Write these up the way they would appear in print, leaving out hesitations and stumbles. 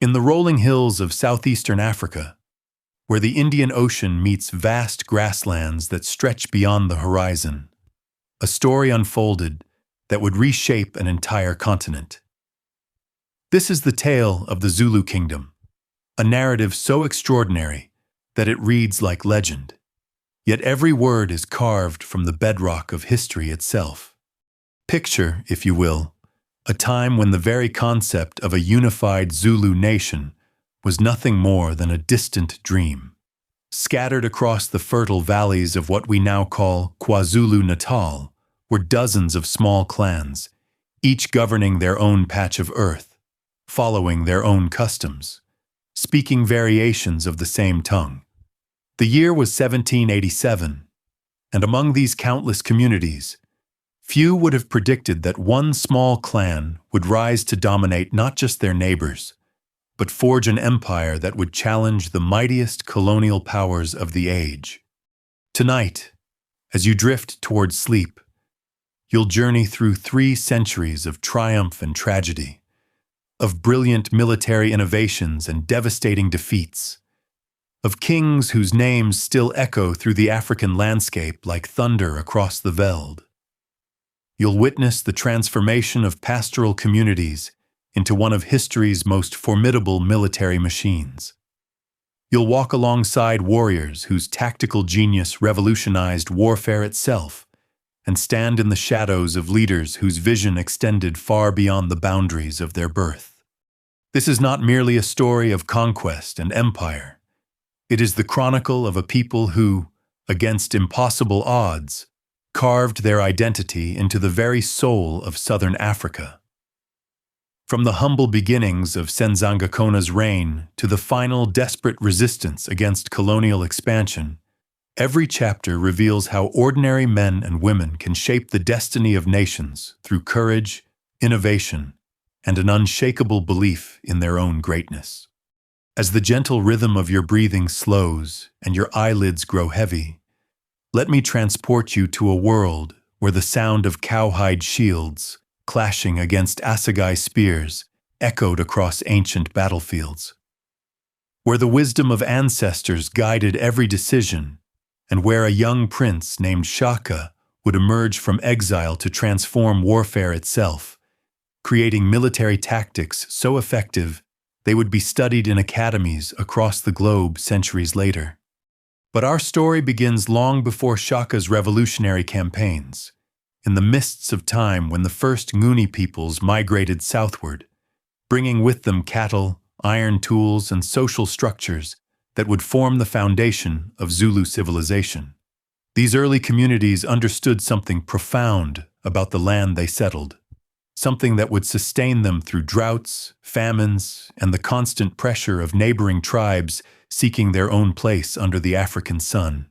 In the rolling hills of southeastern Africa, where the Indian Ocean meets vast grasslands that stretch beyond the horizon, a story unfolded that would reshape an entire continent. This is the tale of the Zulu Kingdom, a narrative so extraordinary that it reads like legend. Yet every word is carved from the bedrock of history itself. Picture, if you will, a time when the very concept of a unified Zulu nation was nothing more than a distant dream. Scattered across the fertile valleys of what we now call KwaZulu-Natal were dozens of small clans, each governing their own patch of earth, following their own customs, speaking variations of the same tongue. The year was 1787, and among these countless communities, few would have predicted that one small clan would rise to dominate not just their neighbors, but forge an empire that would challenge the mightiest colonial powers of the age. Tonight, as you drift towards sleep, you'll journey through 3 centuries of triumph and tragedy, of brilliant military innovations and devastating defeats, of kings whose names still echo through the African landscape like thunder across the veld. You'll witness the transformation of pastoral communities into one of history's most formidable military machines. You'll walk alongside warriors whose tactical genius revolutionized warfare itself, and stand in the shadows of leaders whose vision extended far beyond the boundaries of their birth. This is not merely a story of conquest and empire. It is the chronicle of a people who, against impossible odds, carved their identity into the very soul of southern Africa. From the humble beginnings of Senzangakona's reign to the final desperate resistance against colonial expansion, every chapter reveals how ordinary men and women can shape the destiny of nations through courage, innovation, and an unshakable belief in their own greatness. As the gentle rhythm of your breathing slows and your eyelids grow heavy, let me transport you to a world where the sound of cowhide shields clashing against assegai spears echoed across ancient battlefields, where the wisdom of ancestors guided every decision, and where a young prince named Shaka would emerge from exile to transform warfare itself, creating military tactics so effective they would be studied in academies across the globe centuries later. But our story begins long before Shaka's revolutionary campaigns, in the mists of time when the first Nguni peoples migrated southward, bringing with them cattle, iron tools, and social structures that would form the foundation of Zulu civilization. These early communities understood something profound about the land they settled, something that would sustain them through droughts, famines, and the constant pressure of neighboring tribes seeking their own place under the African sun.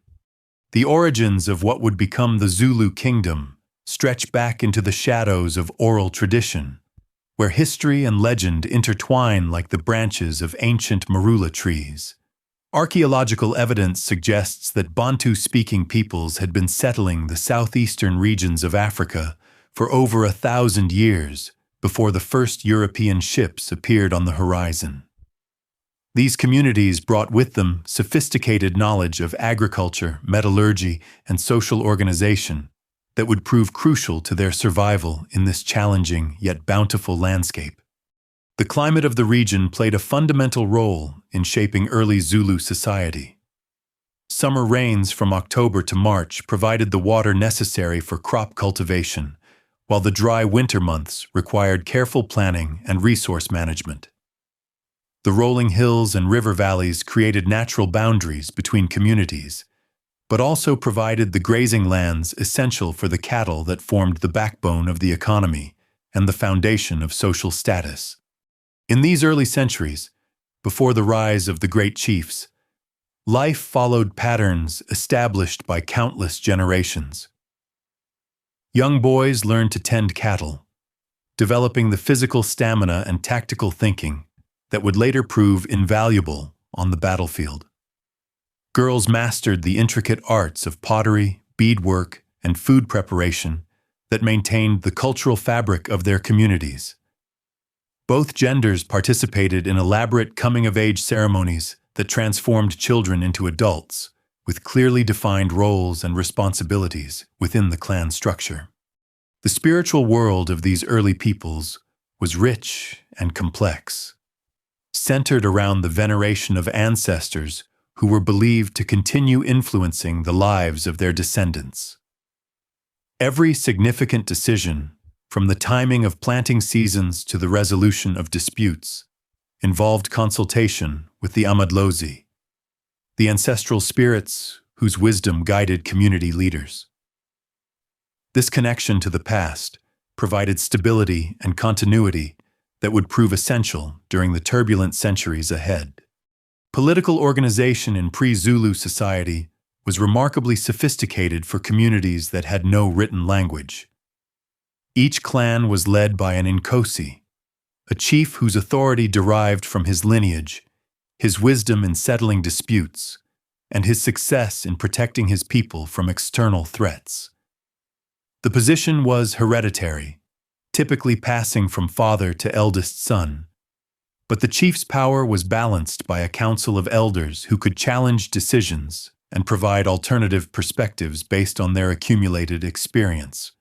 The origins of what would become the Zulu Kingdom stretch back into the shadows of oral tradition, where history and legend intertwine like the branches of ancient marula trees. Archaeological evidence suggests that Bantu-speaking peoples had been settling the southeastern regions of Africa for over 1,000 years before the first European ships appeared on the horizon. These communities brought with them sophisticated knowledge of agriculture, metallurgy, and social organization that would prove crucial to their survival in this challenging yet bountiful landscape. The climate of the region played a fundamental role in shaping early Zulu society. Summer rains from October to March provided the water necessary for crop cultivation, while the dry winter months required careful planning and resource management. The rolling hills and river valleys created natural boundaries between communities, but also provided the grazing lands essential for the cattle that formed the backbone of the economy and the foundation of social status. In these early centuries, before the rise of the great chiefs, life followed patterns established by countless generations. Young boys learned to tend cattle, developing the physical stamina and tactical thinking that would later prove invaluable on the battlefield. Girls mastered the intricate arts of pottery, beadwork, and food preparation that maintained the cultural fabric of their communities. Both genders participated in elaborate coming-of-age ceremonies that transformed children into adults, with clearly defined roles and responsibilities within the clan structure. The spiritual world of these early peoples was rich and complex, centered around the veneration of ancestors who were believed to continue influencing the lives of their descendants. Every significant decision, from the timing of planting seasons to the resolution of disputes, involved consultation with the Amadlozi, the ancestral spirits whose wisdom guided community leaders. This connection to the past provided stability and continuity that would prove essential during the turbulent centuries ahead. Political organization in pre-Zulu society was remarkably sophisticated for communities that had no written language. Each clan was led by an Inkosi, a chief whose authority derived from his lineage, his wisdom in settling disputes, and his success in protecting his people from external threats. The position was hereditary, typically passing from father to eldest son, but the chief's power was balanced by a council of elders who could challenge decisions and provide alternative perspectives based on their accumulated experience.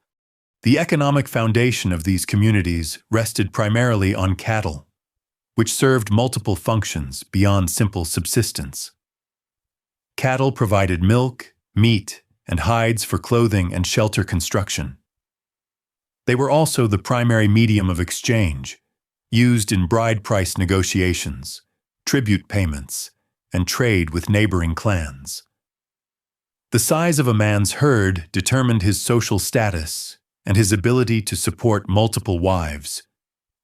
The economic foundation of these communities rested primarily on cattle, which served multiple functions beyond simple subsistence. Cattle provided milk, meat, and hides for clothing and shelter construction. They were also the primary medium of exchange, used in bride price negotiations, tribute payments, and trade with neighboring clans. The size of a man's herd determined his social status and his ability to support multiple wives,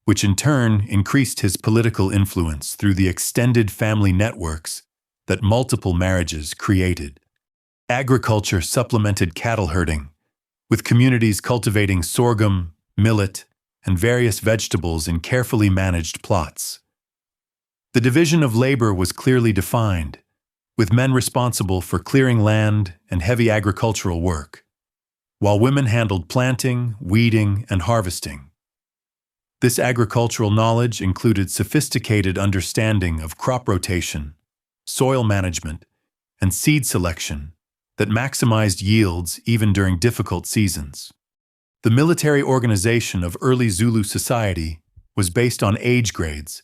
which in turn increased his political influence through the extended family networks that multiple marriages created. Agriculture supplemented cattle herding, with communities cultivating sorghum, millet, and various vegetables in carefully managed plots. The division of labor was clearly defined, with men responsible for clearing land and heavy agricultural work, while women handled planting, weeding, and harvesting. This agricultural knowledge included sophisticated understanding of crop rotation, soil management, and seed selection that maximized yields even during difficult seasons. The military organization of early Zulu society was based on age grades,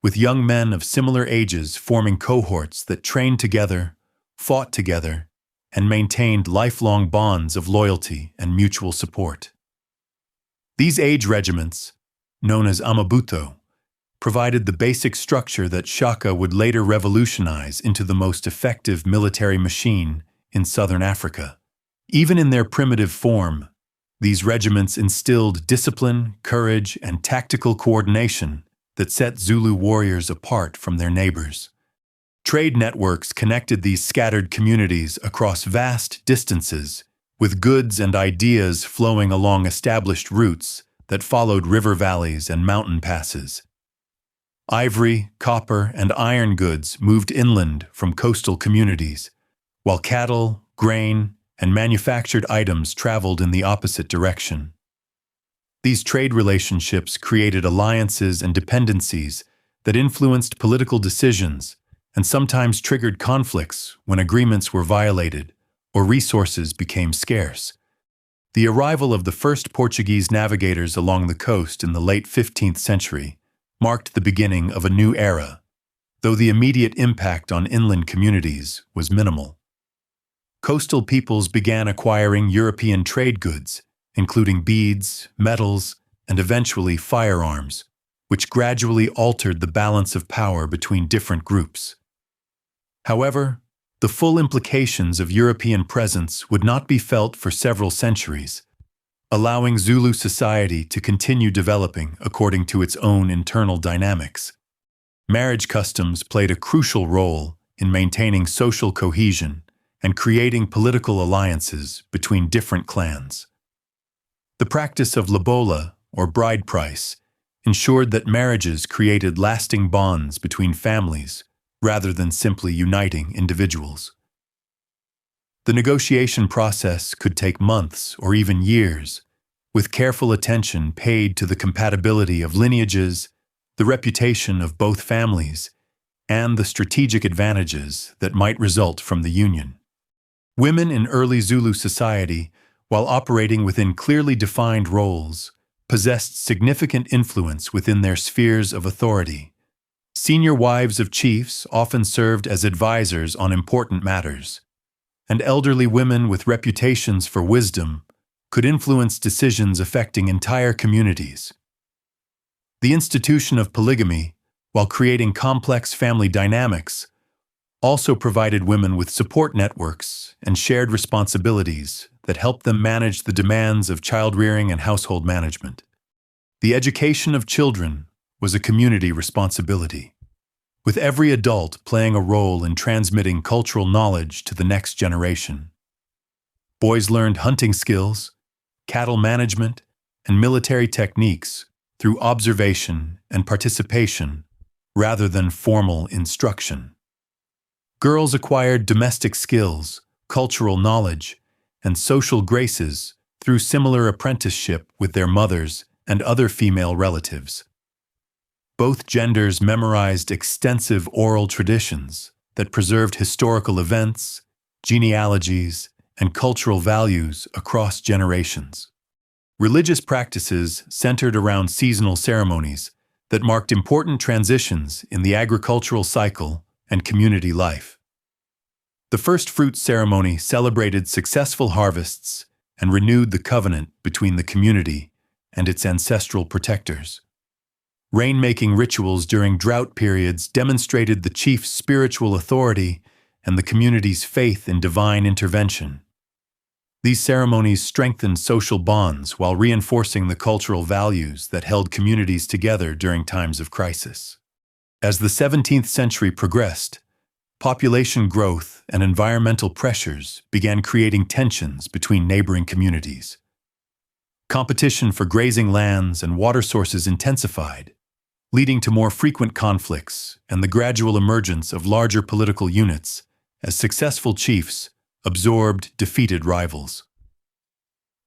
with young men of similar ages forming cohorts that trained together, fought together, and maintained lifelong bonds of loyalty and mutual support. These age regiments, known as Amabuto, provided the basic structure that Shaka would later revolutionize into the most effective military machine in southern Africa. Even in their primitive form, these regiments instilled discipline, courage, and tactical coordination that set Zulu warriors apart from their neighbors. Trade networks connected these scattered communities across vast distances, with goods and ideas flowing along established routes that followed river valleys and mountain passes. Ivory, copper, and iron goods moved inland from coastal communities, while cattle, grain, and manufactured items traveled in the opposite direction. These trade relationships created alliances and dependencies that influenced political decisions and sometimes triggered conflicts when agreements were violated or resources became scarce. The arrival of the first Portuguese navigators along the coast in the late 15th century marked the beginning of a new era, though the immediate impact on inland communities was minimal. Coastal peoples began acquiring European trade goods, including beads, metals, and eventually firearms, which gradually altered the balance of power between different groups. However, the full implications of European presence would not be felt for several centuries, allowing Zulu society to continue developing according to its own internal dynamics. Marriage customs played a crucial role in maintaining social cohesion and creating political alliances between different clans. The practice of lobola, or bride price, ensured that marriages created lasting bonds between families rather than simply uniting individuals. The negotiation process could take months or even years, with careful attention paid to the compatibility of lineages, the reputation of both families, and the strategic advantages that might result from the union. Women in early Zulu society, while operating within clearly defined roles, possessed significant influence within their spheres of authority. Senior wives of chiefs often served as advisors on important matters, and elderly women with reputations for wisdom could influence decisions affecting entire communities. The institution of polygamy, while creating complex family dynamics, also provided women with support networks and shared responsibilities that helped them manage the demands of child-rearing and household management. The education of children was a community responsibility, with every adult playing a role in transmitting cultural knowledge to the next generation. Boys learned hunting skills, cattle management, and military techniques through observation and participation rather than formal instruction. Girls acquired domestic skills, cultural knowledge, and social graces through similar apprenticeship with their mothers and other female relatives. Both genders memorized extensive oral traditions that preserved historical events, genealogies, and cultural values across generations. Religious practices centered around seasonal ceremonies that marked important transitions in the agricultural cycle and community life. The first fruit ceremony celebrated successful harvests and renewed the covenant between the community and its ancestral protectors. Rainmaking rituals during drought periods demonstrated the chief's spiritual authority and the community's faith in divine intervention. These ceremonies strengthened social bonds while reinforcing the cultural values that held communities together during times of crisis. As the 17th century progressed, population growth and environmental pressures began creating tensions between neighboring communities. Competition for grazing lands and water sources intensified, leading to more frequent conflicts and the gradual emergence of larger political units as successful chiefs absorbed defeated rivals.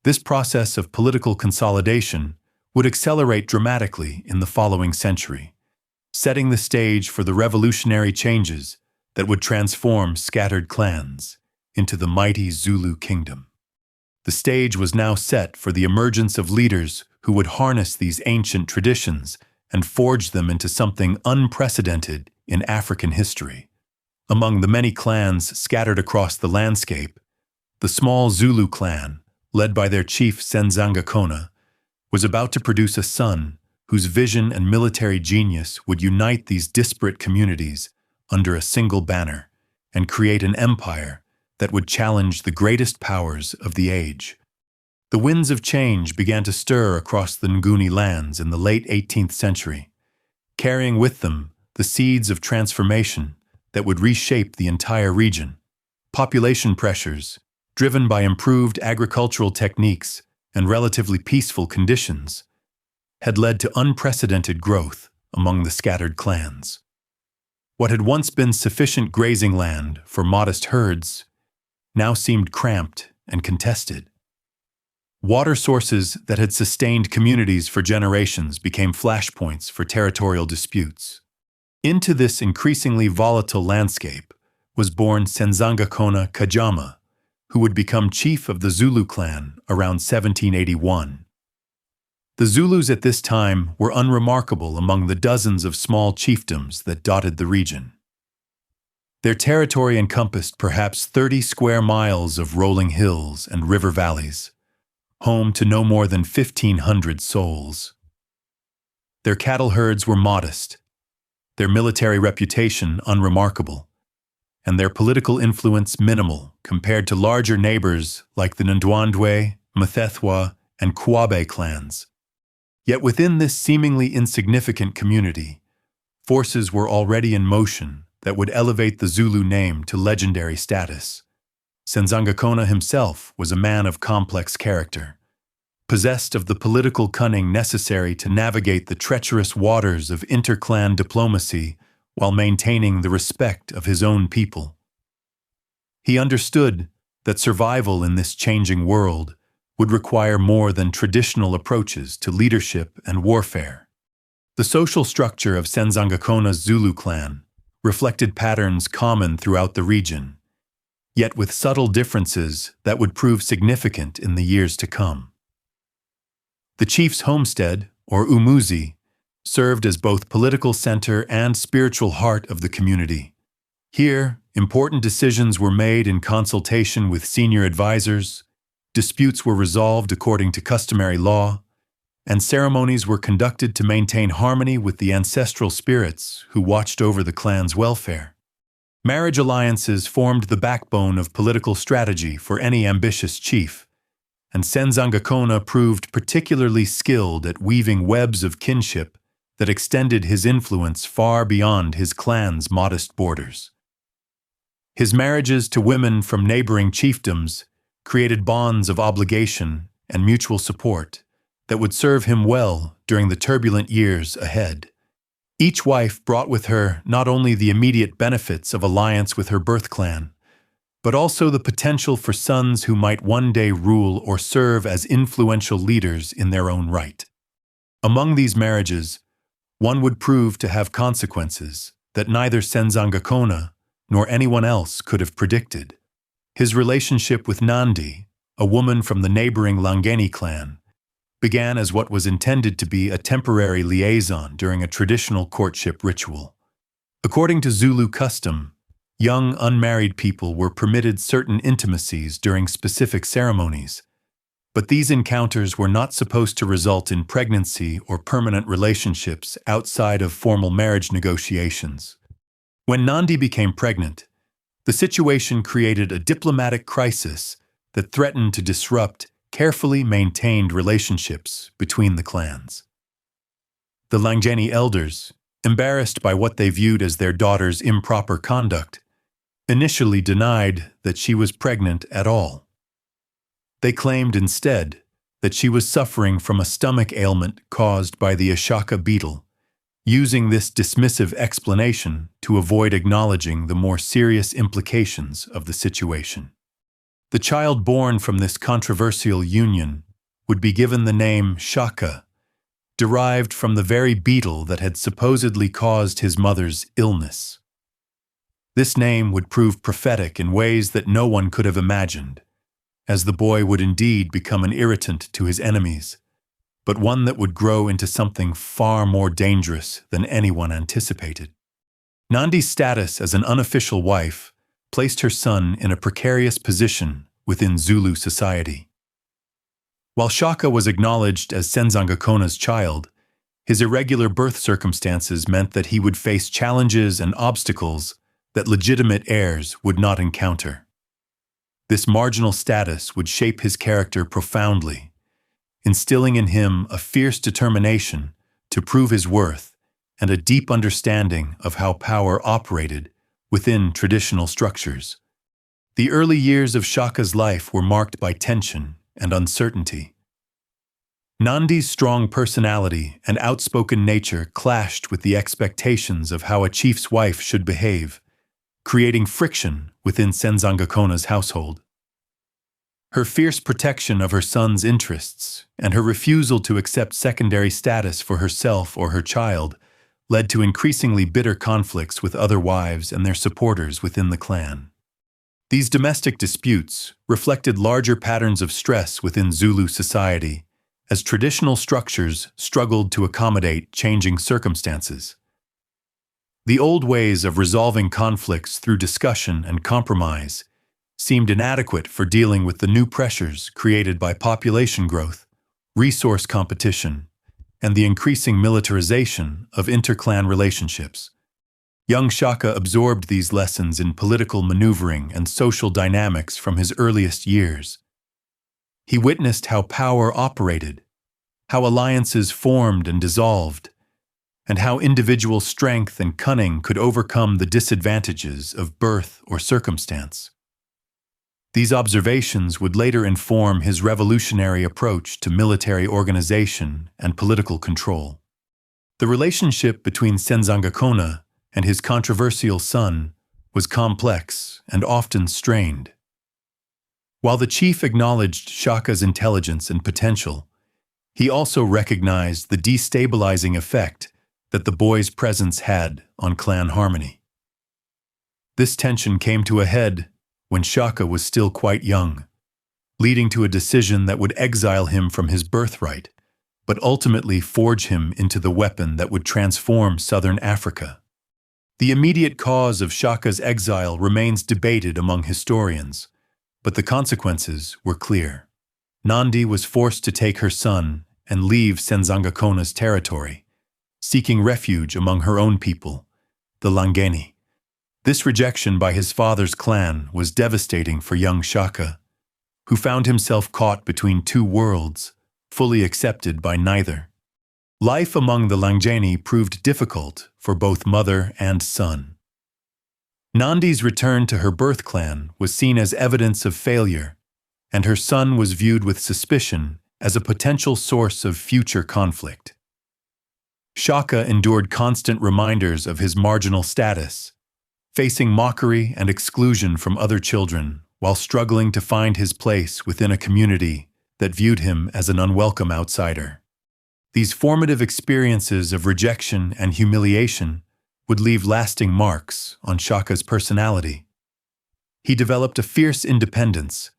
This process of political consolidation would accelerate dramatically in the following century, setting the stage for the revolutionary changes that would transform scattered clans into the mighty Zulu Kingdom. The stage was now set for the emergence of leaders who would harness these ancient traditions and forge them into something unprecedented in African history. Among the many clans scattered across the landscape, the small Zulu clan, led by their chief Senzangakona, was about to produce a son whose vision and military genius would unite these disparate communities under a single banner and create an empire that would challenge the greatest powers of the age. The winds of change began to stir across the Nguni lands in the late 18th century, carrying with them the seeds of transformation that would reshape the entire region. Population pressures, driven by improved agricultural techniques and relatively peaceful conditions, had led to unprecedented growth among the scattered clans. What had once been sufficient grazing land for modest herds now seemed cramped and contested. Water sources that had sustained communities for generations became flashpoints for territorial disputes. Into this increasingly volatile landscape was born Senzangakona Kajama, who would become chief of the Zulu clan around 1781. The Zulus at this time were unremarkable among the dozens of small chiefdoms that dotted the region. Their territory encompassed perhaps 30 square miles of rolling hills and river valleys, home to no more than 1,500 souls. Their cattle herds were modest, their military reputation unremarkable, and their political influence minimal compared to larger neighbors like the Ndwandwe, Mthethwa, and Kwabe clans. Yet within this seemingly insignificant community, forces were already in motion that would elevate the Zulu name to legendary status. Senzangakona himself was a man of complex character, possessed of the political cunning necessary to navigate the treacherous waters of interclan diplomacy while maintaining the respect of his own people. He understood that survival in this changing world would require more than traditional approaches to leadership and warfare. The social structure of Senzangakona's Zulu clan reflected patterns common throughout the region, yet with subtle differences that would prove significant in the years to come. The chief's homestead, or umuzi, served as both political center and spiritual heart of the community. Here, important decisions were made in consultation with senior advisors, disputes were resolved according to customary law, and ceremonies were conducted to maintain harmony with the ancestral spirits who watched over the clan's welfare. Marriage alliances formed the backbone of political strategy for any ambitious chief, and Senzangakona proved particularly skilled at weaving webs of kinship that extended his influence far beyond his clan's modest borders. His marriages to women from neighboring chiefdoms created bonds of obligation and mutual support that would serve him well during the turbulent years ahead. Each wife brought with her not only the immediate benefits of alliance with her birth clan, but also the potential for sons who might one day rule or serve as influential leaders in their own right. Among these marriages, one would prove to have consequences that neither Senzangakona nor anyone else could have predicted. His relationship with Nandi, a woman from the neighboring Langeni clan, began as what was intended to be a temporary liaison during a traditional courtship ritual. According to Zulu custom, young unmarried people were permitted certain intimacies during specific ceremonies, but these encounters were not supposed to result in pregnancy or permanent relationships outside of formal marriage negotiations. When Nandi became pregnant, the situation created a diplomatic crisis that threatened to disrupt carefully maintained relationships between the clans. The Langeni elders, embarrassed by what they viewed as their daughter's improper conduct, initially denied that she was pregnant at all. They claimed instead that she was suffering from a stomach ailment caused by the Shaka beetle, using this dismissive explanation to avoid acknowledging the more serious implications of the situation. The child born from this controversial union would be given the name Shaka, derived from the very beetle that had supposedly caused his mother's illness. This name would prove prophetic in ways that no one could have imagined, as the boy would indeed become an irritant to his enemies, but one that would grow into something far more dangerous than anyone anticipated. Nandi's status as an unofficial wife placed her son in a precarious position within Zulu society. While Shaka was acknowledged as Senzangakona's child, his irregular birth circumstances meant that he would face challenges and obstacles that legitimate heirs would not encounter. This marginal status would shape his character profoundly, instilling in him a fierce determination to prove his worth and a deep understanding of how power operated within traditional structures. The early years of Shaka's life were marked by tension and uncertainty. Nandi's strong personality and outspoken nature clashed with the expectations of how a chief's wife should behave, creating friction within Senzangakona's household. Her fierce protection of her son's interests and her refusal to accept secondary status for herself or her child led to increasingly bitter conflicts with other wives and their supporters within the clan. These domestic disputes reflected larger patterns of stress within Zulu society, as traditional structures struggled to accommodate changing circumstances. The old ways of resolving conflicts through discussion and compromise seemed inadequate for dealing with the new pressures created by population growth, resource competition, and the increasing militarization of interclan relationships. Young Shaka absorbed these lessons in political maneuvering and social dynamics from his earliest years. He witnessed how power operated, how alliances formed and dissolved, and how individual strength and cunning could overcome the disadvantages of birth or circumstance. These observations would later inform his revolutionary approach to military organization and political control. The relationship between Senzangakona and his controversial son was complex and often strained. While the chief acknowledged Shaka's intelligence and potential, he also recognized the destabilizing effect that the boy's presence had on clan harmony. This tension came to a head when Shaka was still quite young, leading to a decision that would exile him from his birthright, but ultimately forge him into the weapon that would transform southern Africa. The immediate cause of Shaka's exile remains debated among historians, but the consequences were clear. Nandi was forced to take her son and leave Senzangakona's territory, seeking refuge among her own people, the Langeni. This rejection by his father's clan was devastating for young Shaka, who found himself caught between two worlds, fully accepted by neither. Life among the Langeni proved difficult for both mother and son. Nandi's return to her birth clan was seen as evidence of failure, and her son was viewed with suspicion as a potential source of future conflict. Shaka endured constant reminders of his marginal status, facing mockery and exclusion from other children while struggling to find his place within a community that viewed him as an unwelcome outsider. These formative experiences of rejection and humiliation would leave lasting marks on Shaka's personality. He developed a fierce independence,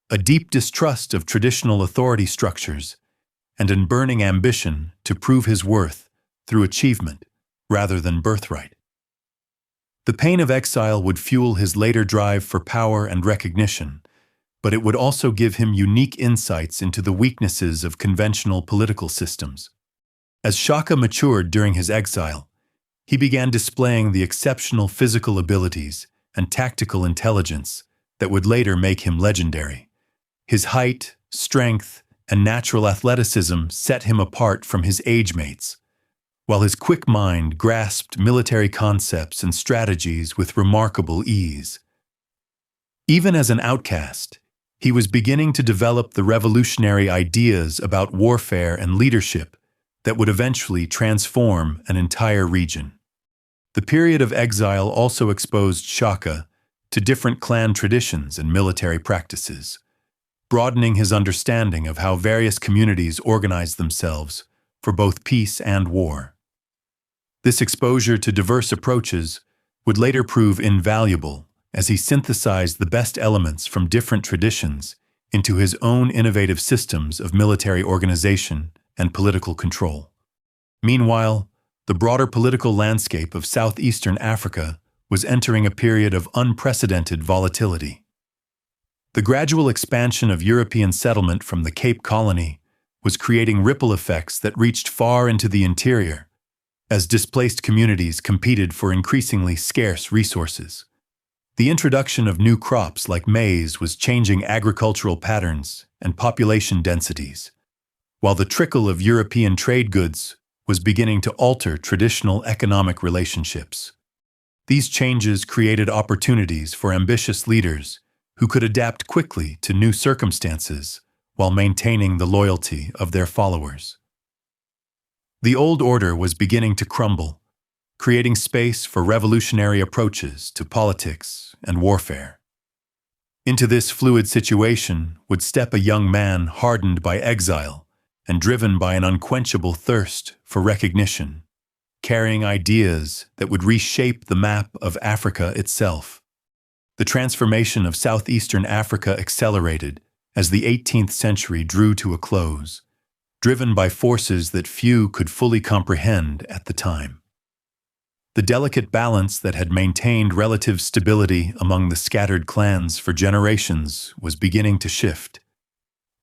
a deep distrust of traditional authority structures, and an burning ambition to prove his worth through achievement rather than birthright. The pain of exile would fuel his later drive for power and recognition, but it would also give him unique insights into the weaknesses of conventional political systems. As Shaka matured during his exile, he began displaying the exceptional physical abilities and tactical intelligence that would later make him legendary. His height, strength, and natural athleticism set him apart from his age mates, while his quick mind grasped military concepts and strategies with remarkable ease. Even as an outcast, he was beginning to develop the revolutionary ideas about warfare and leadership that would eventually transform an entire region. The period of exile also exposed Shaka to different clan traditions and military practices, broadening his understanding of how various communities organized themselves for both peace and war. This exposure to diverse approaches would later prove invaluable as he synthesized the best elements from different traditions into his own innovative systems of military organization and political control. Meanwhile, the broader political landscape of southeastern Africa was entering a period of unprecedented volatility. The gradual expansion of European settlement from the Cape Colony was creating ripple effects that reached far into the interior, as displaced communities competed for increasingly scarce resources. The introduction of new crops like maize was changing agricultural patterns and population densities, while the trickle of European trade goods was beginning to alter traditional economic relationships. These changes created opportunities for ambitious leaders who could adapt quickly to new circumstances while maintaining the loyalty of their followers. The old order was beginning to crumble, creating space for revolutionary approaches to politics and warfare. Into this fluid situation would step a young man hardened by exile and driven by an unquenchable thirst for recognition, carrying ideas that would reshape the map of Africa itself. The transformation of southeastern Africa accelerated as the 18th century drew to a close, driven by forces that few could fully comprehend at the time. The delicate balance that had maintained relative stability among the scattered clans for generations was beginning to shift,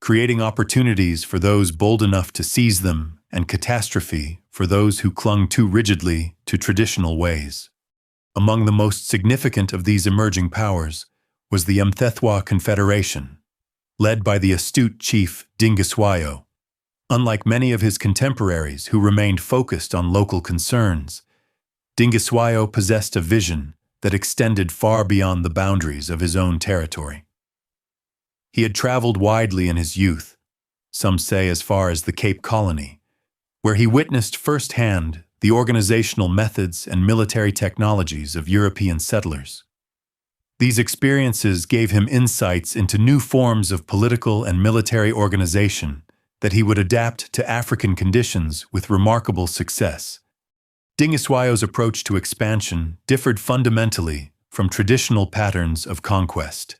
creating opportunities for those bold enough to seize them and catastrophe for those who clung too rigidly to traditional ways. Among the most significant of these emerging powers was the Mthethwa Confederation, led by the astute chief Dingiswayo. Unlike many of his contemporaries who remained focused on local concerns, Dingiswayo possessed a vision that extended far beyond the boundaries of his own territory. He had traveled widely in his youth, some say as far as the Cape Colony, where he witnessed firsthand the organizational methods and military technologies of European settlers. These experiences gave him insights into new forms of political and military organization that he would adapt to African conditions with remarkable success. Dingiswayo's approach to expansion differed fundamentally from traditional patterns of conquest.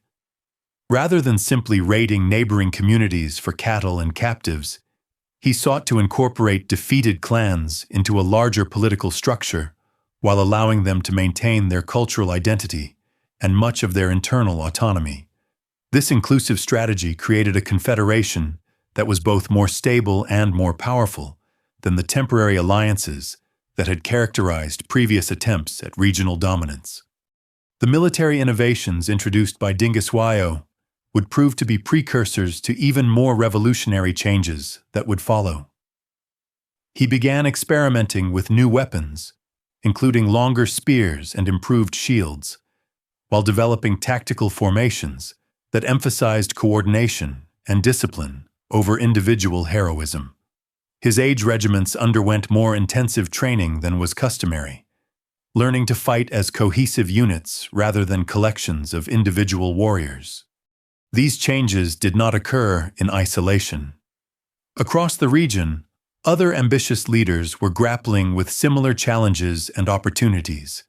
Rather than simply raiding neighboring communities for cattle and captives, he sought to incorporate defeated clans into a larger political structure while allowing them to maintain their cultural identity and much of their internal autonomy. This inclusive strategy created a confederation that was both more stable and more powerful than the temporary alliances that had characterized previous attempts at regional dominance. The military innovations introduced by Dingiswayo would prove to be precursors to even more revolutionary changes that would follow. He began experimenting with new weapons, including longer spears and improved shields, while developing tactical formations that emphasized coordination and discipline over individual heroism. His age regiments underwent more intensive training than was customary, learning to fight as cohesive units rather than collections of individual warriors. These changes did not occur in isolation. Across the region, other ambitious leaders were grappling with similar challenges and opportunities.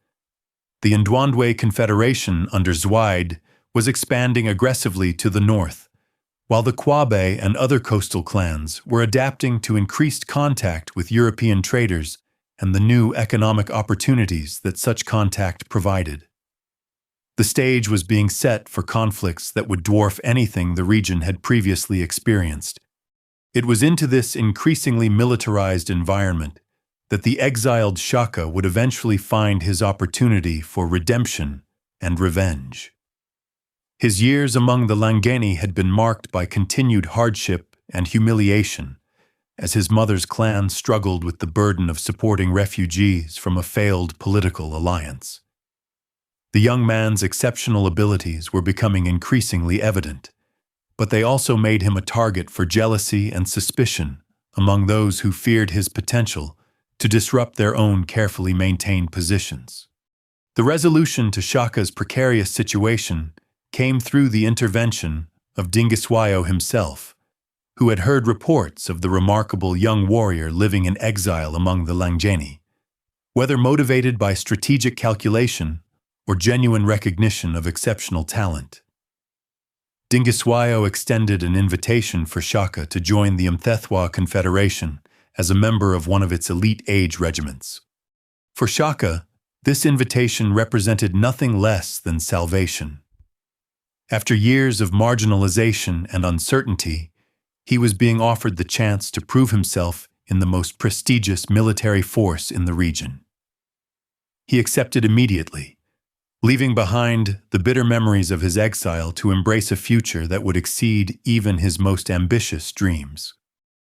The Ndwandwe Confederation under Zwaid was expanding aggressively to the north, while the Kwabe and other coastal clans were adapting to increased contact with European traders and the new economic opportunities that such contact provided. The stage was being set for conflicts that would dwarf anything the region had previously experienced. It was into this increasingly militarized environment that the exiled Shaka would eventually find his opportunity for redemption and revenge. His years among the Langeni had been marked by continued hardship and humiliation, as his mother's clan struggled with the burden of supporting refugees from a failed political alliance. The young man's exceptional abilities were becoming increasingly evident, but they also made him a target for jealousy and suspicion among those who feared his potential to disrupt their own carefully maintained positions. The resolution to Shaka's precarious situation came through the intervention of Dingiswayo himself, who had heard reports of the remarkable young warrior living in exile among the Langeni. Whether motivated by strategic calculation or genuine recognition of exceptional talent, Dingiswayo extended an invitation for Shaka to join the Mthethwa Confederation as a member of one of its elite age regiments. For Shaka, this invitation represented nothing less than salvation. After years of marginalization and uncertainty, he was being offered the chance to prove himself in the most prestigious military force in the region. He accepted immediately, leaving behind the bitter memories of his exile to embrace a future that would exceed even his most ambitious dreams.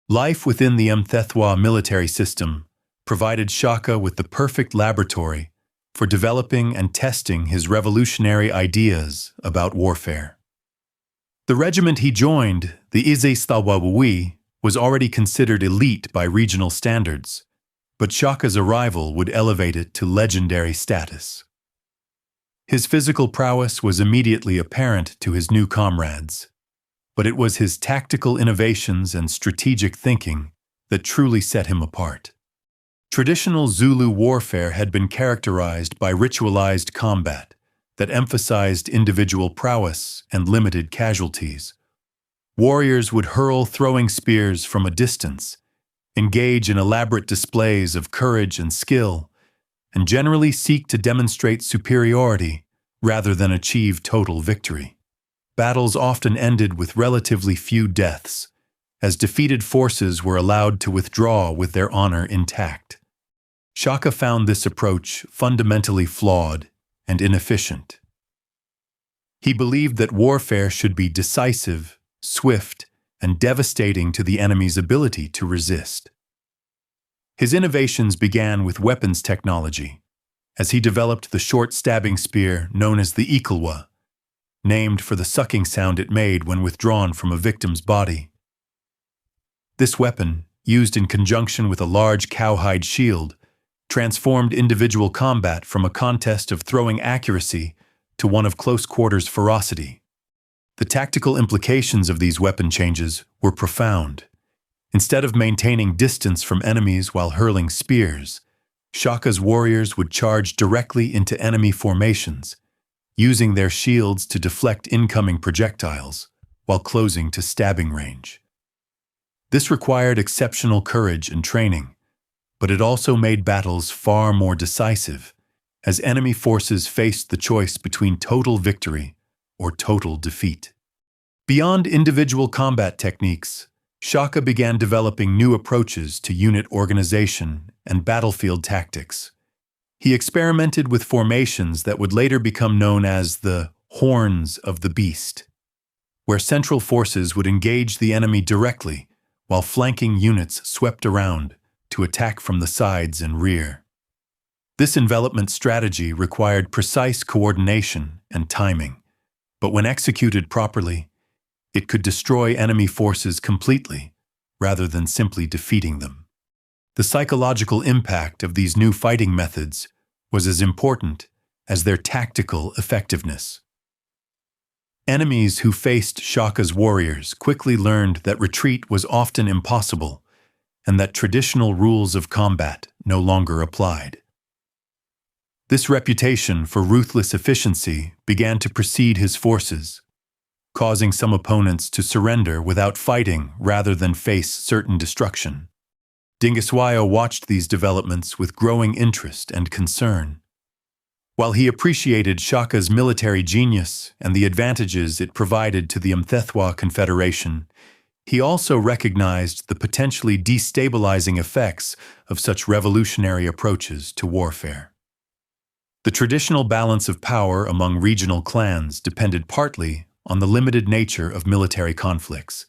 Life within the Mthethwa military system provided Shaka with the perfect laboratory for developing and testing his revolutionary ideas about warfare. The regiment he joined, the Izestawawui, was already considered elite by regional standards, but Shaka's arrival would elevate it to legendary status. His physical prowess was immediately apparent to his new comrades, but it was his tactical innovations and strategic thinking that truly set him apart. Traditional Zulu warfare had been characterized by ritualized combat that emphasized individual prowess and limited casualties. Warriors would hurl throwing spears from a distance, engage in elaborate displays of courage and skill, and generally seek to demonstrate superiority rather than achieve total victory. Battles often ended with relatively few deaths, as defeated forces were allowed to withdraw with their honor intact. Shaka found this approach fundamentally flawed and inefficient. He believed that warfare should be decisive, swift, and devastating to the enemy's ability to resist. His innovations began with weapons technology, as he developed the short stabbing spear known as the Ikalwa, named for the sucking sound it made when withdrawn from a victim's body. This weapon, used in conjunction with a large cowhide shield, transformed individual combat from a contest of throwing accuracy to one of close-quarters ferocity. The tactical implications of these weapon changes were profound. Instead of maintaining distance from enemies while hurling spears, Shaka's warriors would charge directly into enemy formations, using their shields to deflect incoming projectiles while closing to stabbing range. This required exceptional courage and training, but it also made battles far more decisive, as enemy forces faced the choice between total victory or total defeat. Beyond individual combat techniques, Shaka began developing new approaches to unit organization and battlefield tactics. He experimented with formations that would later become known as the Horns of the Beast, where central forces would engage the enemy directly while flanking units swept around to attack from the sides and rear. This envelopment strategy required precise coordination and timing, but when executed properly, it could destroy enemy forces completely rather than simply defeating them. The psychological impact of these new fighting methods was as important as their tactical effectiveness. Enemies who faced Shaka's warriors quickly learned that retreat was often impossible and that traditional rules of combat no longer applied. This reputation for ruthless efficiency began to precede his forces, causing some opponents to surrender without fighting rather than face certain destruction. Dingiswayo watched these developments with growing interest and concern. While he appreciated Shaka's military genius and the advantages it provided to the Mthethwa Confederation, he also recognized the potentially destabilizing effects of such revolutionary approaches to warfare. The traditional balance of power among regional clans depended partly on the limited nature of military conflicts,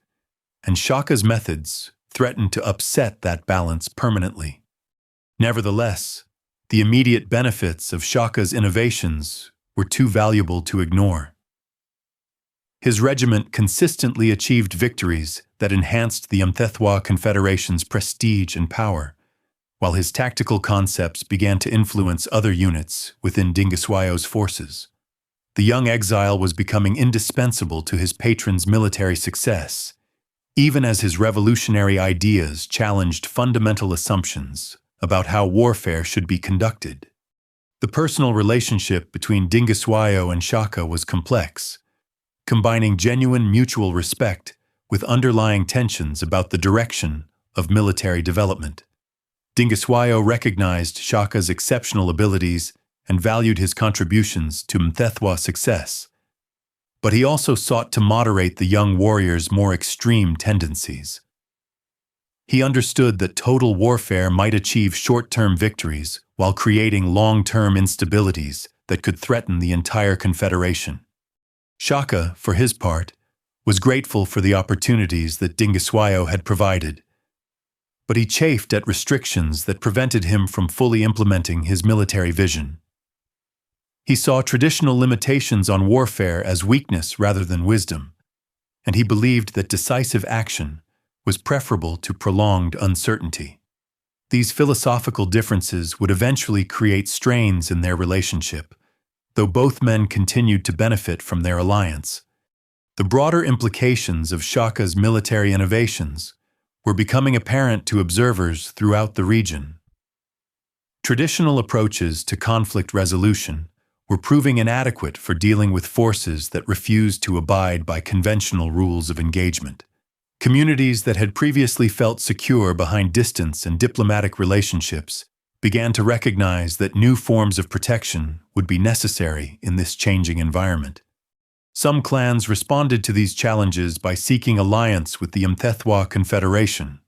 and Shaka's methods threatened to upset that balance permanently. Nevertheless, the immediate benefits of Shaka's innovations were too valuable to ignore. His regiment consistently achieved victories that enhanced the Mthethwa Confederation's prestige and power, while his tactical concepts began to influence other units within Dingiswayo's forces. The young exile was becoming indispensable to his patron's military success, even as his revolutionary ideas challenged fundamental assumptions about how warfare should be conducted. The personal relationship between Dingiswayo and Shaka was complex, combining genuine mutual respect with underlying tensions about the direction of military development. Dingiswayo recognized Shaka's exceptional abilities and valued his contributions to Mthethwa's success, but he also sought to moderate the young warrior's more extreme tendencies. He understood that total warfare might achieve short-term victories while creating long-term instabilities that could threaten the entire confederation. Shaka, for his part, was grateful for the opportunities that Dingiswayo had provided, but he chafed at restrictions that prevented him from fully implementing his military vision. He saw traditional limitations on warfare as weakness rather than wisdom, and he believed that decisive action was preferable to prolonged uncertainty. These philosophical differences would eventually create strains in their relationship, though both men continued to benefit from their alliance. The broader implications of Shaka's military innovations were becoming apparent to observers throughout the region. Traditional approaches to conflict resolution were proving inadequate for dealing with forces that refused to abide by conventional rules of engagement. Communities that had previously felt secure behind distance and diplomatic relationships began to recognize that new forms of protection would be necessary in this changing environment. Some clans responded to these challenges by seeking alliance with the Mthethwa Confederation,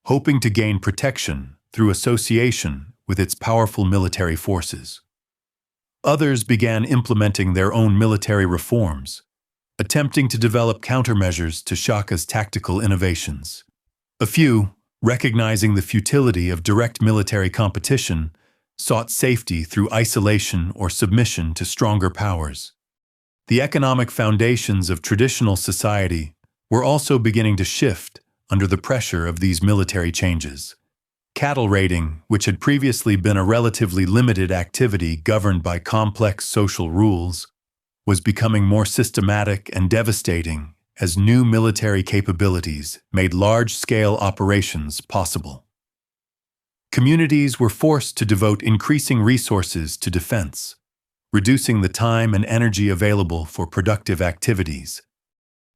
hoping to gain protection through association with its powerful military forces. Others began implementing their own military reforms, attempting to develop countermeasures to Shaka's tactical innovations. A few, recognizing the futility of direct military competition, sought safety through isolation or submission to stronger powers. The economic foundations of traditional society were also beginning to shift under the pressure of these military changes. Cattle raiding, which had previously been a relatively limited activity governed by complex social rules, was becoming more systematic and devastating as new military capabilities made large-scale operations possible. Communities were forced to devote increasing resources to defense, reducing the time and energy available for productive activities.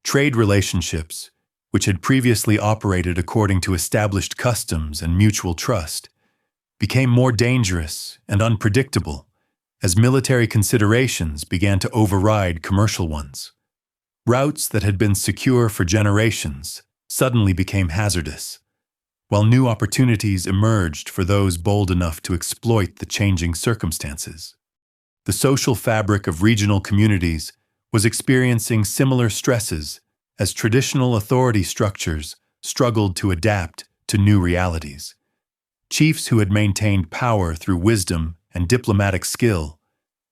Trade relationships, which had previously operated according to established customs and mutual trust, became more dangerous and unpredictable as military considerations began to override commercial ones. Routes that had been secure for generations suddenly became hazardous, while new opportunities emerged for those bold enough to exploit the changing circumstances. The social fabric of regional communities was experiencing similar stresses as traditional authority structures struggled to adapt to new realities. Chiefs who had maintained power through wisdom and diplomatic skill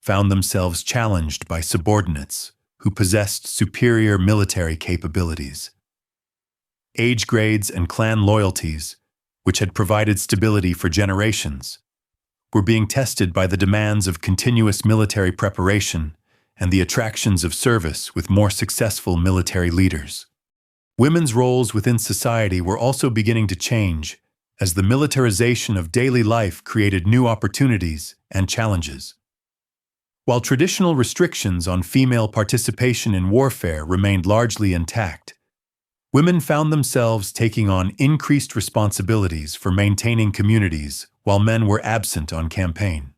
found themselves challenged by subordinates who possessed superior military capabilities. Age grades and clan loyalties, which had provided stability for generations, were being tested by the demands of continuous military preparation and the attractions of service with more successful military leaders. Women's roles within society were also beginning to change as the militarization of daily life created new opportunities and challenges. While traditional restrictions on female participation in warfare remained largely intact, women found themselves taking on increased responsibilities for maintaining communities while men were absent on campaign.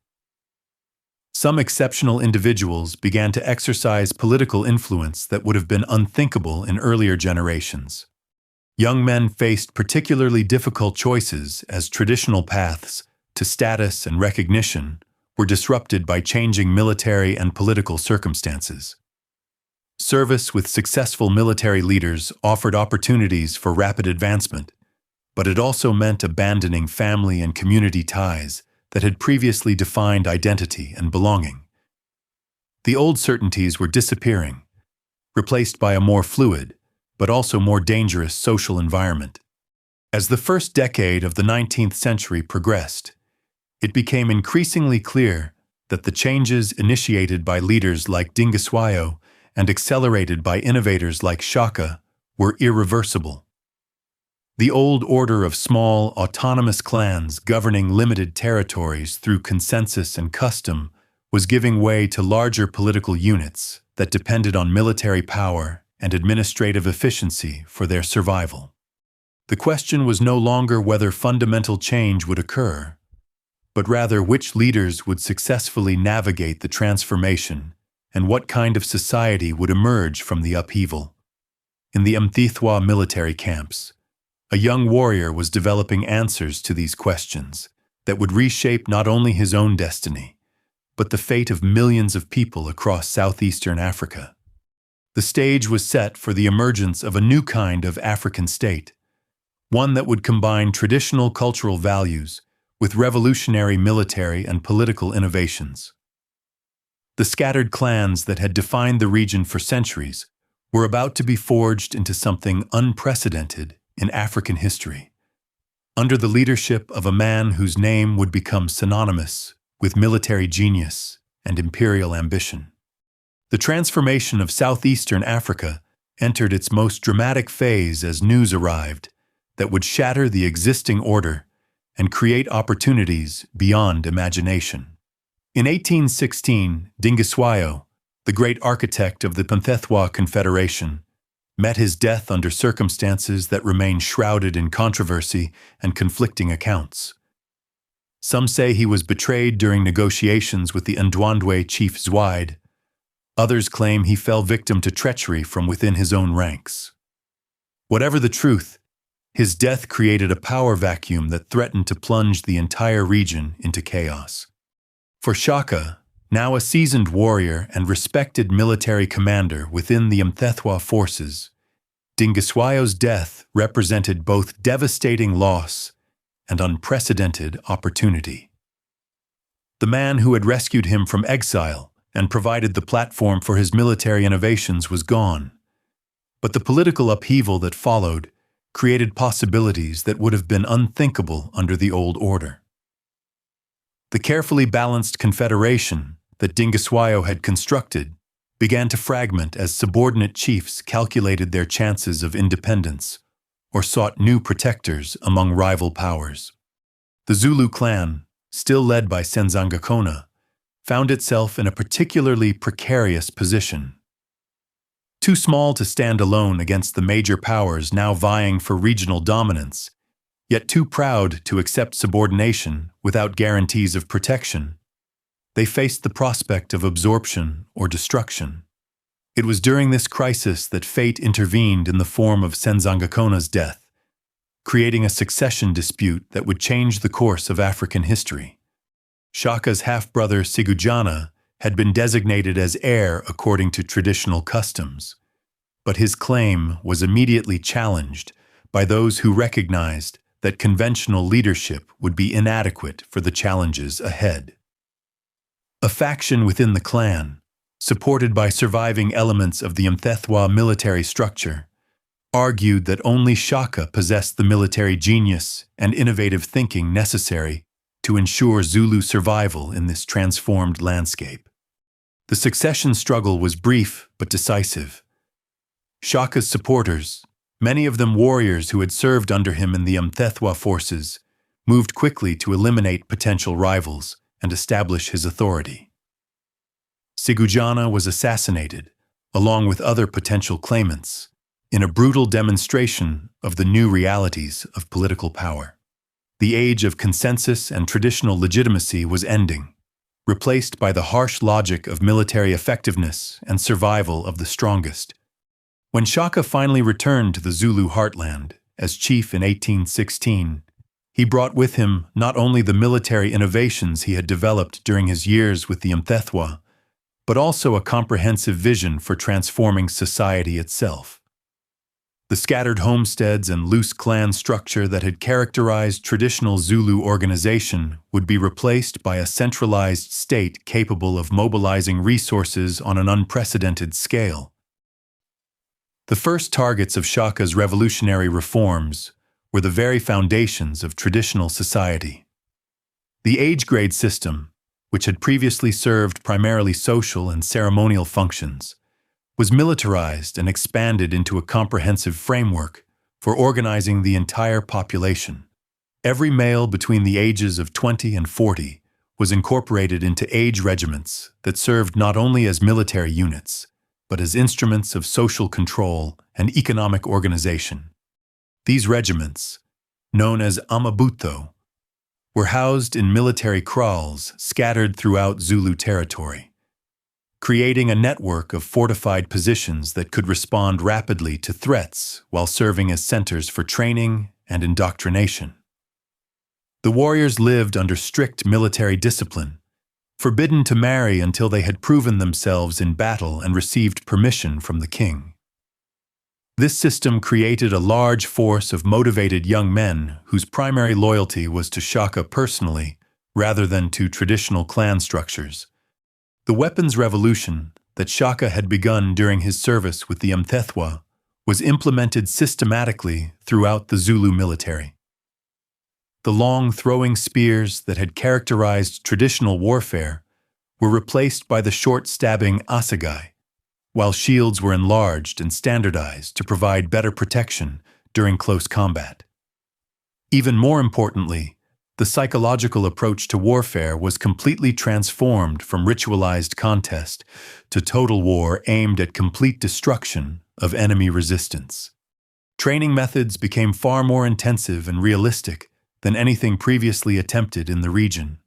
Some exceptional individuals began to exercise political influence that would have been unthinkable in earlier generations. Young men faced particularly difficult choices as traditional paths to status and recognition were disrupted by changing military and political circumstances. Service with successful military leaders offered opportunities for rapid advancement, but it also meant abandoning family and community ties that had previously defined identity and belonging. The old certainties were disappearing, replaced by a more fluid, but also more dangerous social environment. As the first decade of the 19th century progressed, it became increasingly clear that the changes initiated by leaders like Dingiswayo and accelerated by innovators like Shaka were irreversible. The old order of small, autonomous clans governing limited territories through consensus and custom was giving way to larger political units that depended on military power and administrative efficiency for their survival. The question was no longer whether fundamental change would occur, but rather which leaders would successfully navigate the transformation and what kind of society would emerge from the upheaval. In the Mthethwa military camps, a young warrior was developing answers to these questions that would reshape not only his own destiny, but the fate of millions of people across southeastern Africa. The stage was set for the emergence of a new kind of African state, one that would combine traditional cultural values with revolutionary military and political innovations. The scattered clans that had defined the region for centuries were about to be forged into something unprecedented in African history, under the leadership of a man whose name would become synonymous with military genius and imperial ambition. The transformation of southeastern Africa entered its most dramatic phase as news arrived that would shatter the existing order and create opportunities beyond imagination. In 1816, Dingiswayo, the great architect of the Mthethwa Confederation, met his death under circumstances that remain shrouded in controversy and conflicting accounts. Some say he was betrayed during negotiations with the Ndwandwe chief Zwide. Others claim he fell victim to treachery from within his own ranks. Whatever the truth, his death created a power vacuum that threatened to plunge the entire region into chaos. For Shaka, now a seasoned warrior and respected military commander within the Mthethwa forces, Dingiswayo's death represented both devastating loss and unprecedented opportunity. The man who had rescued him from exile and provided the platform for his military innovations was gone, but the political upheaval that followed created possibilities that would have been unthinkable under the old order. The carefully balanced confederation that Dingiswayo had constructed began to fragment as subordinate chiefs calculated their chances of independence or sought new protectors among rival powers. The Zulu clan, still led by Senzangakona, found itself in a particularly precarious position. Too small to stand alone against the major powers now vying for regional dominance, yet too proud to accept subordination without guarantees of protection, they faced the prospect of absorption or destruction. It was during this crisis that fate intervened in the form of Senzangakona's death, creating a succession dispute that would change the course of African history. Shaka's half-brother Sigujana had been designated as heir according to traditional customs, but his claim was immediately challenged by those who recognized that conventional leadership would be inadequate for the challenges ahead. A faction within the clan, supported by surviving elements of the Mthethwa military structure, argued that only Shaka possessed the military genius and innovative thinking necessary to ensure Zulu survival in this transformed landscape. The succession struggle was brief but decisive. Shaka's supporters, many of them warriors who had served under him in the Mthethwa forces, moved quickly to eliminate potential rivals and establish his authority. Sigujana was assassinated, along with other potential claimants, in a brutal demonstration of the new realities of political power. The age of consensus and traditional legitimacy was ending, replaced by the harsh logic of military effectiveness and survival of the strongest. When Shaka finally returned to the Zulu heartland as chief in 1816, he brought with him not only the military innovations he had developed during his years with the Mthethwa, but also a comprehensive vision for transforming society itself. The scattered homesteads and loose clan structure that had characterized traditional Zulu organization would be replaced by a centralized state capable of mobilizing resources on an unprecedented scale. The first targets of Shaka's revolutionary reforms were the very foundations of traditional society. The age grade system, which had previously served primarily social and ceremonial functions, was militarized and expanded into a comprehensive framework for organizing the entire population. Every male between the ages of 20 and 40 was incorporated into age regiments that served not only as military units, but as instruments of social control and economic organization. These regiments, known as amabutho, were housed in military kraals scattered throughout Zulu territory, creating a network of fortified positions that could respond rapidly to threats while serving as centers for training and indoctrination. The warriors lived under strict military discipline, forbidden to marry until they had proven themselves in battle and received permission from the king. This system created a large force of motivated young men whose primary loyalty was to Shaka personally rather than to traditional clan structures. The weapons revolution that Shaka had begun during his service with the Mthethwa was implemented systematically throughout the Zulu military. The long throwing spears that had characterized traditional warfare were replaced by the short stabbing assegai, while shields were enlarged and standardized to provide better protection during close combat. Even more importantly, the psychological approach to warfare was completely transformed from ritualized contest to total war aimed at complete destruction of enemy resistance. Training methods became far more intensive and realistic than anything previously attempted in the region.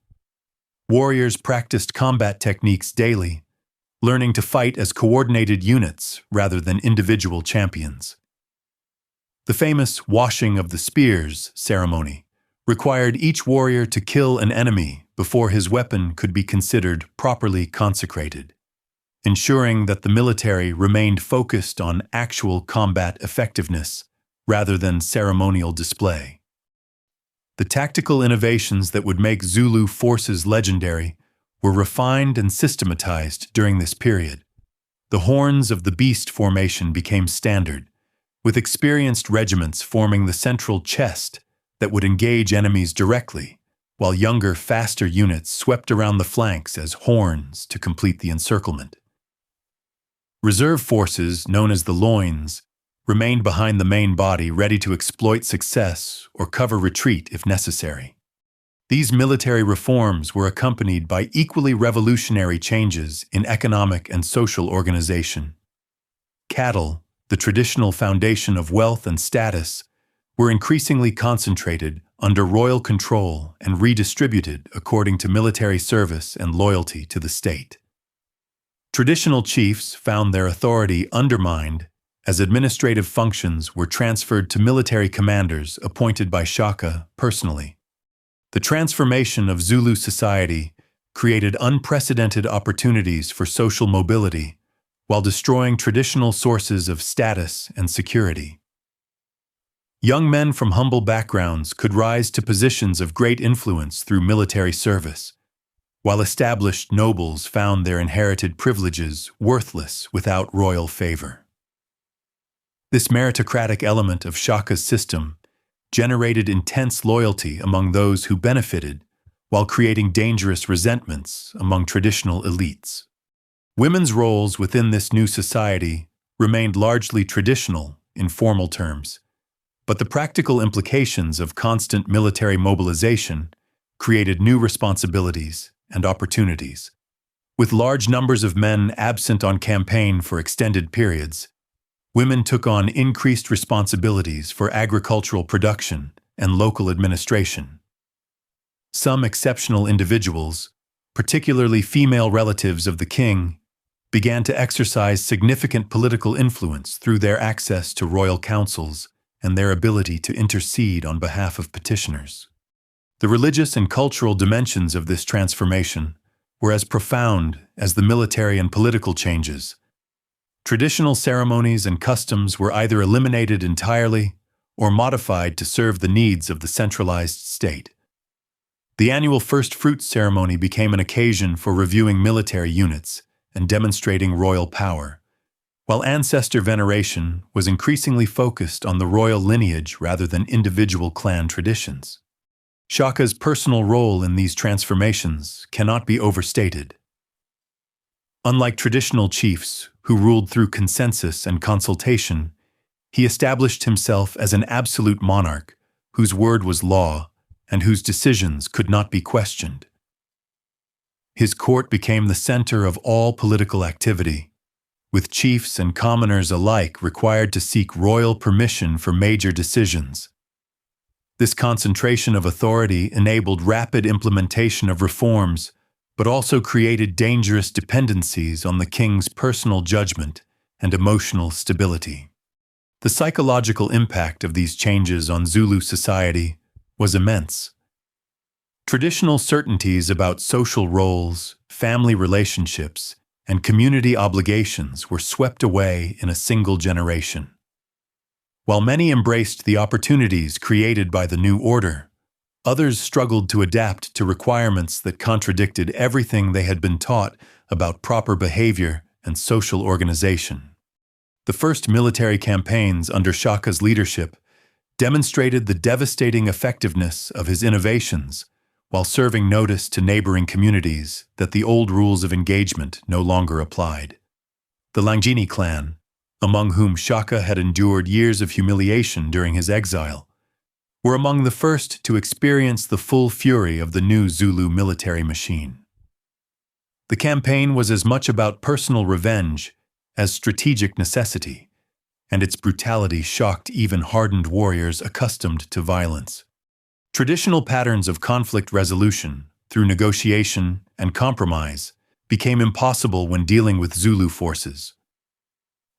Warriors practiced combat techniques daily, learning to fight as coordinated units rather than individual champions. The famous washing of the spears ceremony required each warrior to kill an enemy before his weapon could be considered properly consecrated, ensuring that the military remained focused on actual combat effectiveness rather than ceremonial display. The tactical innovations that would make Zulu forces legendary were refined and systematized during this period. The horns of the beast formation became standard, with experienced regiments forming the central chest that would engage enemies directly, while younger, faster units swept around the flanks as horns to complete the encirclement. Reserve forces, known as the loins, remained behind the main body ready to exploit success or cover retreat if necessary. These military reforms were accompanied by equally revolutionary changes in economic and social organization. Cattle, the traditional foundation of wealth and status, were increasingly concentrated under royal control and redistributed according to military service and loyalty to the state. Traditional chiefs found their authority undermined as administrative functions were transferred to military commanders appointed by Shaka personally. The transformation of Zulu society created unprecedented opportunities for social mobility while destroying traditional sources of status and security. Young men from humble backgrounds could rise to positions of great influence through military service, while established nobles found their inherited privileges worthless without royal favor. This meritocratic element of Shaka's system generated intense loyalty among those who benefited, while creating dangerous resentments among traditional elites. Women's roles within this new society remained largely traditional in formal terms, but the practical implications of constant military mobilization created new responsibilities and opportunities. With large numbers of men absent on campaign for extended periods, women took on increased responsibilities for agricultural production and local administration. Some exceptional individuals, particularly female relatives of the king, began to exercise significant political influence through their access to royal councils and their ability to intercede on behalf of petitioners. The religious and cultural dimensions of this transformation were as profound as the military and political changes. Traditional ceremonies and customs were either eliminated entirely or modified to serve the needs of the centralized state. The annual first fruits ceremony became an occasion for reviewing military units and demonstrating royal power, while ancestor veneration was increasingly focused on the royal lineage rather than individual clan traditions. Shaka's personal role in these transformations cannot be overstated. Unlike traditional chiefs who ruled through consensus and consultation, he established himself as an absolute monarch whose word was law and whose decisions could not be questioned. His court became the center of all political activity, with chiefs and commoners alike required to seek royal permission for major decisions. This concentration of authority enabled rapid implementation of reforms, but also created dangerous dependencies on the king's personal judgment and emotional stability. The psychological impact of these changes on Zulu society was immense. Traditional certainties about social roles, family relationships, and community obligations were swept away in a single generation. While many embraced the opportunities created by the new order, others struggled to adapt to requirements that contradicted everything they had been taught about proper behavior and social organization. The first military campaigns under Shaka's leadership demonstrated the devastating effectiveness of his innovations, while serving notice to neighboring communities that the old rules of engagement no longer applied. The Langini clan, among whom Shaka had endured years of humiliation during his exile, were among the first to experience the full fury of the new Zulu military machine. The campaign was as much about personal revenge as strategic necessity, and its brutality shocked even hardened warriors accustomed to violence. Traditional patterns of conflict resolution, through negotiation and compromise, became impossible when dealing with Zulu forces.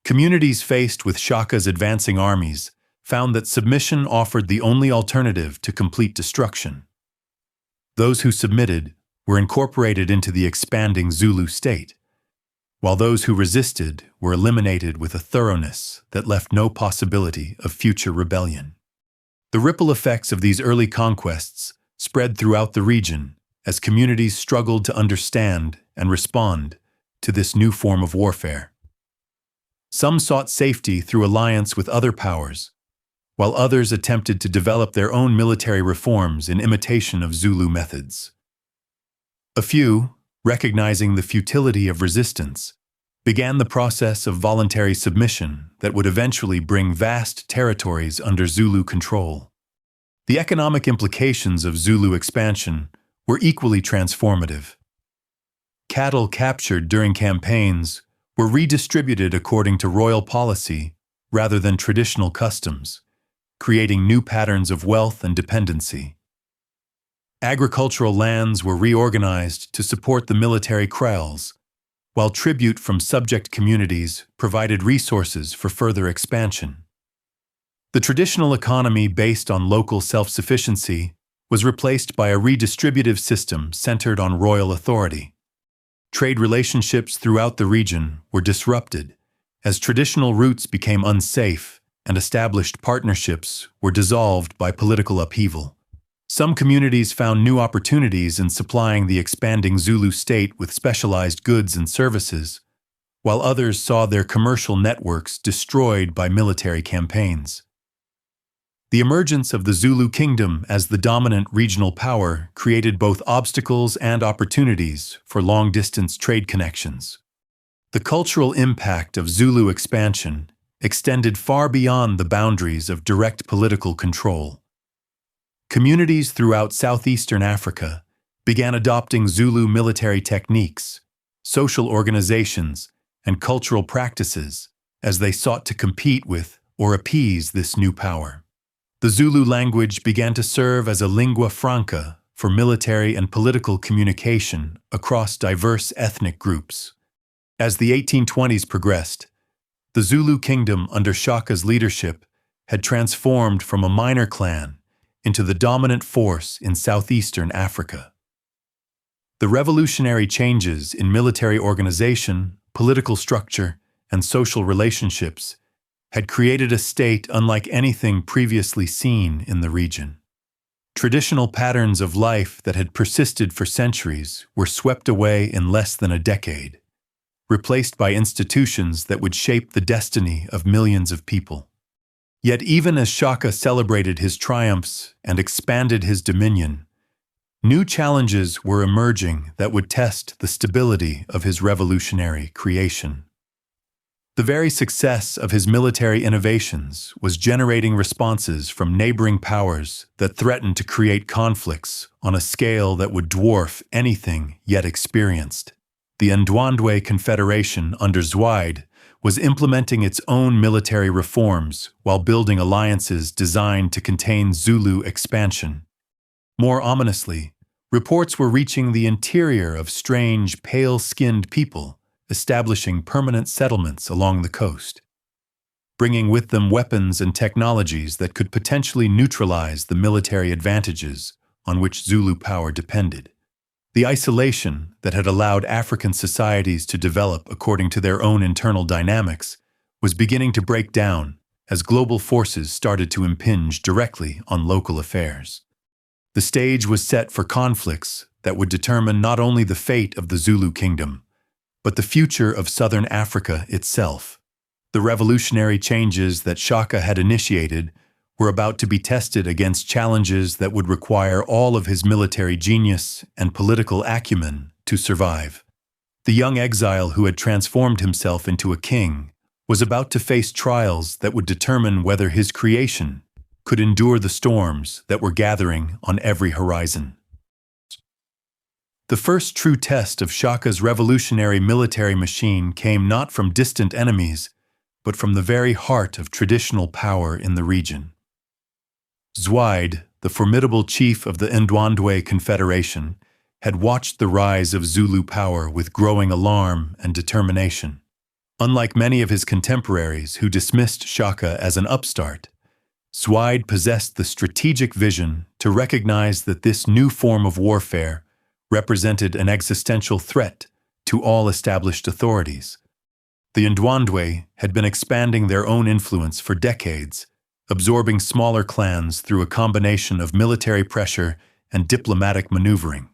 Communities faced with Shaka's advancing armies found that submission offered the only alternative to complete destruction. Those who submitted were incorporated into the expanding Zulu state, while those who resisted were eliminated with a thoroughness that left no possibility of future rebellion. The ripple effects of these early conquests spread throughout the region as communities struggled to understand and respond to this new form of warfare. Some sought safety through alliance with other powers, while others attempted to develop their own military reforms in imitation of Zulu methods. A few, recognizing the futility of resistance, began the process of voluntary submission that would eventually bring vast territories under Zulu control. The economic implications of Zulu expansion were equally transformative. Cattle captured during campaigns were redistributed according to royal policy rather than traditional customs, creating new patterns of wealth and dependency. Agricultural lands were reorganized to support the military kraals, while tribute from subject communities provided resources for further expansion. The traditional economy based on local self-sufficiency was replaced by a redistributive system centered on royal authority. Trade relationships throughout the region were disrupted as traditional routes became unsafe and established partnerships were dissolved by political upheaval. Some communities found new opportunities in supplying the expanding Zulu state with specialized goods and services, while others saw their commercial networks destroyed by military campaigns. The emergence of the Zulu Kingdom as the dominant regional power created both obstacles and opportunities for long-distance trade connections. The cultural impact of Zulu expansion extended far beyond the boundaries of direct political control. Communities throughout southeastern Africa began adopting Zulu military techniques, social organizations, and cultural practices as they sought to compete with or appease this new power. The Zulu language began to serve as a lingua franca for military and political communication across diverse ethnic groups. As the 1820s progressed, the Zulu Kingdom under Shaka's leadership had transformed from a minor clan into the dominant force in southeastern Africa. The revolutionary changes in military organization, political structure, and social relationships had created a state unlike anything previously seen in the region. Traditional patterns of life that had persisted for centuries were swept away in less than a decade, replaced by institutions that would shape the destiny of millions of people. Yet even as Shaka celebrated his triumphs and expanded his dominion, new challenges were emerging that would test the stability of his revolutionary creation. The very success of his military innovations was generating responses from neighboring powers that threatened to create conflicts on a scale that would dwarf anything yet experienced. The Ndwandwe Confederation under Zwaide was implementing its own military reforms while building alliances designed to contain Zulu expansion. More ominously, reports were reaching the interior of strange, pale-skinned people, establishing permanent settlements along the coast, bringing with them weapons and technologies that could potentially neutralize the military advantages on which Zulu power depended. The isolation that had allowed African societies to develop according to their own internal dynamics was beginning to break down as global forces started to impinge directly on local affairs. The stage was set for conflicts that would determine not only the fate of the Zulu Kingdom, but the future of southern Africa itself. The revolutionary changes that Shaka had initiated were about to be tested against challenges that would require all of his military genius and political acumen to survive. The young exile who had transformed himself into a king was about to face trials that would determine whether his creation could endure the storms that were gathering on every horizon. The first true test of Shaka's revolutionary military machine came not from distant enemies, but from the very heart of traditional power in the region. Zwaide, the formidable chief of the Ndwandwe Confederation, had watched the rise of Zulu power with growing alarm and determination. Unlike many of his contemporaries who dismissed Shaka as an upstart, Zwaide possessed the strategic vision to recognize that this new form of warfare represented an existential threat to all established authorities. The Ndwandwe had been expanding their own influence for decades, absorbing smaller clans through a combination of military pressure and diplomatic maneuvering.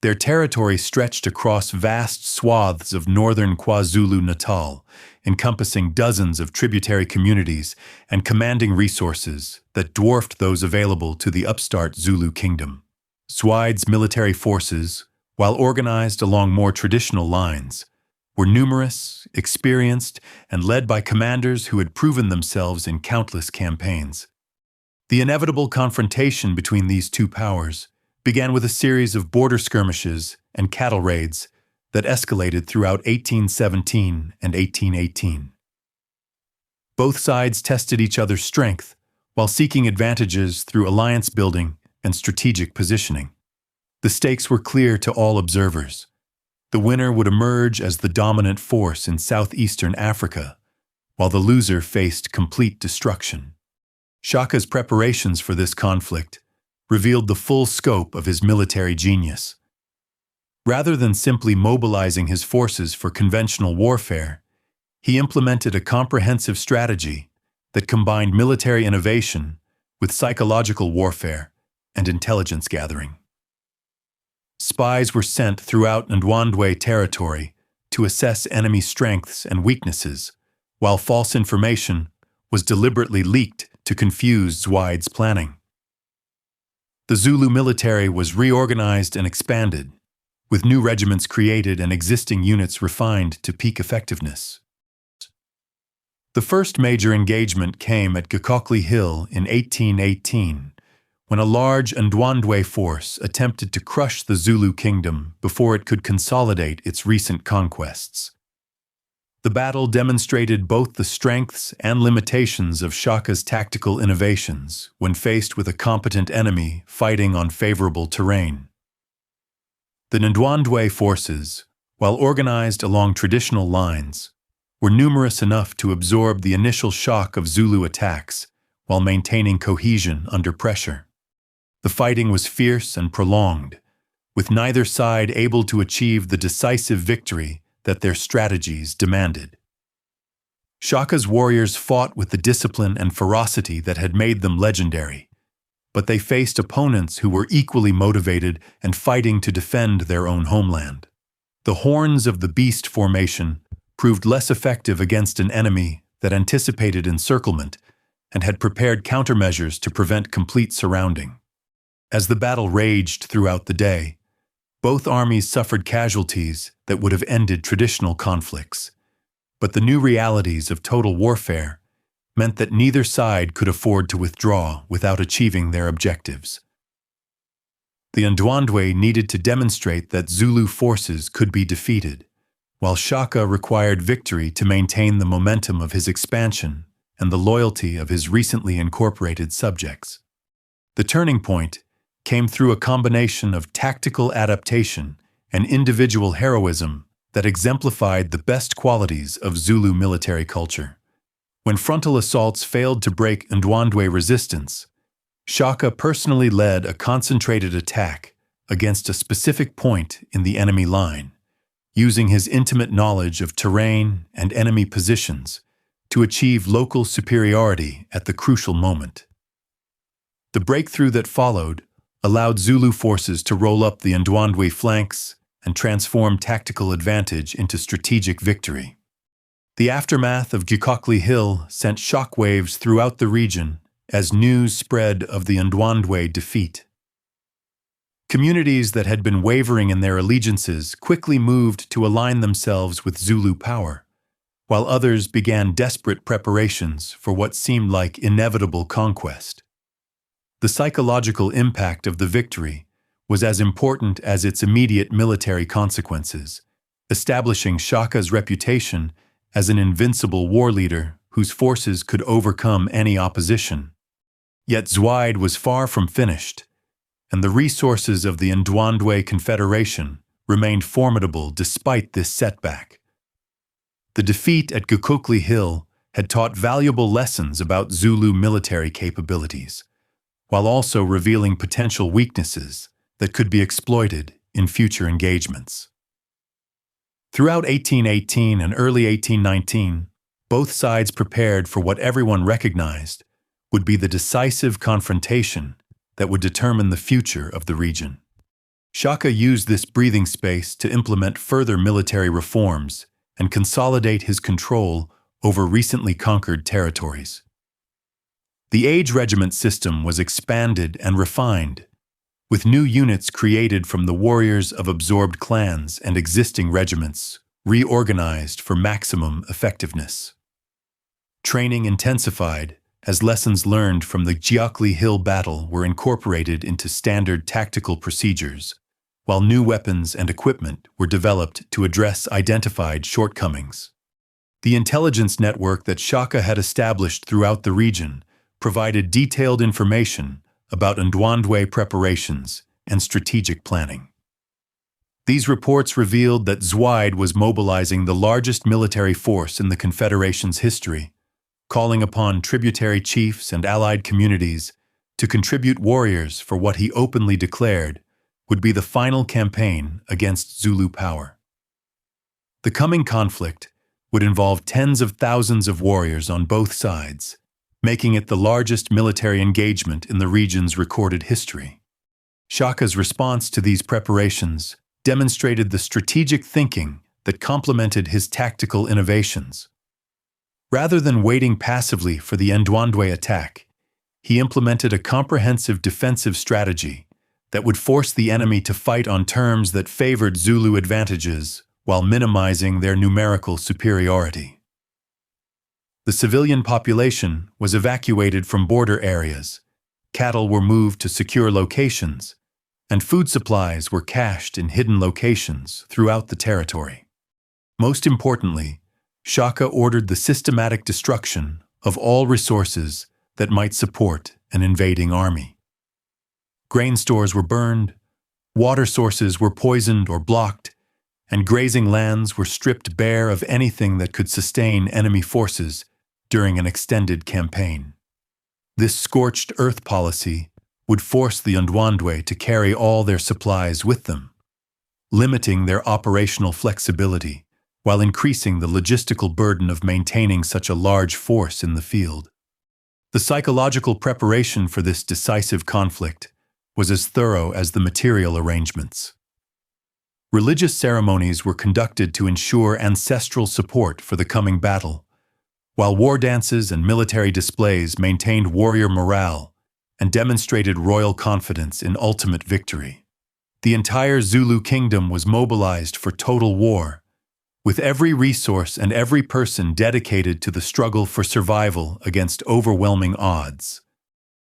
Their territory stretched across vast swaths of northern KwaZulu-Natal, encompassing dozens of tributary communities and commanding resources that dwarfed those available to the upstart Zulu Kingdom. Zwaide's military forces, while organized along more traditional lines, were numerous, experienced, and led by commanders who had proven themselves in countless campaigns. The inevitable confrontation between these two powers began with a series of border skirmishes and cattle raids that escalated throughout 1817 and 1818. Both sides tested each other's strength while seeking advantages through alliance building and strategic positioning. The stakes were clear to all observers. The winner would emerge as the dominant force in southeastern Africa, while the loser faced complete destruction. Shaka's preparations for this conflict revealed the full scope of his military genius. Rather than simply mobilizing his forces for conventional warfare, he implemented a comprehensive strategy that combined military innovation with psychological warfare and intelligence gathering. Spies were sent throughout Ndwandwe territory to assess enemy strengths and weaknesses, while false information was deliberately leaked to confuse Zwide's planning. The Zulu military was reorganized and expanded, with new regiments created and existing units refined to peak effectiveness. The first major engagement came at Gakokli Hill in 1818, when a large Ndwandwe force attempted to crush the Zulu Kingdom before it could consolidate its recent conquests. The battle demonstrated both the strengths and limitations of Shaka's tactical innovations when faced with a competent enemy fighting on favorable terrain. The Ndwandwe forces, while organized along traditional lines, were numerous enough to absorb the initial shock of Zulu attacks while maintaining cohesion under pressure. The fighting was fierce and prolonged, with neither side able to achieve the decisive victory that their strategies demanded. Shaka's warriors fought with the discipline and ferocity that had made them legendary, but they faced opponents who were equally motivated and fighting to defend their own homeland. The horns of the beast formation proved less effective against an enemy that anticipated encirclement and had prepared countermeasures to prevent complete surrounding. As the battle raged throughout the day, both armies suffered casualties that would have ended traditional conflicts, but the new realities of total warfare meant that neither side could afford to withdraw without achieving their objectives. The Ndwandwe needed to demonstrate that Zulu forces could be defeated, while Shaka required victory to maintain the momentum of his expansion and the loyalty of his recently incorporated subjects. The turning point came through a combination of tactical adaptation and individual heroism that exemplified the best qualities of Zulu military culture. When frontal assaults failed to break Ndwandwe resistance, Shaka personally led a concentrated attack against a specific point in the enemy line, using his intimate knowledge of terrain and enemy positions to achieve local superiority at the crucial moment. The breakthrough that followed allowed Zulu forces to roll up the Ndwandwe flanks and transform tactical advantage into strategic victory. The aftermath of Gakokli Hill sent shockwaves throughout the region as news spread of the Ndwandwe defeat. Communities that had been wavering in their allegiances quickly moved to align themselves with Zulu power, while others began desperate preparations for what seemed like inevitable conquest. The psychological impact of the victory was as important as its immediate military consequences, establishing Shaka's reputation as an invincible war leader whose forces could overcome any opposition. Yet Zwide was far from finished, and the resources of the Ndwandwe Confederation remained formidable despite this setback. The defeat at Gakokli Hill had taught valuable lessons about Zulu military capabilities, while also revealing potential weaknesses that could be exploited in future engagements. Throughout 1818 and early 1819, both sides prepared for what everyone recognized would be the decisive confrontation that would determine the future of the region. Shaka used this breathing space to implement further military reforms and consolidate his control over recently conquered territories. The age regiment system was expanded and refined, with new units created from the warriors of absorbed clans and existing regiments reorganized for maximum effectiveness. Training intensified as lessons learned from the Jiakli Hill battle were incorporated into standard tactical procedures, while new weapons and equipment were developed to address identified shortcomings. The intelligence network that Shaka had established throughout the region provided detailed information about Ndwandwe preparations and strategic planning. These reports revealed that Zwaid was mobilizing the largest military force in the Confederation's history, calling upon tributary chiefs and allied communities to contribute warriors for what he openly declared would be the final campaign against Zulu power. The coming conflict would involve tens of thousands of warriors on both sides, making it the largest military engagement in the region's recorded history. Shaka's response to these preparations demonstrated the strategic thinking that complemented his tactical innovations. Rather than waiting passively for the Ndwandwe attack, he implemented a comprehensive defensive strategy that would force the enemy to fight on terms that favored Zulu advantages while minimizing their numerical superiority. The civilian population was evacuated from border areas, cattle were moved to secure locations, and food supplies were cached in hidden locations throughout the territory. Most importantly, Shaka ordered the systematic destruction of all resources that might support an invading army. Grain stores were burned, water sources were poisoned or blocked, and grazing lands were stripped bare of anything that could sustain enemy forces during an extended campaign. This scorched earth policy would force the Ndwandwe to carry all their supplies with them, limiting their operational flexibility while increasing the logistical burden of maintaining such a large force in the field. The psychological preparation for this decisive conflict was as thorough as the material arrangements. Religious ceremonies were conducted to ensure ancestral support for the coming battle, while war dances and military displays maintained warrior morale and demonstrated royal confidence in ultimate victory. The entire Zulu Kingdom was mobilized for total war, with every resource and every person dedicated to the struggle for survival against overwhelming odds.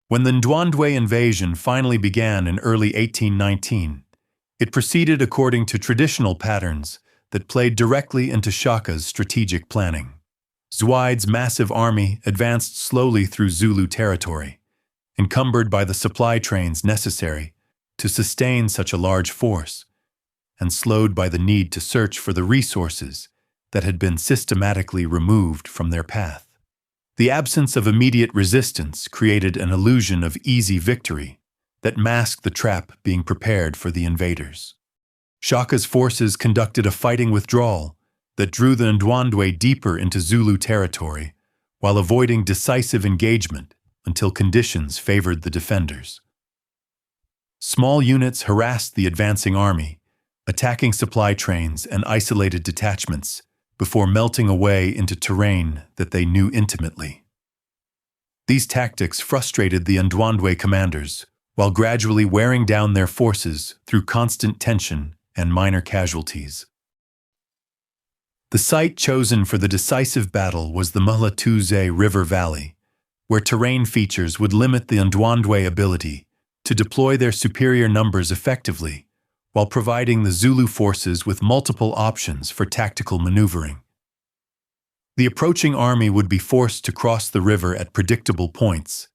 When the Ndwandwe invasion finally began in early 1819, it proceeded according to traditional patterns that played directly into Shaka's strategic planning. Zwaid's massive army advanced slowly through Zulu territory, encumbered by the supply trains necessary to sustain such a large force, and slowed by the need to search for the resources that had been systematically removed from their path. The absence of immediate resistance created an illusion of easy victory that masked the trap being prepared for the invaders. Shaka's forces conducted a fighting withdrawal that drew the Ndwandwe deeper into Zulu territory while avoiding decisive engagement until conditions favored the defenders. Small units harassed the advancing army, attacking supply trains and isolated detachments before melting away into terrain that they knew intimately. These tactics frustrated the Ndwandwe commanders while gradually wearing down their forces through constant tension and minor casualties. The site chosen for the decisive battle was the Mhlathuze River Valley, where terrain features would limit the Ndwandwe ability to deploy their superior numbers effectively, while providing the Zulu forces with multiple options for tactical maneuvering. The approaching army would be forced to cross the river at predictable points,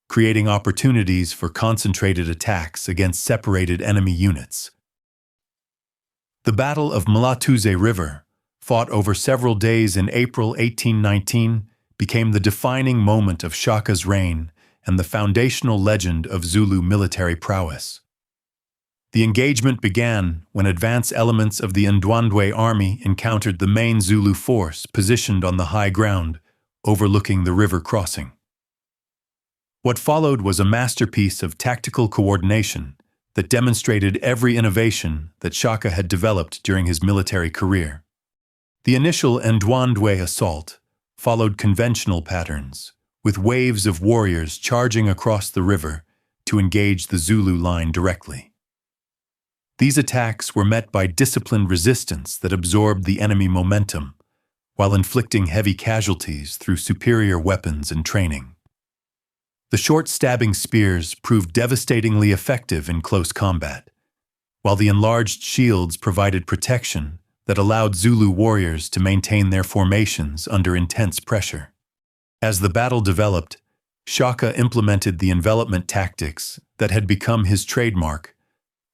creating opportunities for concentrated attacks against separated enemy units. The Battle of Mhlathuze River, fought over several days in April 1819, became the defining moment of Shaka's reign and the foundational legend of Zulu military prowess. The engagement began when advance elements of the Ndwandwe army encountered the main Zulu force positioned on the high ground overlooking the river crossing. What followed was a masterpiece of tactical coordination that demonstrated every innovation that Shaka had developed during his military career. The initial Ndwandwe assault followed conventional patterns, with waves of warriors charging across the river to engage the Zulu line directly. These attacks were met by disciplined resistance that absorbed the enemy momentum, while inflicting heavy casualties through superior weapons and training. The short stabbing spears proved devastatingly effective in close combat, while the enlarged shields provided protection that allowed Zulu warriors to maintain their formations under intense pressure. As the battle developed, Shaka implemented the envelopment tactics that had become his trademark,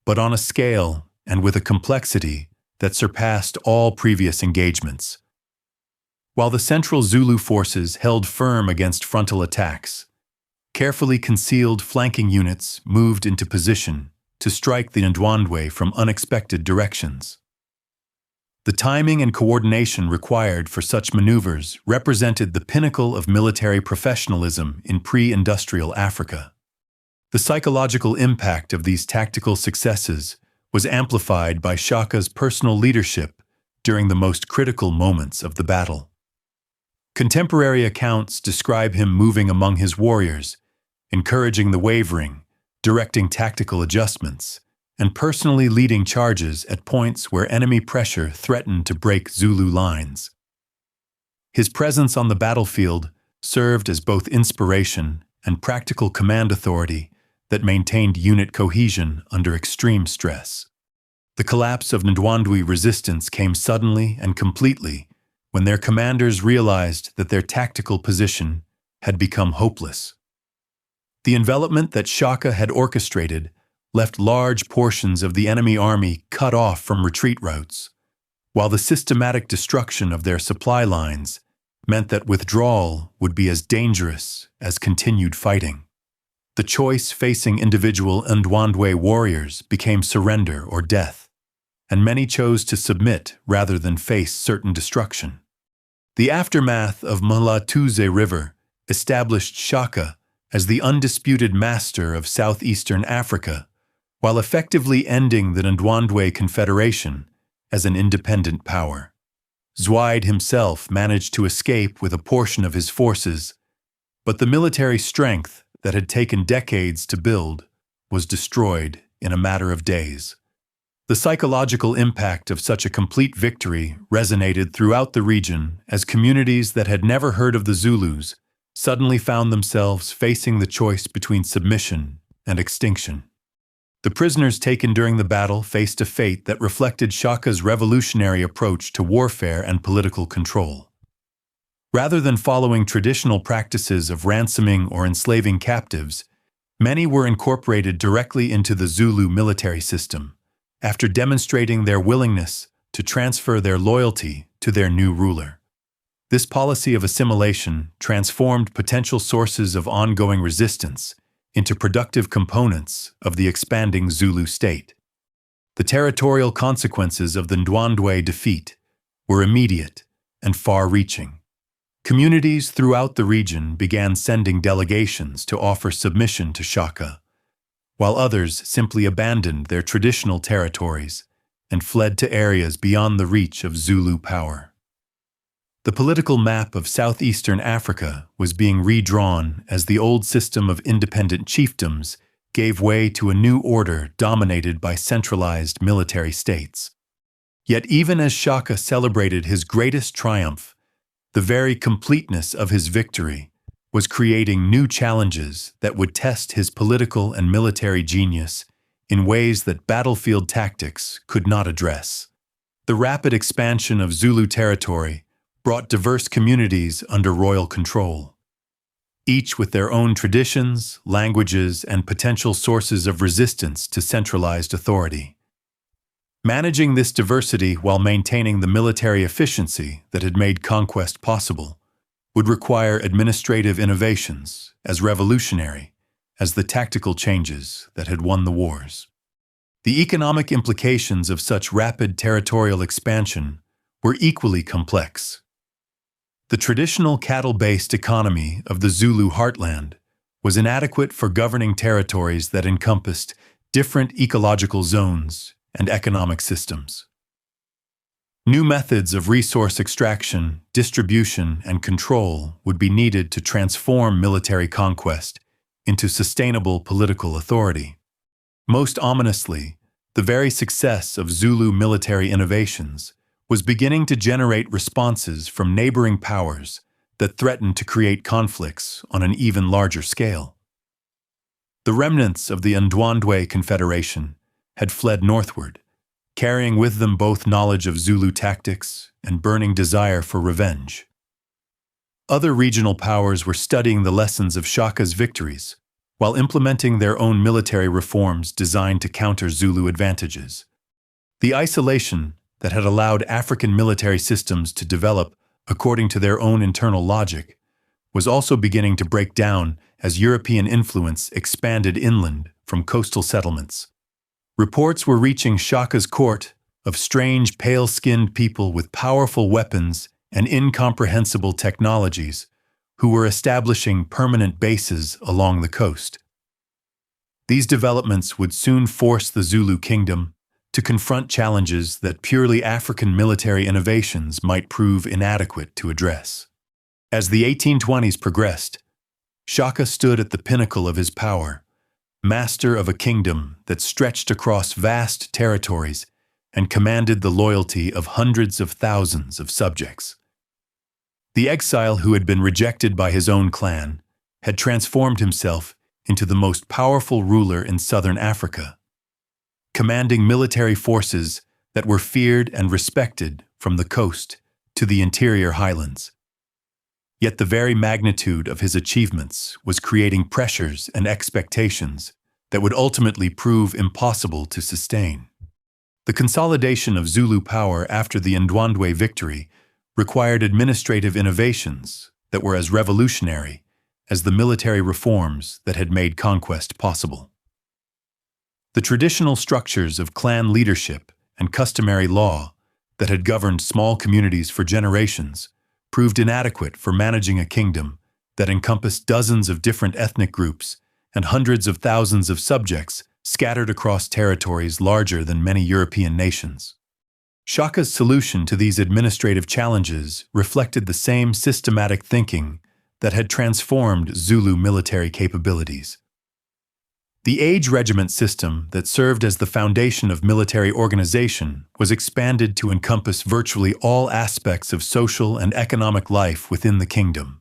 but on a scale and with a complexity that surpassed all previous engagements. While the central Zulu forces held firm against frontal attacks, carefully concealed flanking units moved into position to strike the Ndwandwe from unexpected directions. The timing and coordination required for such maneuvers represented the pinnacle of military professionalism in pre-industrial Africa. The psychological impact of these tactical successes was amplified by Shaka's personal leadership during the most critical moments of the battle. Contemporary accounts describe him moving among his warriors, encouraging the wavering, directing tactical adjustments, and personally leading charges at points where enemy pressure threatened to break Zulu lines. His presence on the battlefield served as both inspiration and practical command authority that maintained unit cohesion under extreme stress. The collapse of Ndwandwe resistance came suddenly and completely when their commanders realized that their tactical position had become hopeless. The envelopment that Shaka had orchestrated left large portions of the enemy army cut off from retreat routes, while the systematic destruction of their supply lines meant that withdrawal would be as dangerous as continued fighting. The choice facing individual Ndwandwe warriors became surrender or death, and many chose to submit rather than face certain destruction. The aftermath of Mhlathuze River established Shaka as the undisputed master of southeastern Africa, while effectively ending the Ndwandwe Confederation as an independent power. Zwide himself managed to escape with a portion of his forces, but the military strength that had taken decades to build was destroyed in a matter of days. The psychological impact of such a complete victory resonated throughout the region as communities that had never heard of the Zulus suddenly found themselves facing the choice between submission and extinction. The prisoners taken during the battle faced a fate that reflected Shaka's revolutionary approach to warfare and political control. Rather than following traditional practices of ransoming or enslaving captives, many were incorporated directly into the Zulu military system, after demonstrating their willingness to transfer their loyalty to their new ruler. This policy of assimilation transformed potential sources of ongoing resistance into productive components of the expanding Zulu state. The territorial consequences of the Ndwandwe defeat were immediate and far-reaching. Communities throughout the region began sending delegations to offer submission to Shaka, while others simply abandoned their traditional territories and fled to areas beyond the reach of Zulu power. The political map of southeastern Africa was being redrawn as the old system of independent chiefdoms gave way to a new order dominated by centralized military states. Yet even as Shaka celebrated his greatest triumph, the very completeness of his victory was creating new challenges that would test his political and military genius in ways that battlefield tactics could not address. The rapid expansion of Zulu territory brought diverse communities under royal control, each with their own traditions, languages, and potential sources of resistance to centralized authority. Managing this diversity while maintaining the military efficiency that had made conquest possible would require administrative innovations as revolutionary as the tactical changes that had won the wars. The economic implications of such rapid territorial expansion were equally complex. The traditional cattle-based economy of the Zulu heartland was inadequate for governing territories that encompassed different ecological zones and economic systems. New methods of resource extraction, distribution, and control would be needed to transform military conquest into sustainable political authority. Most ominously, the very success of Zulu military innovations was beginning to generate responses from neighboring powers that threatened to create conflicts on an even larger scale. The remnants of the Ndwandwe Confederation had fled northward, carrying with them both knowledge of Zulu tactics and burning desire for revenge. Other regional powers were studying the lessons of Shaka's victories, while implementing their own military reforms designed to counter Zulu advantages. The isolation that had allowed African military systems to develop according to their own internal logic was also beginning to break down as European influence expanded inland from coastal settlements. Reports were reaching Shaka's court of strange, pale-skinned people with powerful weapons and incomprehensible technologies who were establishing permanent bases along the coast. These developments would soon force the Zulu Kingdom to confront challenges that purely African military innovations might prove inadequate to address. As the 1820s progressed, Shaka stood at the pinnacle of his power, master of a kingdom that stretched across vast territories and commanded the loyalty of hundreds of thousands of subjects. The exile who had been rejected by his own clan had transformed himself into the most powerful ruler in southern Africa, commanding military forces that were feared and respected from the coast to the interior highlands. Yet the very magnitude of his achievements was creating pressures and expectations that would ultimately prove impossible to sustain. The consolidation of Zulu power after the Ndwandwe victory required administrative innovations that were as revolutionary as the military reforms that had made conquest possible. The traditional structures of clan leadership and customary law that had governed small communities for generations proved inadequate for managing a kingdom that encompassed dozens of different ethnic groups and hundreds of thousands of subjects scattered across territories larger than many European nations. Shaka's solution to these administrative challenges reflected the same systematic thinking that had transformed Zulu military capabilities. The age regiment system that served as the foundation of military organization was expanded to encompass virtually all aspects of social and economic life within the kingdom.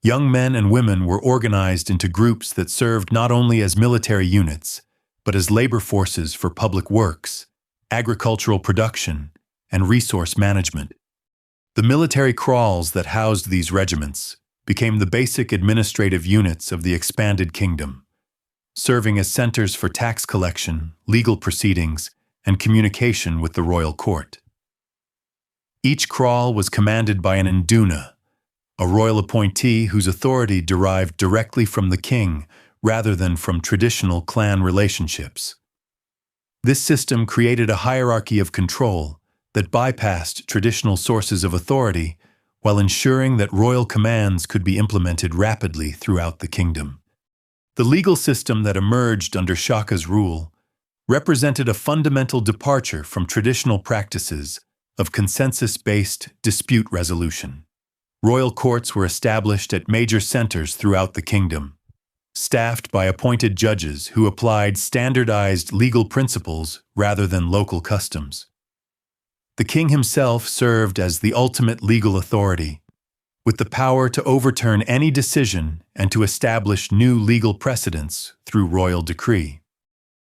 Young men and women were organized into groups that served not only as military units, but as labor forces for public works, agricultural production, and resource management. The military kraals that housed these regiments became the basic administrative units of the expanded kingdom, serving as centers for tax collection, legal proceedings, and communication with the royal court. Each kraal was commanded by an induna, a royal appointee whose authority derived directly from the king rather than from traditional clan relationships. This system created a hierarchy of control that bypassed traditional sources of authority while ensuring that royal commands could be implemented rapidly throughout the kingdom. The legal system that emerged under Shaka's rule represented a fundamental departure from traditional practices of consensus-based dispute resolution. Royal courts were established at major centers throughout the kingdom, staffed by appointed judges who applied standardized legal principles rather than local customs. The king himself served as the ultimate legal authority, with the power to overturn any decision and to establish new legal precedents through royal decree.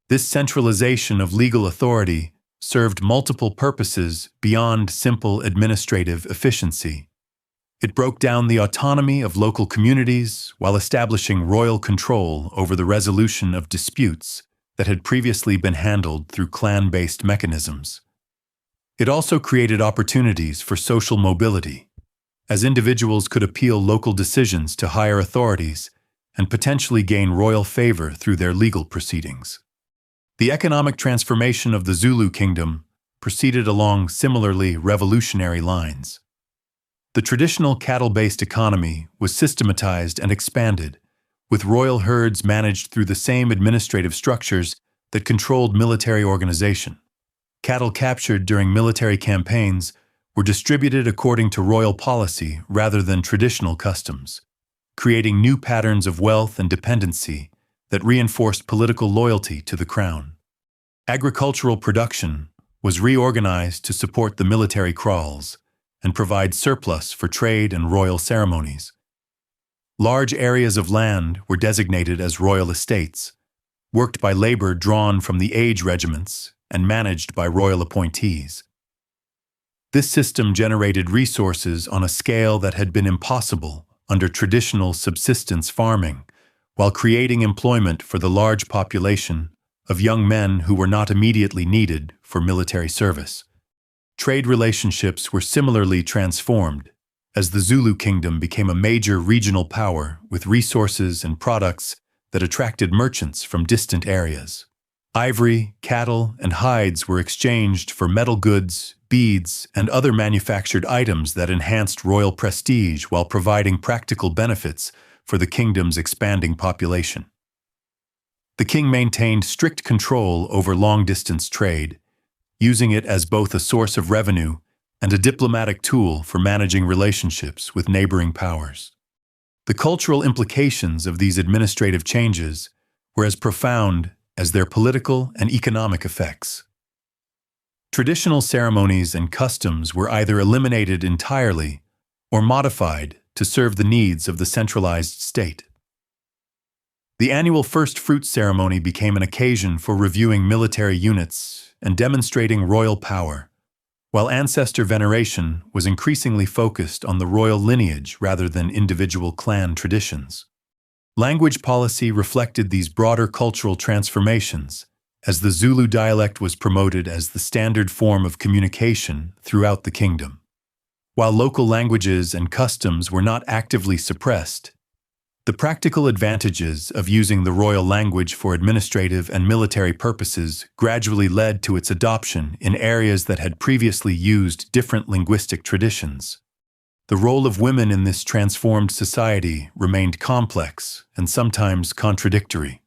This centralization of legal authority served multiple purposes beyond simple administrative efficiency. It broke down the autonomy of local communities while establishing royal control over the resolution of disputes that had previously been handled through clan-based mechanisms. It also created opportunities for social mobility, as individuals could appeal local decisions to higher authorities and potentially gain royal favor through their legal proceedings. The economic transformation of the Zulu Kingdom proceeded along similarly revolutionary lines. The traditional cattle-based economy was systematized and expanded, with royal herds managed through the same administrative structures that controlled military organization. Cattle captured during military campaigns were distributed according to royal policy rather than traditional customs, creating new patterns of wealth and dependency that reinforced political loyalty to the crown. Agricultural production was reorganized to support the military kraals and provide surplus for trade and royal ceremonies. Large areas of land were designated as royal estates, worked by labor drawn from the age regiments and managed by royal appointees. This system generated resources on a scale that had been impossible under traditional subsistence farming, while creating employment for the large population of young men who were not immediately needed for military service. Trade relationships were similarly transformed, as the Zulu Kingdom became a major regional power with resources and products that attracted merchants from distant areas. Ivory, cattle, and hides were exchanged for metal goods, beads, and other manufactured items that enhanced royal prestige while providing practical benefits for the kingdom's expanding population. The king maintained strict control over long-distance trade, using it as both a source of revenue and a diplomatic tool for managing relationships with neighboring powers. The cultural implications of these administrative changes were as profound as their political and economic effects. Traditional ceremonies and customs were either eliminated entirely or modified to serve the needs of the centralized state. The annual first fruit ceremony became an occasion for reviewing military units and demonstrating royal power, while ancestor veneration was increasingly focused on the royal lineage rather than individual clan traditions. Language policy reflected these broader cultural transformations, as the Zulu dialect was promoted as the standard form of communication throughout the kingdom. While local languages and customs were not actively suppressed, the practical advantages of using the royal language for administrative and military purposes gradually led to its adoption in areas that had previously used different linguistic traditions. The role of women in this transformed society remained complex and sometimes contradictory.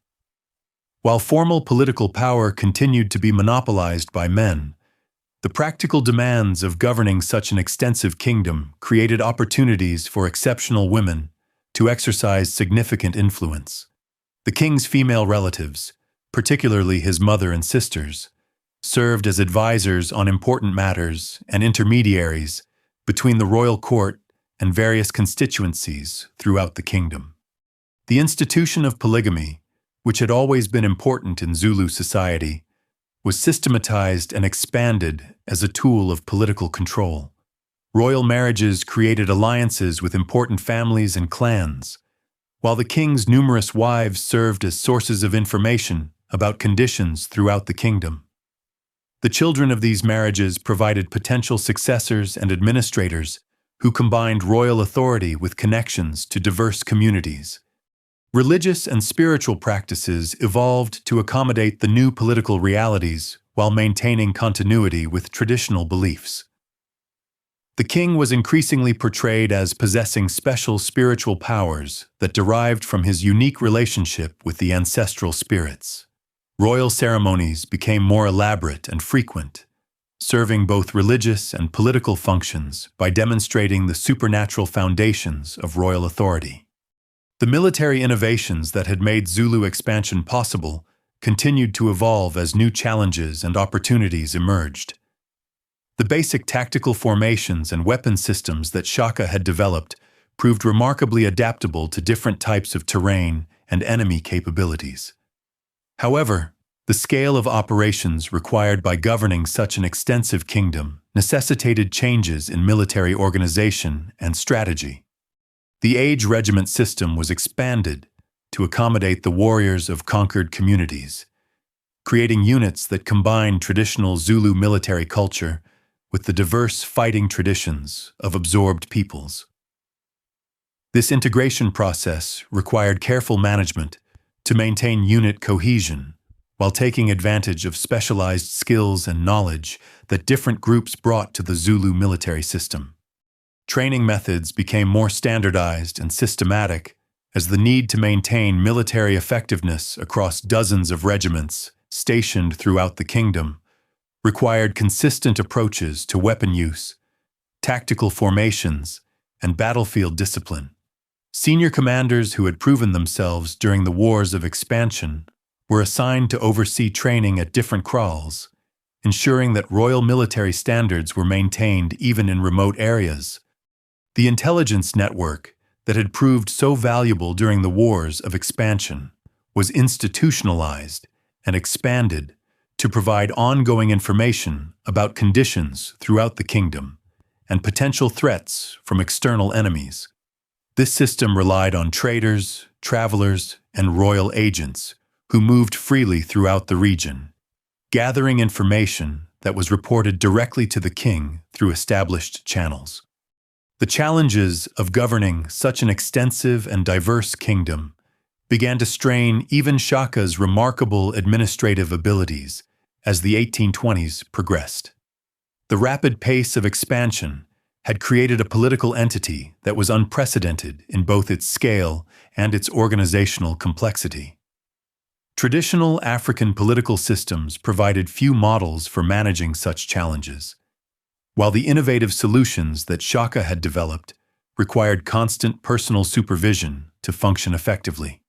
While formal political power continued to be monopolized by men, the practical demands of governing such an extensive kingdom created opportunities for exceptional women to exercise significant influence. The king's female relatives, particularly his mother and sisters, served as advisors on important matters and intermediaries between the royal court and various constituencies throughout the kingdom. The institution of polygamy, which had always been important in Zulu society, was systematized and expanded as a tool of political control. Royal marriages created alliances with important families and clans, while the king's numerous wives served as sources of information about conditions throughout the kingdom. The children of these marriages provided potential successors and administrators who combined royal authority with connections to diverse communities. Religious and spiritual practices evolved to accommodate the new political realities while maintaining continuity with traditional beliefs. The king was increasingly portrayed as possessing special spiritual powers that derived from his unique relationship with the ancestral spirits. Royal ceremonies became more elaborate and frequent, serving both religious and political functions by demonstrating the supernatural foundations of royal authority. The military innovations that had made Zulu expansion possible continued to evolve as new challenges and opportunities emerged. The basic tactical formations and weapon systems that Shaka had developed proved remarkably adaptable to different types of terrain and enemy capabilities. However, the scale of operations required by governing such an extensive kingdom necessitated changes in military organization and strategy. The age regiment system was expanded to accommodate the warriors of conquered communities, creating units that combined traditional Zulu military culture with the diverse fighting traditions of absorbed peoples. This integration process required careful management to maintain unit cohesion while taking advantage of specialized skills and knowledge that different groups brought to the Zulu military system. Training methods became more standardized and systematic as the need to maintain military effectiveness across dozens of regiments stationed throughout the kingdom required consistent approaches to weapon use, tactical formations, and battlefield discipline. Senior commanders who had proven themselves during the wars of expansion were assigned to oversee training at different kraals, ensuring that royal military standards were maintained even in remote areas. The intelligence network that had proved so valuable during the wars of expansion was institutionalized and expanded to provide ongoing information about conditions throughout the kingdom and potential threats from external enemies. This system relied on traders, travelers, and royal agents who moved freely throughout the region, gathering information that was reported directly to the king through established channels. The challenges of governing such an extensive and diverse kingdom began to strain even Shaka's remarkable administrative abilities as the 1820s progressed. The rapid pace of expansion had created a political entity that was unprecedented in both its scale and its organizational complexity. Traditional African political systems provided few models for managing such challenges, while the innovative solutions that Shaka had developed required constant personal supervision to function effectively.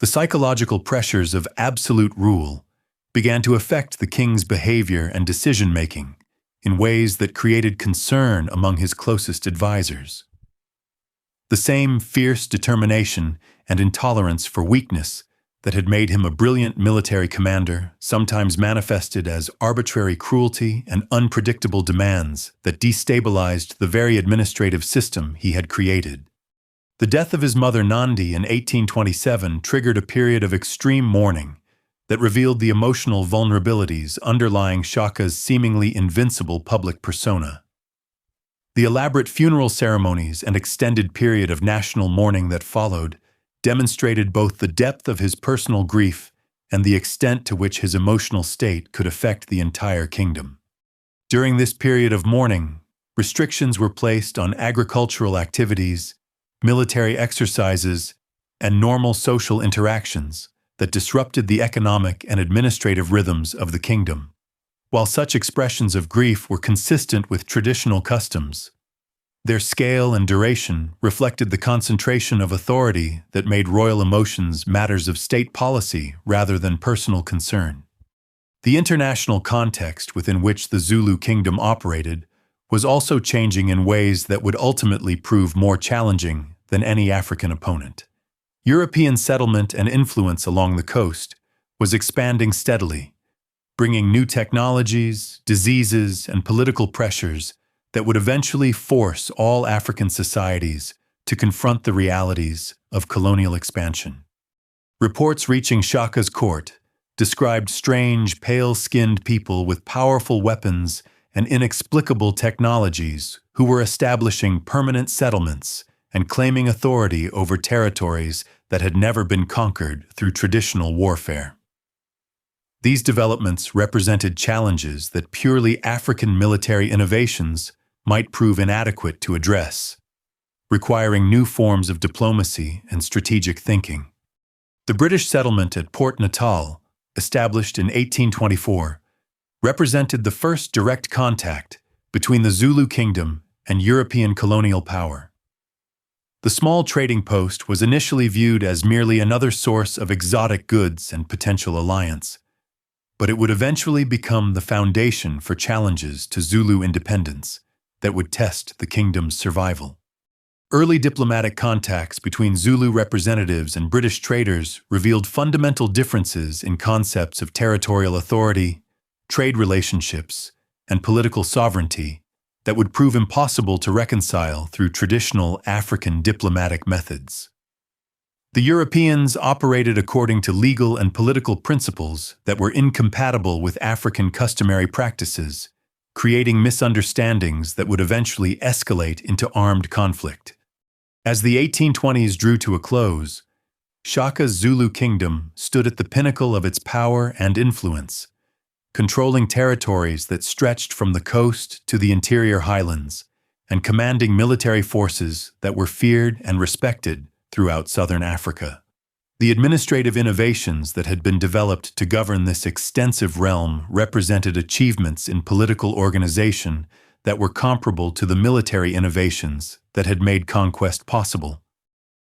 The psychological pressures of absolute rule began to affect the king's behavior and decision-making in ways that created concern among his closest advisors. The same fierce determination and intolerance for weakness that had made him a brilliant military commander sometimes manifested as arbitrary cruelty and unpredictable demands that destabilized the very administrative system he had created. The death of his mother Nandi in 1827 triggered a period of extreme mourning that revealed the emotional vulnerabilities underlying Shaka's seemingly invincible public persona. The elaborate funeral ceremonies and extended period of national mourning that followed demonstrated both the depth of his personal grief and the extent to which his emotional state could affect the entire kingdom. During this period of mourning, restrictions were placed on agricultural activities, military exercises, and normal social interactions that disrupted the economic and administrative rhythms of the kingdom. While such expressions of grief were consistent with traditional customs, their scale and duration reflected the concentration of authority that made royal emotions matters of state policy rather than personal concern. The international context within which the Zulu Kingdom operated was also changing in ways that would ultimately prove more challenging than any African opponent. European settlement and influence along the coast was expanding steadily, bringing new technologies, diseases, and political pressures that would eventually force all African societies to confront the realities of colonial expansion. Reports reaching Shaka's court described strange, pale-skinned people with powerful weapons and inexplicable technologies who were establishing permanent settlements and claiming authority over territories that had never been conquered through traditional warfare. These developments represented challenges that purely African military innovations might prove inadequate to address, requiring new forms of diplomacy and strategic thinking. The British settlement at Port Natal, established in 1824, represented the first direct contact between the Zulu Kingdom and European colonial power. The small trading post was initially viewed as merely another source of exotic goods and potential alliance, but it would eventually become the foundation for challenges to Zulu independence that would test the kingdom's survival. Early diplomatic contacts between Zulu representatives and British traders revealed fundamental differences in concepts of territorial authority, trade relationships, and political sovereignty that would prove impossible to reconcile through traditional African diplomatic methods. The Europeans operated according to legal and political principles that were incompatible with African customary practices, creating misunderstandings that would eventually escalate into armed conflict. As the 1820s drew to a close, Shaka's Zulu Kingdom stood at the pinnacle of its power and influence, controlling territories that stretched from the coast to the interior highlands, and commanding military forces that were feared and respected throughout southern Africa. The administrative innovations that had been developed to govern this extensive realm represented achievements in political organization that were comparable to the military innovations that had made conquest possible.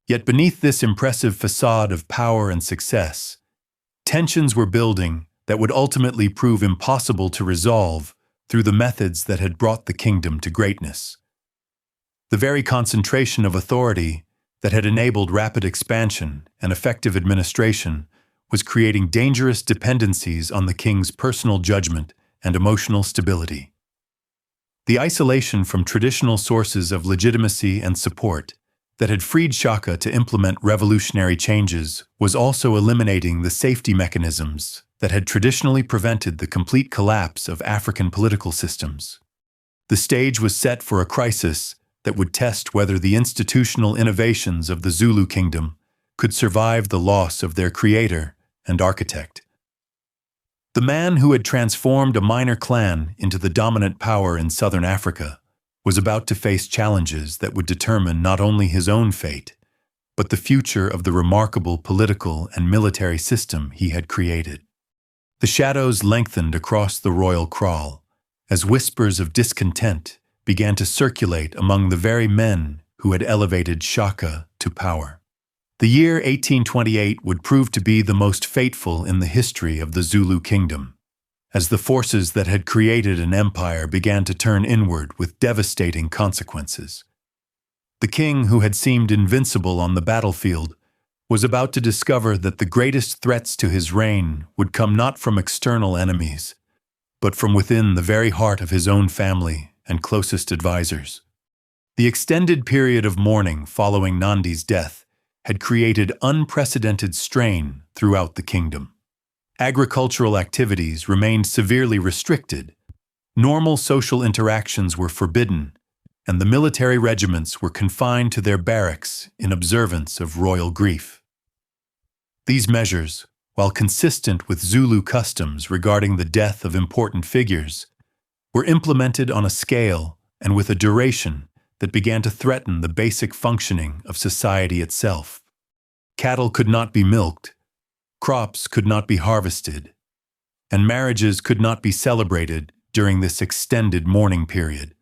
Yet beneath this impressive facade of power and success, tensions were building that would ultimately prove impossible to resolve through the methods that had brought the kingdom to greatness. The very concentration of authority that had enabled rapid expansion and effective administration was creating dangerous dependencies on the king's personal judgment and emotional stability. The isolation from traditional sources of legitimacy and support that had freed Shaka to implement revolutionary changes was also eliminating the safety mechanisms that had traditionally prevented the complete collapse of African political systems. The stage was set for a crisis that would test whether the institutional innovations of the Zulu Kingdom could survive the loss of their creator and architect. The man who had transformed a minor clan into the dominant power in southern Africa was about to face challenges that would determine not only his own fate, but the future of the remarkable political and military system he had created. The shadows lengthened across the royal kraal as whispers of discontent began to circulate among the very men who had elevated Shaka to power. The year 1828 would prove to be the most fateful in the history of the Zulu Kingdom, as the forces that had created an empire began to turn inward with devastating consequences. The king, who had seemed invincible on the battlefield, was about to discover that the greatest threats to his reign would come not from external enemies, but from within the very heart of his own family and closest advisors. The extended period of mourning following Nandi's death had created unprecedented strain throughout the kingdom. Agricultural activities remained severely restricted, normal social interactions were forbidden, and the military regiments were confined to their barracks in observance of royal grief. These measures, while consistent with Zulu customs regarding the death of important figures, were implemented on a scale and with a duration that began to threaten the basic functioning of society itself. Cattle could not be milked, crops could not be harvested, and marriages could not be celebrated during this extended mourning period.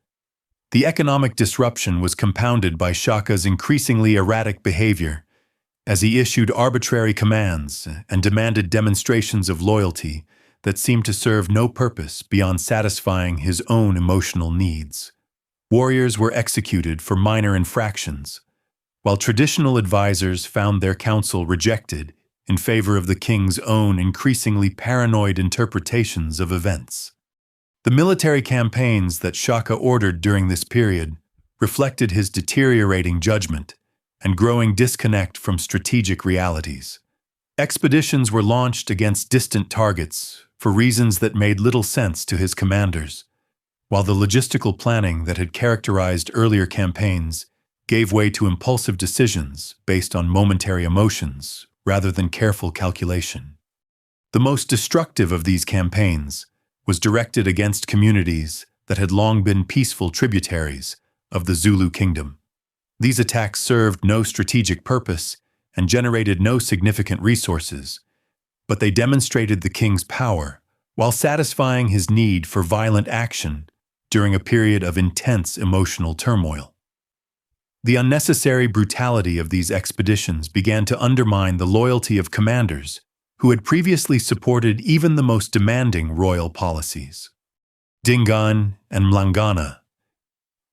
The economic disruption was compounded by Shaka's increasingly erratic behavior as he issued arbitrary commands and demanded demonstrations of loyalty that seemed to serve no purpose beyond satisfying his own emotional needs. Warriors were executed for minor infractions, while traditional advisors found their counsel rejected in favor of the king's own increasingly paranoid interpretations of events. The military campaigns that Shaka ordered during this period reflected his deteriorating judgment and growing disconnect from strategic realities. Expeditions were launched against distant targets for reasons that made little sense to his commanders, while the logistical planning that had characterized earlier campaigns gave way to impulsive decisions based on momentary emotions rather than careful calculation. The most destructive of these campaigns was directed against communities that had long been peaceful tributaries of the Zulu Kingdom. These attacks served no strategic purpose and generated no significant resources, but they demonstrated the king's power while satisfying his need for violent action during a period of intense emotional turmoil. The unnecessary brutality of these expeditions began to undermine the loyalty of commanders who had previously supported even the most demanding royal policies. Dingaan and Mlangana,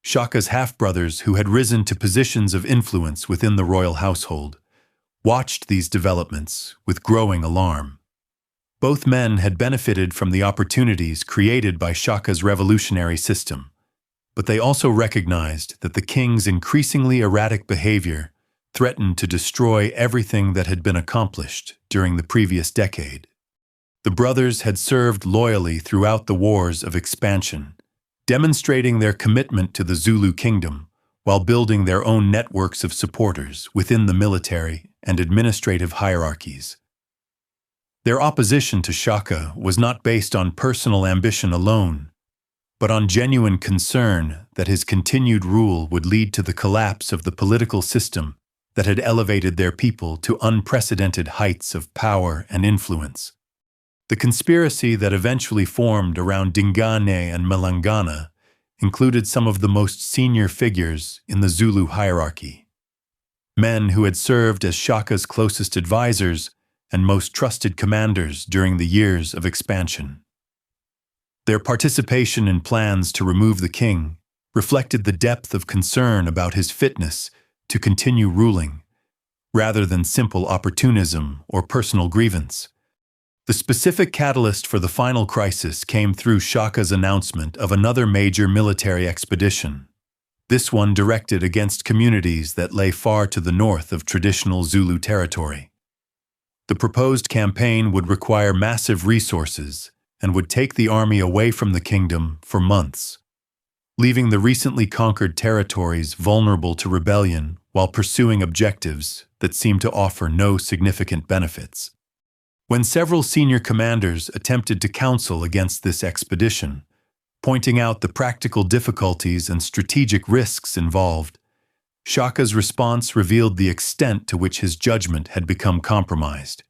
Shaka's half-brothers who had risen to positions of influence within the royal household, watched these developments with growing alarm. Both men had benefited from the opportunities created by Shaka's revolutionary system, but they also recognized that the king's increasingly erratic behavior threatened to destroy everything that had been accomplished during the previous decade. The brothers had served loyally throughout the wars of expansion, demonstrating their commitment to the Zulu Kingdom while building their own networks of supporters within the military and administrative hierarchies. Their opposition to Shaka was not based on personal ambition alone, but on genuine concern that his continued rule would lead to the collapse of the political system that had elevated their people to unprecedented heights of power and influence. The conspiracy that eventually formed around Dingaan and Mlangana included some of the most senior figures in the Zulu hierarchy, men who had served as Shaka's closest advisors and most trusted commanders during the years of expansion. Their participation in plans to remove the king reflected the depth of concern about his fitness to continue ruling, rather than simple opportunism or personal grievance. The specific catalyst for the final crisis came through Shaka's announcement of another major military expedition, this one directed against communities that lay far to the north of traditional Zulu territory. The proposed campaign would require massive resources and would take the army away from the kingdom for months, leaving the recently conquered territories vulnerable to rebellion while pursuing objectives that seemed to offer no significant benefits. When several senior commanders attempted to counsel against this expedition, pointing out the practical difficulties and strategic risks involved, Shaka's response revealed the extent to which his judgment had become compromised.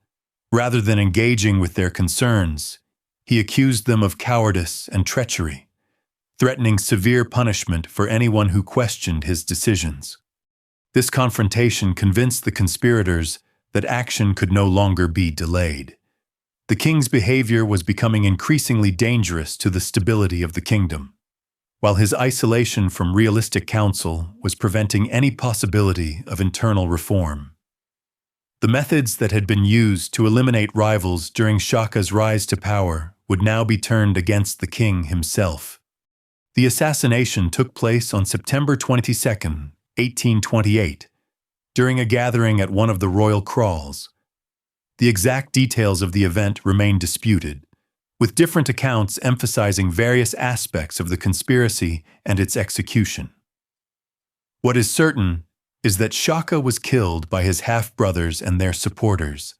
Rather than engaging with their concerns, he accused them of cowardice and treachery, threatening severe punishment for anyone who questioned his decisions. This confrontation convinced the conspirators that action could no longer be delayed. The king's behavior was becoming increasingly dangerous to the stability of the kingdom, while his isolation from realistic counsel was preventing any possibility of internal reform. The methods that had been used to eliminate rivals during Shaka's rise to power would now be turned against the king himself. The assassination took place on September 22, 1828, during a gathering at one of the royal kraals. The exact details of the event remain disputed, with different accounts emphasizing various aspects of the conspiracy and its execution. What is certain is that Shaka was killed by his half-brothers and their supporters,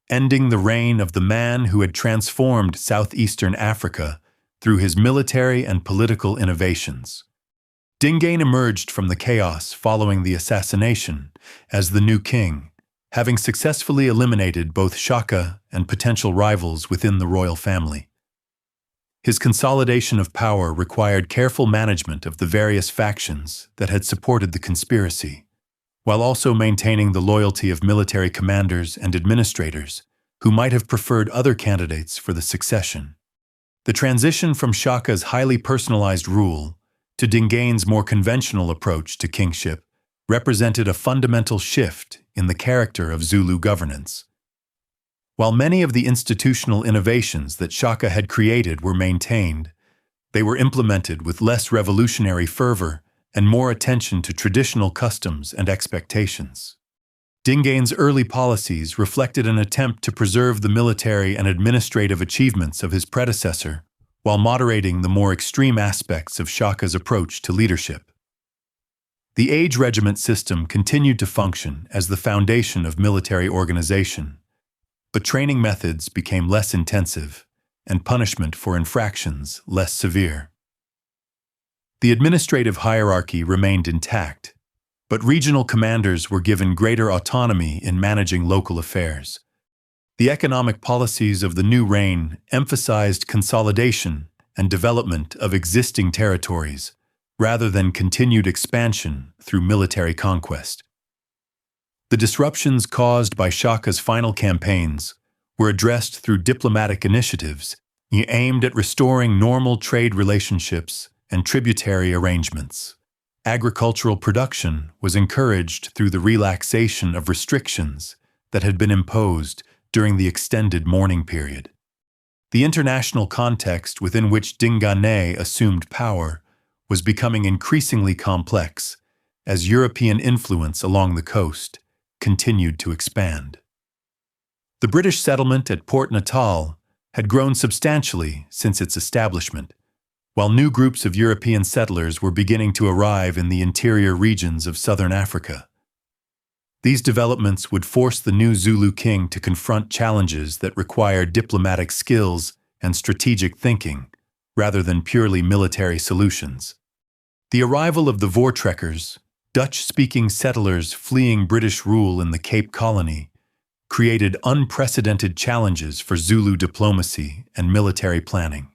ending the reign of the man who had transformed southeastern Africa through his military and political innovations. Dingaan emerged from the chaos following the assassination as the new king, having successfully eliminated both Shaka and potential rivals within the royal family. His consolidation of power required careful management of the various factions that had supported the conspiracy, while also maintaining the loyalty of military commanders and administrators who might have preferred other candidates for the succession. The transition from Shaka's highly personalized rule to Dingaan's more conventional approach to kingship represented a fundamental shift in the character of Zulu governance. While many of the institutional innovations that Shaka had created were maintained, they were implemented with less revolutionary fervor and more attention to traditional customs and expectations. Dingaan's early policies reflected an attempt to preserve the military and administrative achievements of his predecessor while moderating the more extreme aspects of Shaka's approach to leadership. The age regiment system continued to function as the foundation of military organization, but training methods became less intensive and punishment for infractions less severe. The administrative hierarchy remained intact, but regional commanders were given greater autonomy in managing local affairs. The economic policies of the new reign emphasized consolidation and development of existing territories, rather than continued expansion through military conquest. The disruptions caused by Shaka's final campaigns were addressed through diplomatic initiatives aimed at restoring normal trade relationships and tributary arrangements. Agricultural production was encouraged through the relaxation of restrictions that had been imposed during the extended mourning period. The international context within which Dingaan assumed power was becoming increasingly complex as European influence along the coast continued to expand. The British settlement at Port Natal had grown substantially since its establishment, while new groups of European settlers were beginning to arrive in the interior regions of southern Africa. These developments would force the new Zulu king to confront challenges that required diplomatic skills and strategic thinking, rather than purely military solutions. The arrival of the Voortrekkers, Dutch-speaking settlers fleeing British rule in the Cape Colony, created unprecedented challenges for Zulu diplomacy and military planning.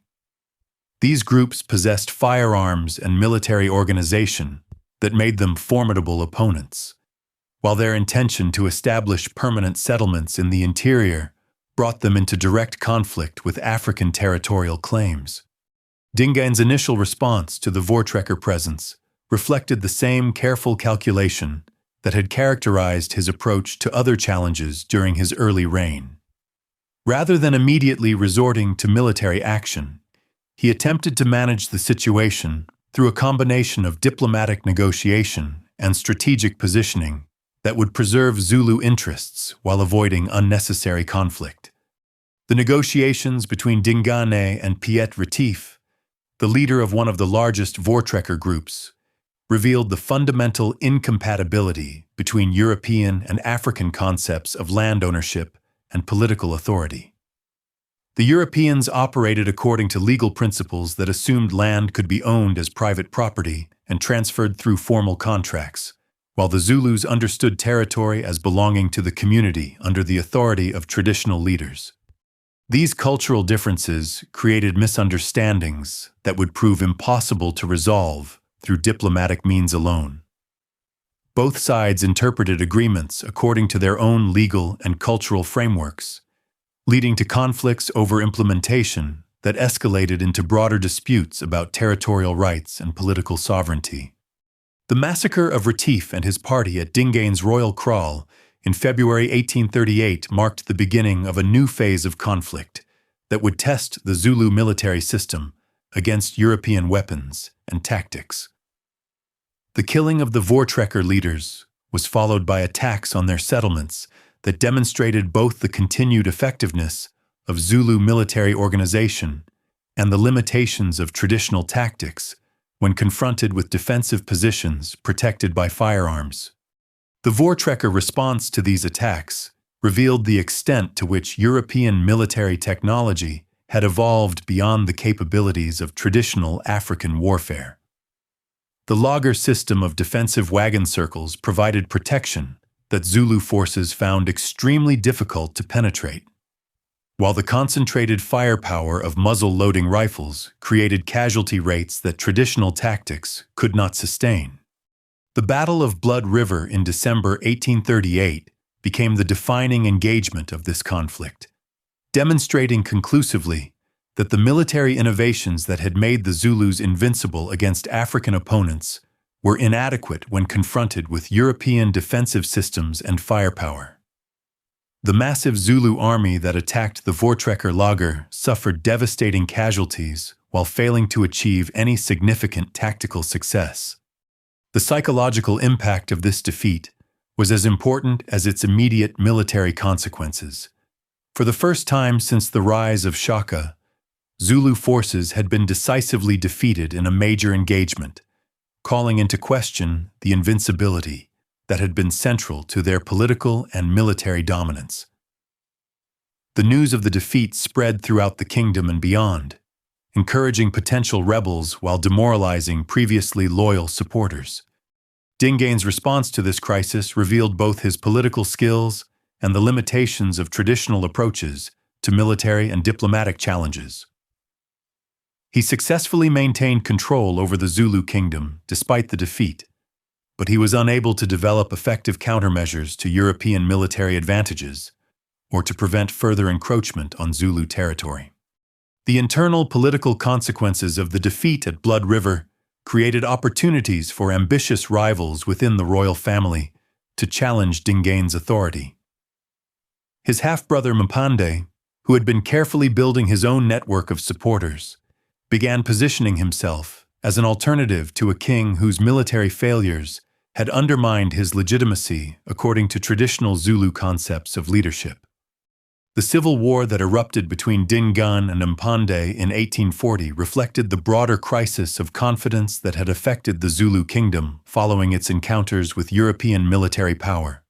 These groups possessed firearms and military organization that made them formidable opponents, while their intention to establish permanent settlements in the interior brought them into direct conflict with African territorial claims. Dingaan's initial response to the Voortrekker presence reflected the same careful calculation that had characterized his approach to other challenges during his early reign. Rather than immediately resorting to military action, he attempted to manage the situation through a combination of diplomatic negotiation and strategic positioning that would preserve Zulu interests while avoiding unnecessary conflict. The negotiations between Dingane and Piet Retief, the leader of one of the largest Voortrekker groups, revealed the fundamental incompatibility between European and African concepts of land ownership and political authority. The Europeans operated according to legal principles that assumed land could be owned as private property and transferred through formal contracts, while the Zulus understood territory as belonging to the community under the authority of traditional leaders. These cultural differences created misunderstandings that would prove impossible to resolve through diplomatic means alone. Both sides interpreted agreements according to their own legal and cultural frameworks, leading to conflicts over implementation that escalated into broader disputes about territorial rights and political sovereignty. The massacre of Retief and his party at Dingane's royal kraal in February 1838 marked the beginning of a new phase of conflict that would test the Zulu military system against European weapons and tactics. The killing of the Voortrekker leaders was followed by attacks on their settlements that demonstrated both the continued effectiveness of Zulu military organization and the limitations of traditional tactics when confronted with defensive positions protected by firearms. The Voortrekker response to these attacks revealed the extent to which European military technology had evolved beyond the capabilities of traditional African warfare. The laager system of defensive wagon circles provided protection that Zulu forces found extremely difficult to penetrate, while the concentrated firepower of muzzle-loading rifles created casualty rates that traditional tactics could not sustain. The Battle of Blood River in December 1838 became the defining engagement of this conflict, demonstrating conclusively that the military innovations that had made the Zulus invincible against African opponents were inadequate when confronted with European defensive systems and firepower. The massive Zulu army that attacked the Voortrekker laager suffered devastating casualties while failing to achieve any significant tactical success. The psychological impact of this defeat was as important as its immediate military consequences. For the first time since the rise of Shaka, Zulu forces had been decisively defeated in a major engagement, calling into question the invincibility that had been central to their political and military dominance. The news of the defeat spread throughout the kingdom and beyond, encouraging potential rebels while demoralizing previously loyal supporters. Dingane's response to this crisis revealed both his political skills and the limitations of traditional approaches to military and diplomatic challenges. He successfully maintained control over the Zulu Kingdom despite the defeat, but he was unable to develop effective countermeasures to European military advantages or to prevent further encroachment on Zulu territory. The internal political consequences of the defeat at Blood River created opportunities for ambitious rivals within the royal family to challenge Dingane's authority. His half-brother Mpande, who had been carefully building his own network of supporters, began positioning himself as an alternative to a king whose military failures had undermined his legitimacy according to traditional Zulu concepts of leadership. The civil war that erupted between Dingane and Mpande in 1840 reflected the broader crisis of confidence that had affected the Zulu Kingdom following its encounters with European military power.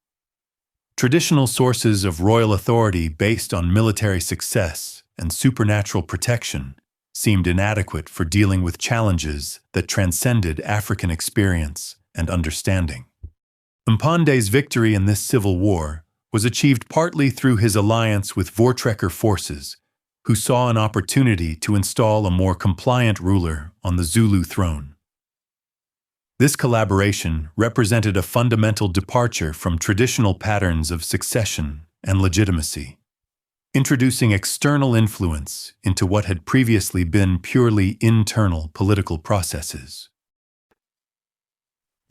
Traditional sources of royal authority based on military success and supernatural protection seemed inadequate for dealing with challenges that transcended African experience and understanding. Mpande's victory in this civil war was achieved partly through his alliance with Voortrekker forces, who saw an opportunity to install a more compliant ruler on the Zulu throne. This collaboration represented a fundamental departure from traditional patterns of succession and legitimacy, introducing external influence into what had previously been purely internal political processes.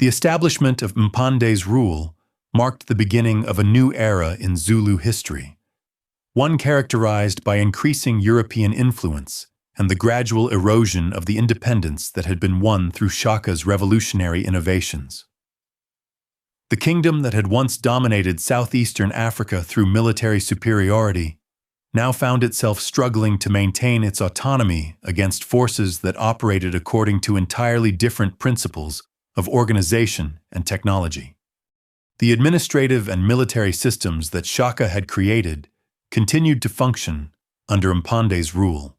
The establishment of Mpande's rule marked the beginning of a new era in Zulu history, one characterized by increasing European influence and the gradual erosion of the independence that had been won through Shaka's revolutionary innovations. The kingdom that had once dominated southeastern Africa through military superiority now found itself struggling to maintain its autonomy against forces that operated according to entirely different principles of organization and technology. The administrative and military systems that Shaka had created continued to function under Mpande's rule,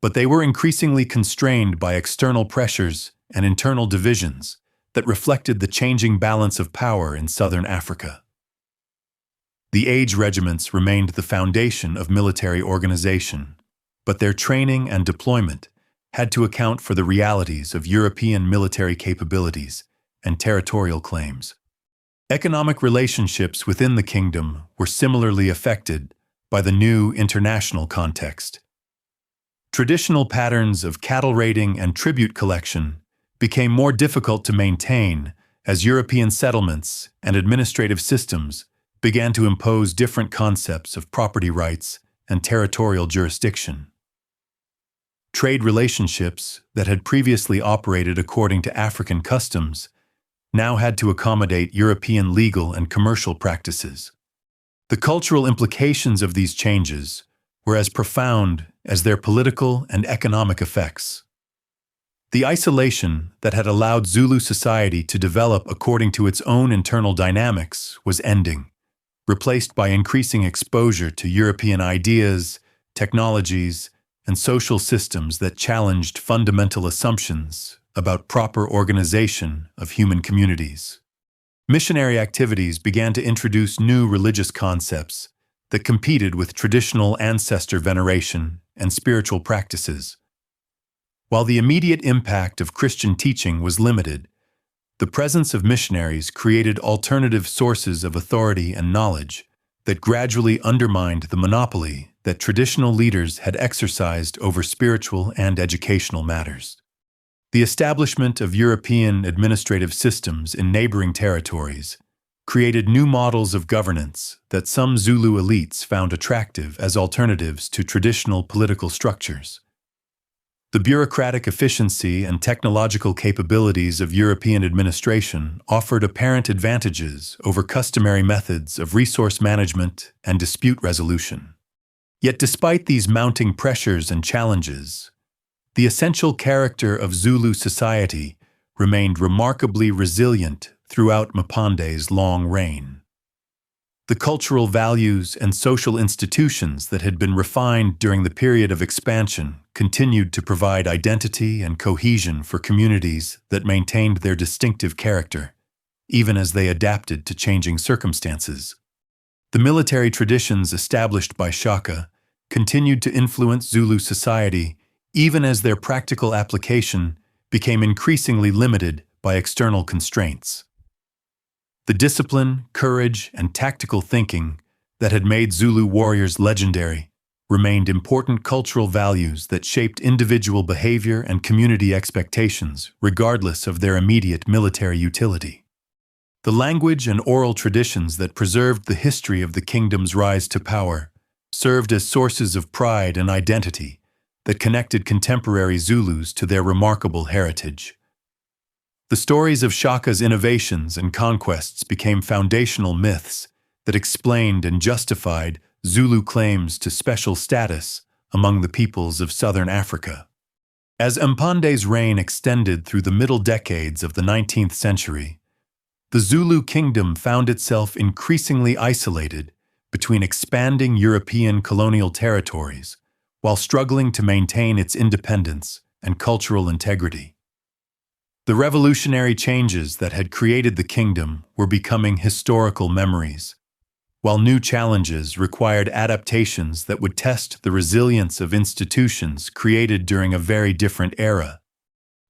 but they were increasingly constrained by external pressures and internal divisions that reflected the changing balance of power in southern Africa. The age regiments remained the foundation of military organization, but their training and deployment had to account for the realities of European military capabilities and territorial claims. Economic relationships within the kingdom were similarly affected by the new international context. Traditional patterns of cattle raiding and tribute collection became more difficult to maintain as European settlements and administrative systems began to impose different concepts of property rights and territorial jurisdiction. Trade relationships that had previously operated according to African customs now had to accommodate European legal and commercial practices. The cultural implications of these changes were as profound as their political and economic effects. The isolation that had allowed Zulu society to develop according to its own internal dynamics was ending, replaced by increasing exposure to European ideas, technologies, and social systems that challenged fundamental assumptions about proper organization of human communities. Missionary activities began to introduce new religious concepts that competed with traditional ancestor veneration and spiritual practices. While the immediate impact of Christian teaching was limited, the presence of missionaries created alternative sources of authority and knowledge that gradually undermined the monopoly that traditional leaders had exercised over spiritual and educational matters. The establishment of European administrative systems in neighboring territories created new models of governance that some Zulu elites found attractive as alternatives to traditional political structures. The bureaucratic efficiency and technological capabilities of European administration offered apparent advantages over customary methods of resource management and dispute resolution. Yet despite these mounting pressures and challenges, the essential character of Zulu society remained remarkably resilient throughout Mpande's long reign. The cultural values and social institutions that had been refined during the period of expansion continued to provide identity and cohesion for communities that maintained their distinctive character, even as they adapted to changing circumstances. The military traditions established by Shaka continued to influence Zulu society, even as their practical application became increasingly limited by external constraints. The discipline, courage, and tactical thinking that had made Zulu warriors legendary remained important cultural values that shaped individual behavior and community expectations, regardless of their immediate military utility. The language and oral traditions that preserved the history of the kingdom's rise to power served as sources of pride and identity that connected contemporary Zulus to their remarkable heritage. The stories of Shaka's innovations and conquests became foundational myths that explained and justified Zulu claims to special status among the peoples of southern Africa. As Mpande's reign extended through the middle decades of the 19th century, the Zulu Kingdom found itself increasingly isolated between expanding European colonial territories while struggling to maintain its independence and cultural integrity. The revolutionary changes that had created the kingdom were becoming historical memories, while new challenges required adaptations that would test the resilience of institutions created during a very different era.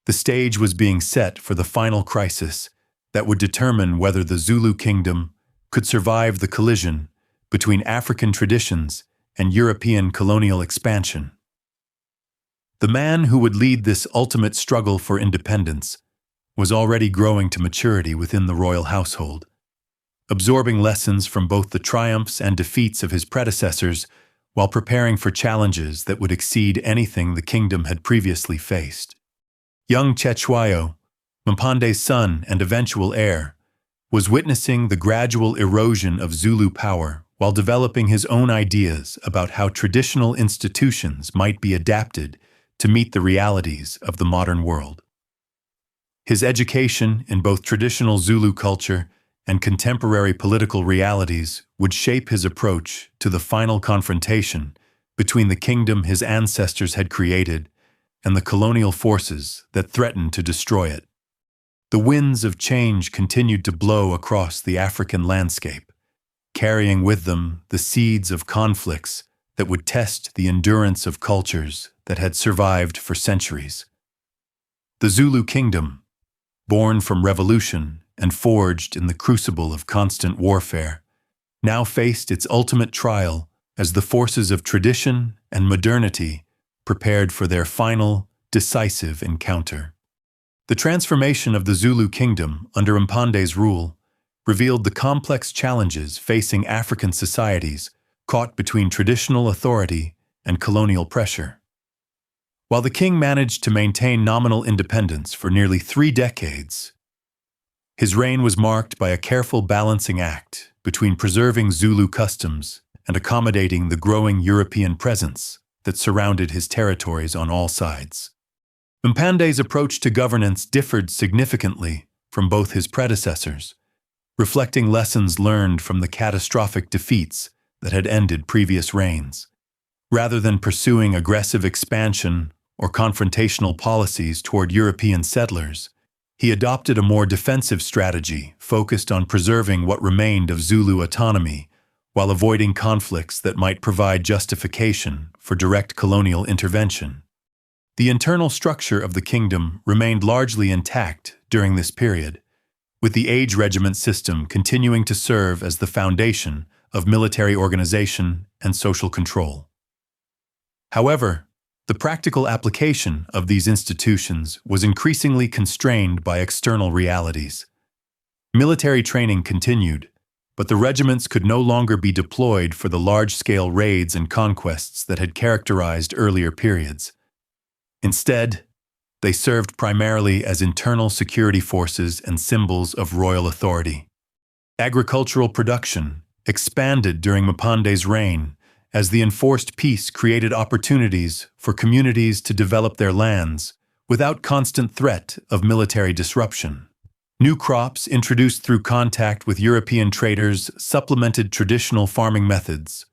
The stage was being set for the final crisis that would determine whether the Zulu Kingdom could survive the collision between African traditions and European colonial expansion. The man who would lead this ultimate struggle for independence was already growing to maturity within the royal household. Absorbing lessons from both the triumphs and defeats of his predecessors while preparing for challenges that would exceed anything the kingdom had previously faced. Young Cetshwayo, Mpande's son and eventual heir, was witnessing the gradual erosion of Zulu power while developing his own ideas about how traditional institutions might be adapted to meet the realities of the modern world. His education in both traditional Zulu culture and contemporary political realities would shape his approach to the final confrontation between the kingdom his ancestors had created and the colonial forces that threatened to destroy it. The winds of change continued to blow across the African landscape, carrying with them the seeds of conflicts that would test the endurance of cultures that had survived for centuries. The Zulu Kingdom, born from revolution and forged in the crucible of constant warfare, now faced its ultimate trial as the forces of tradition and modernity prepared for their final, decisive encounter. The transformation of the Zulu Kingdom under Mpande's rule revealed the complex challenges facing African societies caught between traditional authority and colonial pressure. While the king managed to maintain nominal independence for nearly 3 decades, his reign was marked by a careful balancing act between preserving Zulu customs and accommodating the growing European presence that surrounded his territories on all sides. Mpande's approach to governance differed significantly from both his predecessors, reflecting lessons learned from the catastrophic defeats that had ended previous reigns. Rather than pursuing aggressive expansion or confrontational policies toward European settlers, he adopted a more defensive strategy focused on preserving what remained of Zulu autonomy while avoiding conflicts that might provide justification for direct colonial intervention. The internal structure of the kingdom remained largely intact during this period, with the age regiment system continuing to serve as the foundation of military organization and social control. However, the practical application of these institutions was increasingly constrained by external realities. Military training continued, but the regiments could no longer be deployed for the large-scale raids and conquests that had characterized earlier periods. Instead, they served primarily as internal security forces and symbols of royal authority. Agricultural production expanded during Mpande's reign as the enforced peace created opportunities for communities to develop their lands without constant threat of military disruption. New crops introduced through contact with European traders supplemented traditional farming methods,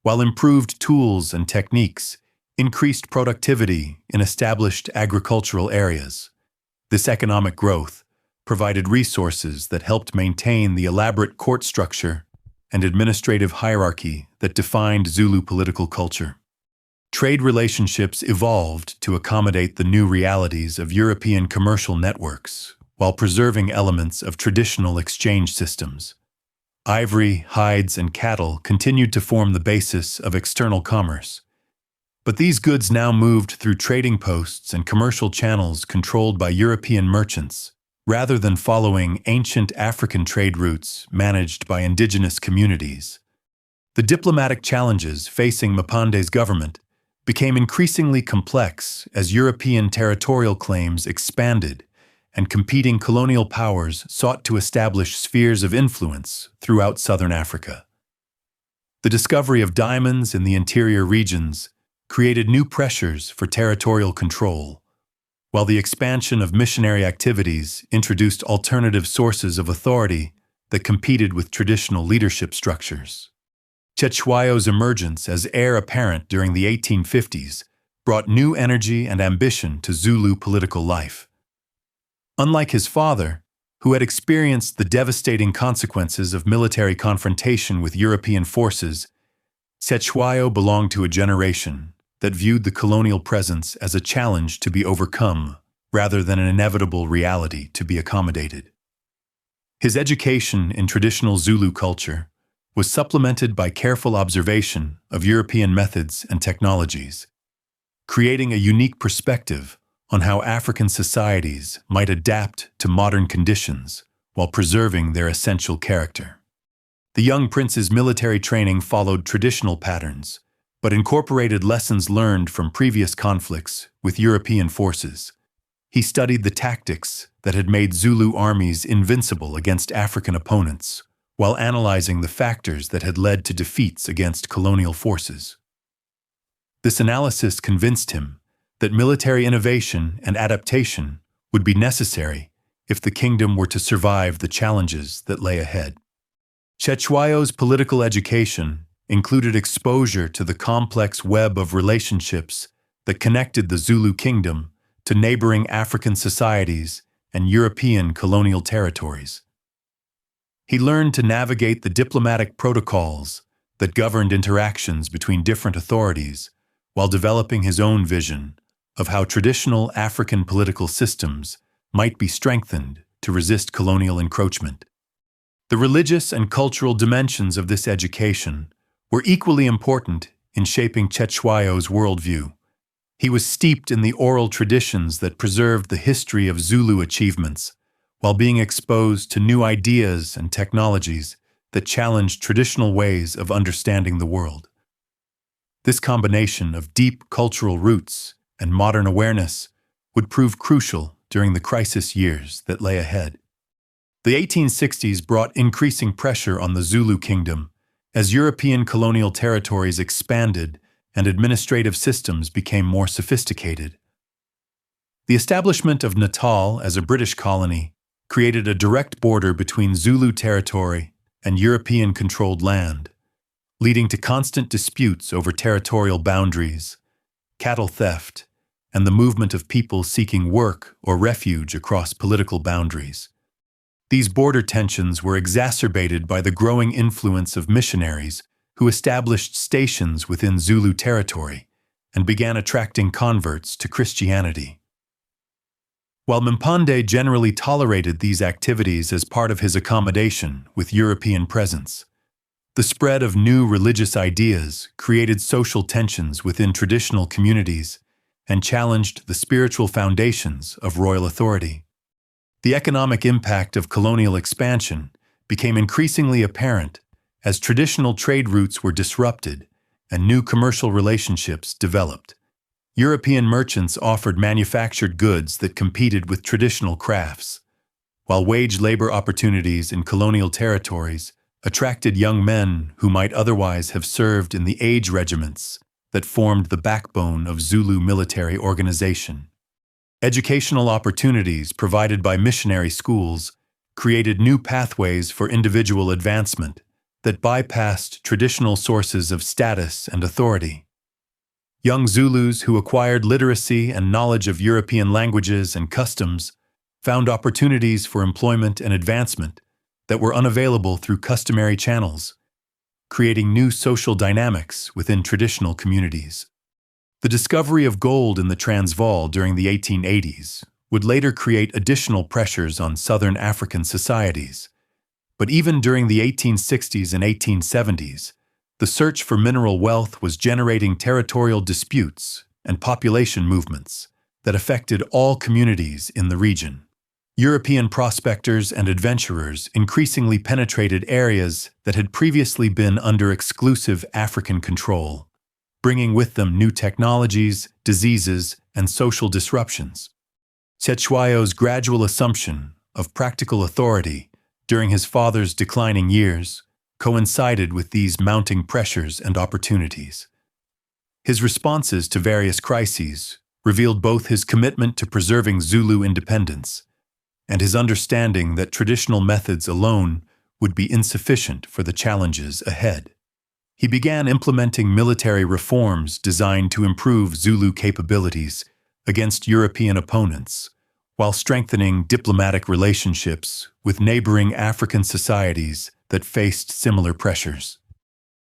while improved tools and techniques increased productivity in established agricultural areas. This economic growth provided resources that helped maintain the elaborate court structure and administrative hierarchy that defined Zulu political culture. Trade relationships evolved to accommodate the new realities of European commercial networks, while preserving elements of traditional exchange systems. Ivory, hides, and cattle continued to form the basis of external commerce. But these goods now moved through trading posts and commercial channels controlled by European merchants, rather than following ancient African trade routes managed by indigenous communities. The diplomatic challenges facing Mpande's government became increasingly complex as European territorial claims expanded and competing colonial powers sought to establish spheres of influence throughout southern Africa. The discovery of diamonds in the interior regions created new pressures for territorial control, while the expansion of missionary activities introduced alternative sources of authority that competed with traditional leadership structures. Cetshwayo's emergence as heir apparent during the 1850s brought new energy and ambition to Zulu political life. Unlike his father, who had experienced the devastating consequences of military confrontation with European forces, Cetshwayo belonged to a generation that viewed the colonial presence as a challenge to be overcome rather than an inevitable reality to be accommodated. His education in traditional Zulu culture was supplemented by careful observation of European methods and technologies, creating a unique perspective on how African societies might adapt to modern conditions while preserving their essential character. The young prince's military training followed traditional patterns, but incorporated lessons learned from previous conflicts with European forces. He studied the tactics that had made Zulu armies invincible against African opponents, while analyzing the factors that had led to defeats against colonial forces. This analysis convinced him that military innovation and adaptation would be necessary if the kingdom were to survive the challenges that lay ahead. Cetshwayo's political education included exposure to the complex web of relationships that connected the Zulu Kingdom to neighboring African societies and European colonial territories. He learned to navigate the diplomatic protocols that governed interactions between different authorities while developing his own vision of how traditional African political systems might be strengthened to resist colonial encroachment. The religious and cultural dimensions of this education were equally important in shaping Cetshwayo's worldview. He was steeped in the oral traditions that preserved the history of Zulu achievements, while being exposed to new ideas and technologies that challenged traditional ways of understanding the world. This combination of deep cultural roots and modern awareness would prove crucial during the crisis years that lay ahead. The 1860s brought increasing pressure on the Zulu Kingdom as European colonial territories expanded and administrative systems became more sophisticated. The establishment of Natal as a British colony created a direct border between Zulu territory and European-controlled land, leading to constant disputes over territorial boundaries, cattle theft, and the movement of people seeking work or refuge across political boundaries. These border tensions were exacerbated by the growing influence of missionaries who established stations within Zulu territory and began attracting converts to Christianity. While Mpande generally tolerated these activities as part of his accommodation with European presence, the spread of new religious ideas created social tensions within traditional communities and challenged the spiritual foundations of royal authority. The economic impact of colonial expansion became increasingly apparent as traditional trade routes were disrupted and new commercial relationships developed. European merchants offered manufactured goods that competed with traditional crafts, while wage labor opportunities in colonial territories attracted young men who might otherwise have served in the age regiments that formed the backbone of Zulu military organization. Educational opportunities provided by missionary schools created new pathways for individual advancement that bypassed traditional sources of status and authority. Young Zulus who acquired literacy and knowledge of European languages and customs found opportunities for employment and advancement that were unavailable through customary channels, creating new social dynamics within traditional communities. The discovery of gold in the Transvaal during the 1880s would later create additional pressures on southern African societies. But even during the 1860s and 1870s, the search for mineral wealth was generating territorial disputes and population movements that affected all communities in the region. European prospectors and adventurers increasingly penetrated areas that had previously been under exclusive African control, bringing with them new technologies, diseases, and social disruptions. Cetshwayo's gradual assumption of practical authority during his father's declining years coincided with these mounting pressures and opportunities. His responses to various crises revealed both his commitment to preserving Zulu independence and his understanding that traditional methods alone would be insufficient for the challenges ahead. He began implementing military reforms designed to improve Zulu capabilities against European opponents, while strengthening diplomatic relationships with neighboring African societies that faced similar pressures.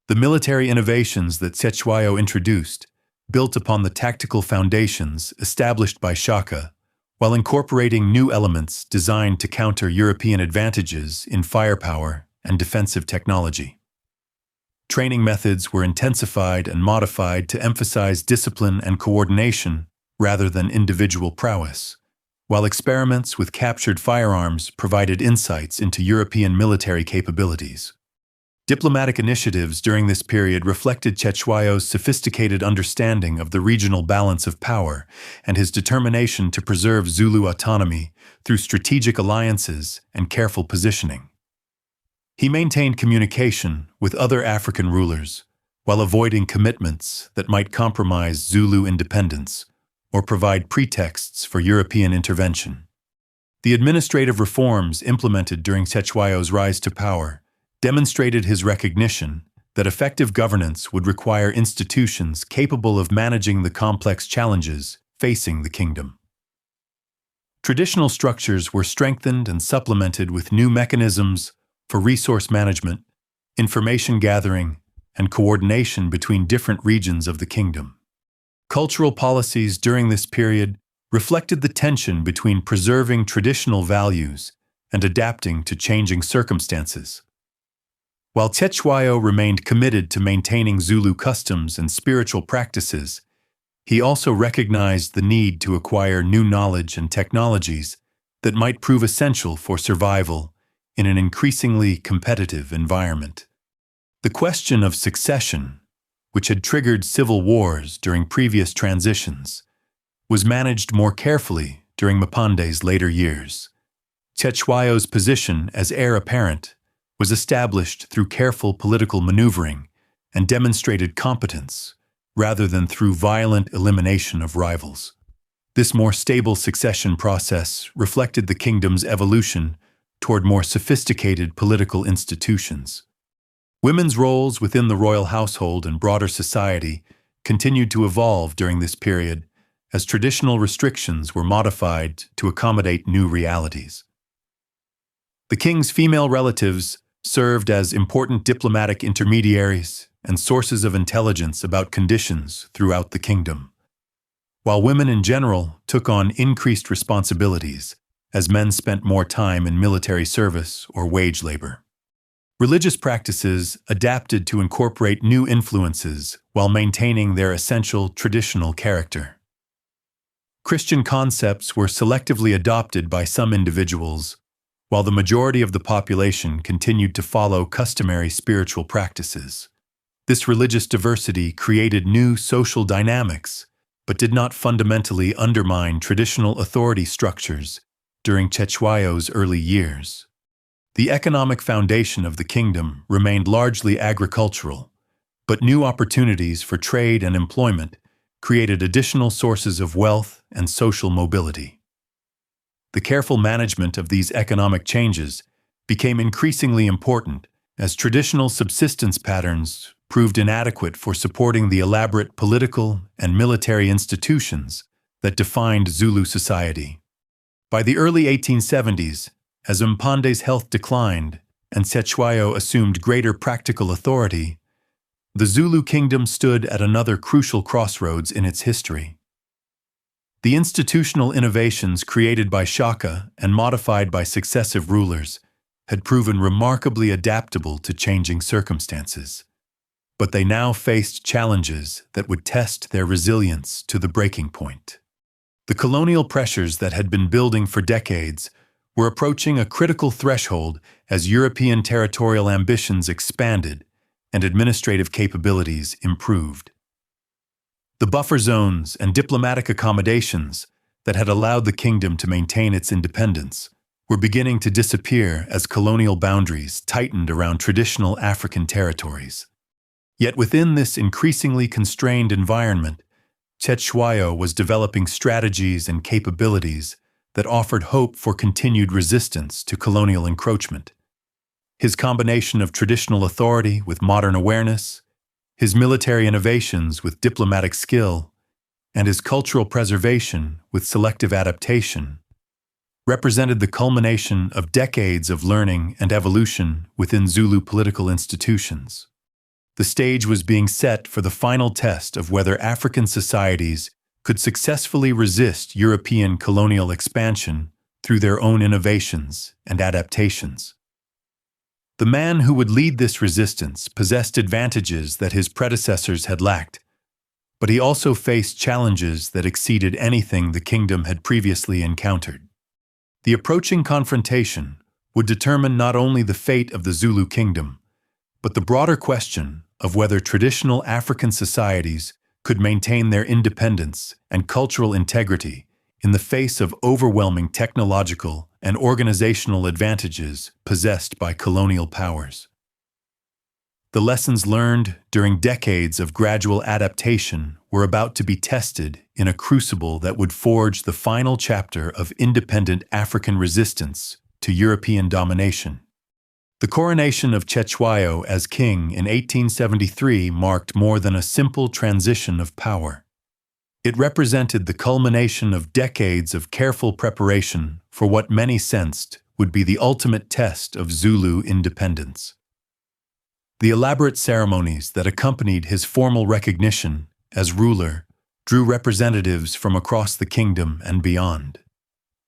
The military innovations that Cetshwayo introduced built upon the tactical foundations established by Shaka, while incorporating new elements designed to counter European advantages in firepower and defensive technology. Training methods were intensified and modified to emphasize discipline and coordination rather than individual prowess, while experiments with captured firearms provided insights into European military capabilities. Diplomatic initiatives during this period reflected Cetshwayo's sophisticated understanding of the regional balance of power and his determination to preserve Zulu autonomy through strategic alliances and careful positioning. He maintained communication with other African rulers while avoiding commitments that might compromise Zulu independence or provide pretexts for European intervention. The administrative reforms implemented during Cetshwayo's rise to power demonstrated his recognition that effective governance would require institutions capable of managing the complex challenges facing the kingdom. Traditional structures were strengthened and supplemented with new mechanisms for resource management, information gathering, and coordination between different regions of the kingdom. Cultural policies during this period reflected the tension between preserving traditional values and adapting to changing circumstances. While Cetshwayo remained committed to maintaining Zulu customs and spiritual practices, he also recognized the need to acquire new knowledge and technologies that might prove essential for survival in an increasingly competitive environment. The question of succession, which had triggered civil wars during previous transitions, was managed more carefully during Mpande's later years. Cetshwayo's position as heir apparent was established through careful political maneuvering and demonstrated competence, rather than through violent elimination of rivals. This more stable succession process reflected the kingdom's evolution toward more sophisticated political institutions. Women's roles within the royal household and broader society continued to evolve during this period as traditional restrictions were modified to accommodate new realities. The king's female relatives served as important diplomatic intermediaries and sources of intelligence about conditions throughout the kingdom, while women in general took on increased responsibilities as men spent more time in military service or wage labor. Religious practices adapted to incorporate new influences while maintaining their essential traditional character. Christian concepts were selectively adopted by some individuals, while the majority of the population continued to follow customary spiritual practices. This religious diversity created new social dynamics, but did not fundamentally undermine traditional authority structures during Cetshwayo's early years. The economic foundation of the kingdom remained largely agricultural, but new opportunities for trade and employment created additional sources of wealth and social mobility. The careful management of these economic changes became increasingly important as traditional subsistence patterns proved inadequate for supporting the elaborate political and military institutions that defined Zulu society. By the early 1870s, as Mpande's health declined and Cetshwayo assumed greater practical authority, the Zulu Kingdom stood at another crucial crossroads in its history. The institutional innovations created by Shaka and modified by successive rulers had proven remarkably adaptable to changing circumstances, but they now faced challenges that would test their resilience to the breaking point. The colonial pressures that had been building for decades were approaching a critical threshold as European territorial ambitions expanded and administrative capabilities improved. The buffer zones and diplomatic accommodations that had allowed the kingdom to maintain its independence were beginning to disappear as colonial boundaries tightened around traditional African territories. Yet within this increasingly constrained environment, Cetshwayo was developing strategies and capabilities that offered hope for continued resistance to colonial encroachment. His combination of traditional authority with modern awareness, his military innovations with diplomatic skill, and his cultural preservation with selective adaptation represented the culmination of decades of learning and evolution within Zulu political institutions. The stage was being set for the final test of whether African societies could successfully resist European colonial expansion through their own innovations and adaptations. The man who would lead this resistance possessed advantages that his predecessors had lacked, But he also faced challenges that exceeded anything the kingdom had previously encountered. The approaching confrontation would determine not only the fate of the Zulu Kingdom, but the broader question of whether traditional African societies could maintain their independence and cultural integrity in the face of overwhelming technological and organizational advantages possessed by colonial powers. The lessons learned during decades of gradual adaptation were about to be tested in a crucible that would forge the final chapter of independent African resistance to European domination. The coronation of Cetshwayo as king in 1873 marked more than a simple transition of power. It represented the culmination of decades of careful preparation for what many sensed would be the ultimate test of Zulu independence. The elaborate ceremonies that accompanied his formal recognition as ruler drew representatives from across the kingdom and beyond,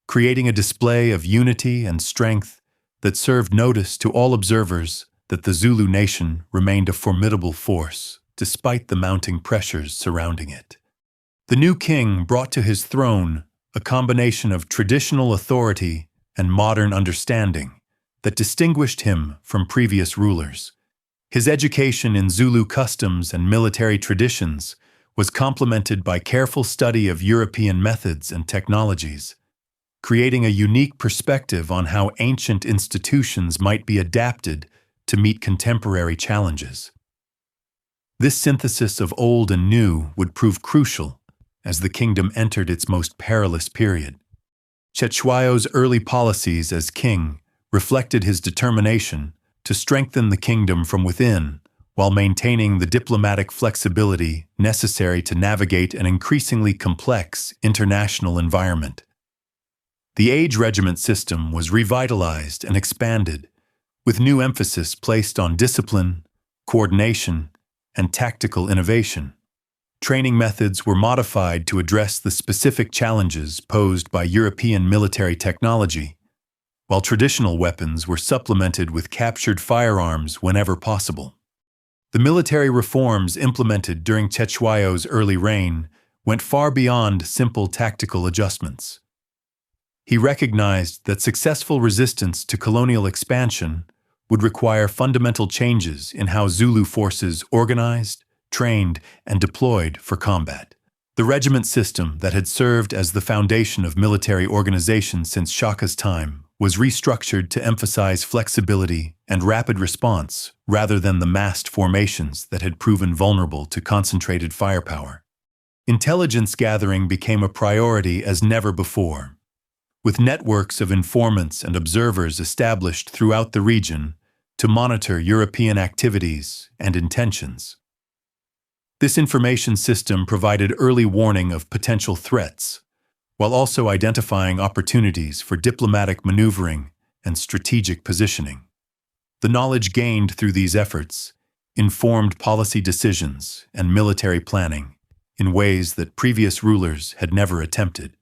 creating a display of unity and strength that served notice to all observers that the Zulu nation remained a formidable force despite the mounting pressures surrounding it. The new king brought to his throne a combination of traditional authority and modern understanding that distinguished him from previous rulers. His education in Zulu customs and military traditions was complemented by careful study of European methods and technologies, creating a unique perspective on how ancient institutions might be adapted to meet contemporary challenges. This synthesis of old and new would prove crucial as the kingdom entered its most perilous period. Cetshwayo's early policies as king reflected his determination to strengthen the kingdom from within while maintaining the diplomatic flexibility necessary to navigate an increasingly complex international environment. The age regiment system was revitalized and expanded, with new emphasis placed on discipline, coordination, and tactical innovation. Training methods were modified to address the specific challenges posed by European military technology, while traditional weapons were supplemented with captured firearms whenever possible. The military reforms implemented during Cetshwayo's early reign went far beyond simple tactical adjustments. He recognized that successful resistance to colonial expansion would require fundamental changes in how Zulu forces organized, trained, and deployed for combat. The regiment system that had served as the foundation of military organization since Shaka's time was restructured to emphasize flexibility and rapid response rather than the massed formations that had proven vulnerable to concentrated firepower. Intelligence gathering became a priority as never before, with networks of informants and observers established throughout the region to monitor European activities and intentions. This information system provided early warning of potential threats, while also identifying opportunities for diplomatic maneuvering and strategic positioning. The knowledge gained through these efforts informed policy decisions and military planning in ways that previous rulers had never attempted.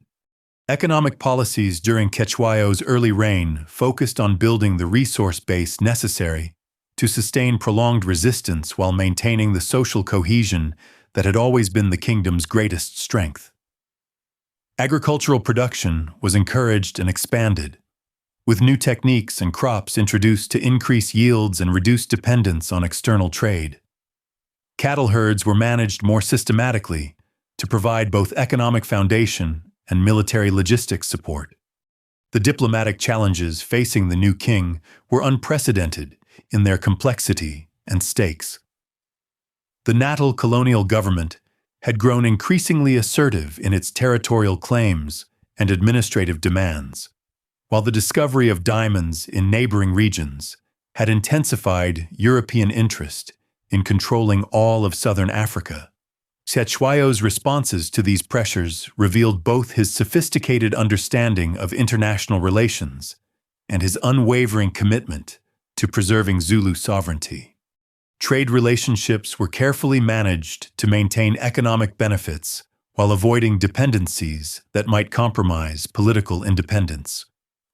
Economic policies during Cetshwayo's early reign focused on building the resource base necessary to sustain prolonged resistance while maintaining the social cohesion that had always been the kingdom's greatest strength. Agricultural production was encouraged and expanded, with new techniques and crops introduced to increase yields and reduce dependence on external trade. Cattle herds were managed more systematically to provide both economic foundation and military logistics support. The diplomatic challenges facing the new king were unprecedented in their complexity and stakes. The Natal colonial government had grown increasingly assertive in its territorial claims and administrative demands, while the discovery of diamonds in neighboring regions had intensified European interest in controlling all of southern Africa. Cetshwayo's responses to these pressures revealed both his sophisticated understanding of international relations and his unwavering commitment to preserving Zulu sovereignty. Trade relationships were carefully managed to maintain economic benefits while avoiding dependencies that might compromise political independence.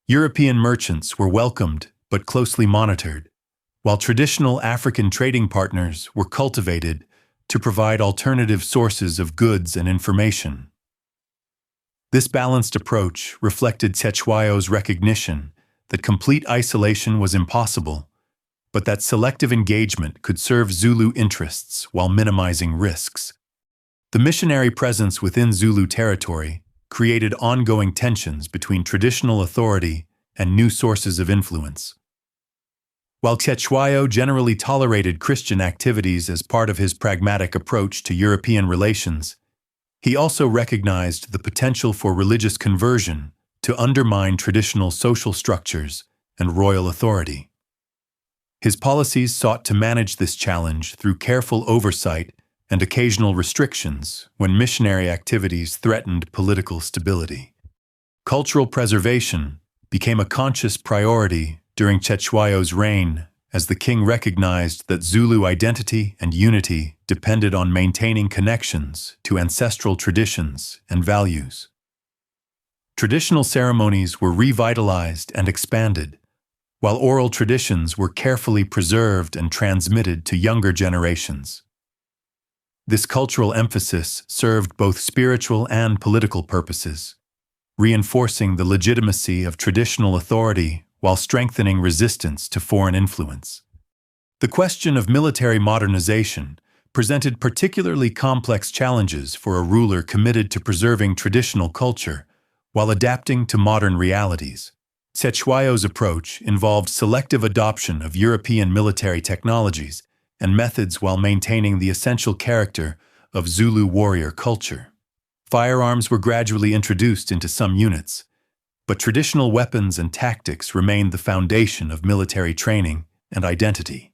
European merchants were welcomed but closely monitored, while traditional African trading partners were cultivated to provide alternative sources of goods and information. This balanced approach reflected Cetshwayo's recognition that complete isolation was impossible, but that selective engagement could serve Zulu interests while minimizing risks. The missionary presence within Zulu territory created ongoing tensions between traditional authority and new sources of influence. While Cetshwayo generally tolerated Christian activities as part of his pragmatic approach to European relations, he also recognized the potential for religious conversion to undermine traditional social structures and royal authority. His policies sought to manage this challenge through careful oversight and occasional restrictions when missionary activities threatened political stability. Cultural preservation became a conscious priority during Cetshwayo's reign as the king recognized that Zulu identity and unity depended on maintaining connections to ancestral traditions and values. Traditional ceremonies were revitalized and expanded, while oral traditions were carefully preserved and transmitted to younger generations. This cultural emphasis served both spiritual and political purposes, reinforcing the legitimacy of traditional authority while strengthening resistance to foreign influence. The question of military modernization presented particularly complex challenges for a ruler committed to preserving traditional culture while adapting to modern realities. Cetshwayo's approach involved selective adoption of European military technologies and methods while maintaining the essential character of Zulu warrior culture. Firearms were gradually introduced into some units, but traditional weapons and tactics remained the foundation of military training and identity.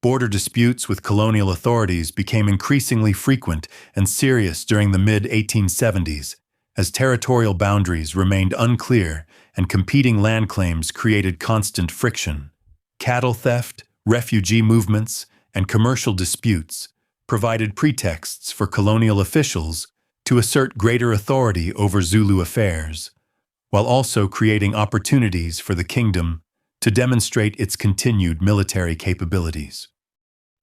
Border disputes with colonial authorities became increasingly frequent and serious during the mid-1870s, as territorial boundaries remained unclear and competing land claims created constant friction. Cattle theft, refugee movements, and commercial disputes provided pretexts for colonial officials to assert greater authority over Zulu affairs, while also creating opportunities for the kingdom to demonstrate its continued military capabilities.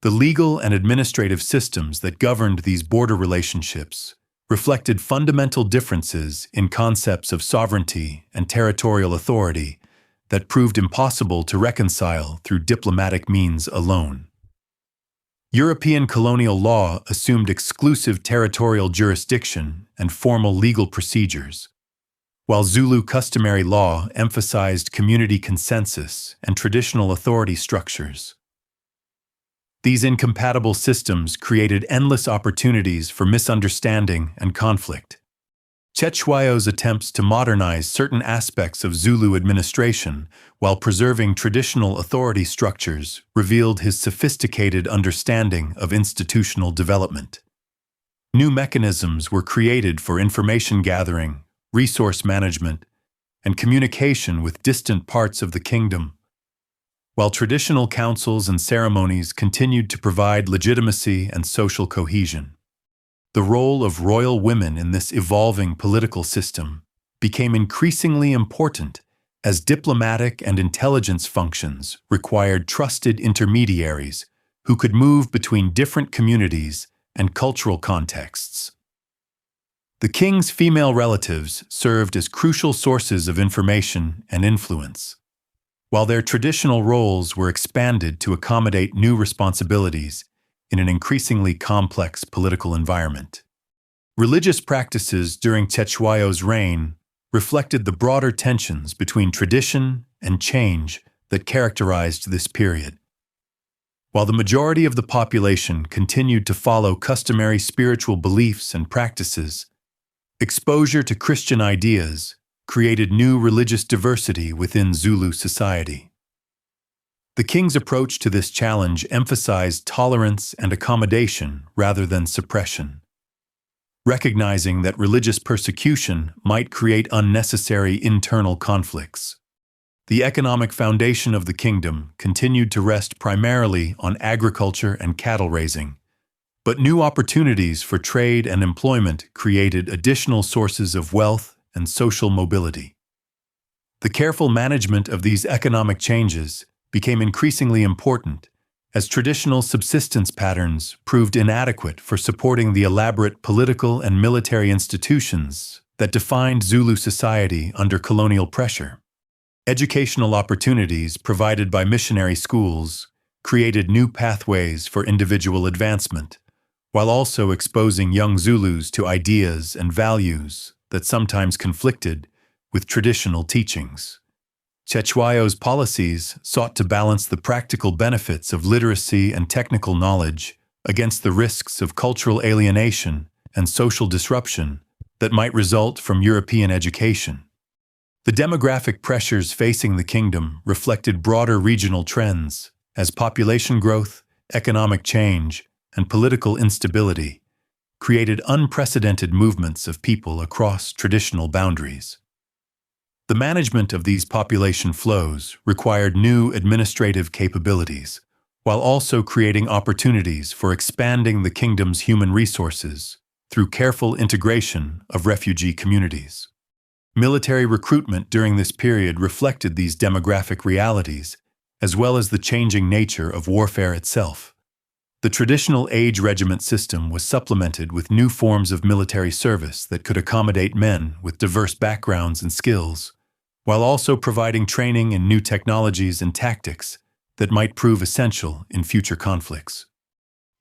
The legal and administrative systems that governed these border relationships reflected fundamental differences in concepts of sovereignty and territorial authority that proved impossible to reconcile through diplomatic means alone. European colonial law assumed exclusive territorial jurisdiction and formal legal procedures, while Zulu customary law emphasized community consensus and traditional authority structures. These incompatible systems created endless opportunities for misunderstanding and conflict. Cetshwayo's attempts to modernize certain aspects of Zulu administration while preserving traditional authority structures revealed his sophisticated understanding of institutional development. New mechanisms were created for information gathering, resource management, and communication with distant parts of the kingdom, while traditional councils and ceremonies continued to provide legitimacy and social cohesion. The role of royal women in this evolving political system became increasingly important as diplomatic and intelligence functions required trusted intermediaries who could move between different communities and cultural contexts. The king's female relatives served as crucial sources of information and influence, while their traditional roles were expanded to accommodate new responsibilities in an increasingly complex political environment. Religious practices during Cetshwayo's reign reflected the broader tensions between tradition and change that characterized this period. While the majority of the population continued to follow customary spiritual beliefs and practices, exposure to Christian ideas created new religious diversity within Zulu society. The king's approach to this challenge emphasized tolerance and accommodation rather than suppression, recognizing that religious persecution might create unnecessary internal conflicts. The economic foundation of the kingdom continued to rest primarily on agriculture and cattle raising, but new opportunities for trade and employment created additional sources of wealth and social mobility. The careful management of these economic changes became increasingly important as traditional subsistence patterns proved inadequate for supporting the elaborate political and military institutions that defined Zulu society under colonial pressure. Educational opportunities provided by missionary schools created new pathways for individual advancement, while also exposing young Zulus to ideas and values that sometimes conflicted with traditional teachings. Cetshwayo's policies sought to balance the practical benefits of literacy and technical knowledge against the risks of cultural alienation and social disruption that might result from European education. The demographic pressures facing the kingdom reflected broader regional trends as population growth, economic change, and political instability created unprecedented movements of people across traditional boundaries. The management of these population flows required new administrative capabilities, while also creating opportunities for expanding the kingdom's human resources through careful integration of refugee communities. Military recruitment during this period reflected these demographic realities, as well as the changing nature of warfare itself. The traditional age regiment system was supplemented with new forms of military service that could accommodate men with diverse backgrounds and skills, while also providing training in new technologies and tactics that might prove essential in future conflicts.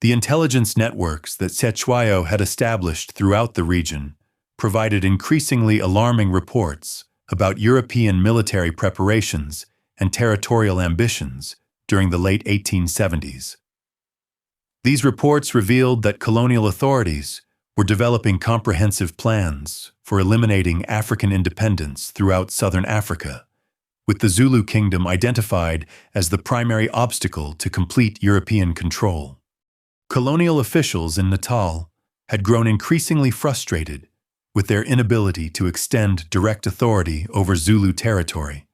The intelligence networks that Cetshwayo had established throughout the region provided increasingly alarming reports about European military preparations and territorial ambitions during the late 1870s. These reports revealed that colonial authorities were developing comprehensive plans for eliminating African independence throughout southern Africa, with the Zulu Kingdom identified as the primary obstacle to complete European control. Colonial officials in Natal had grown increasingly frustrated with their inability to extend direct authority over Zulu territory,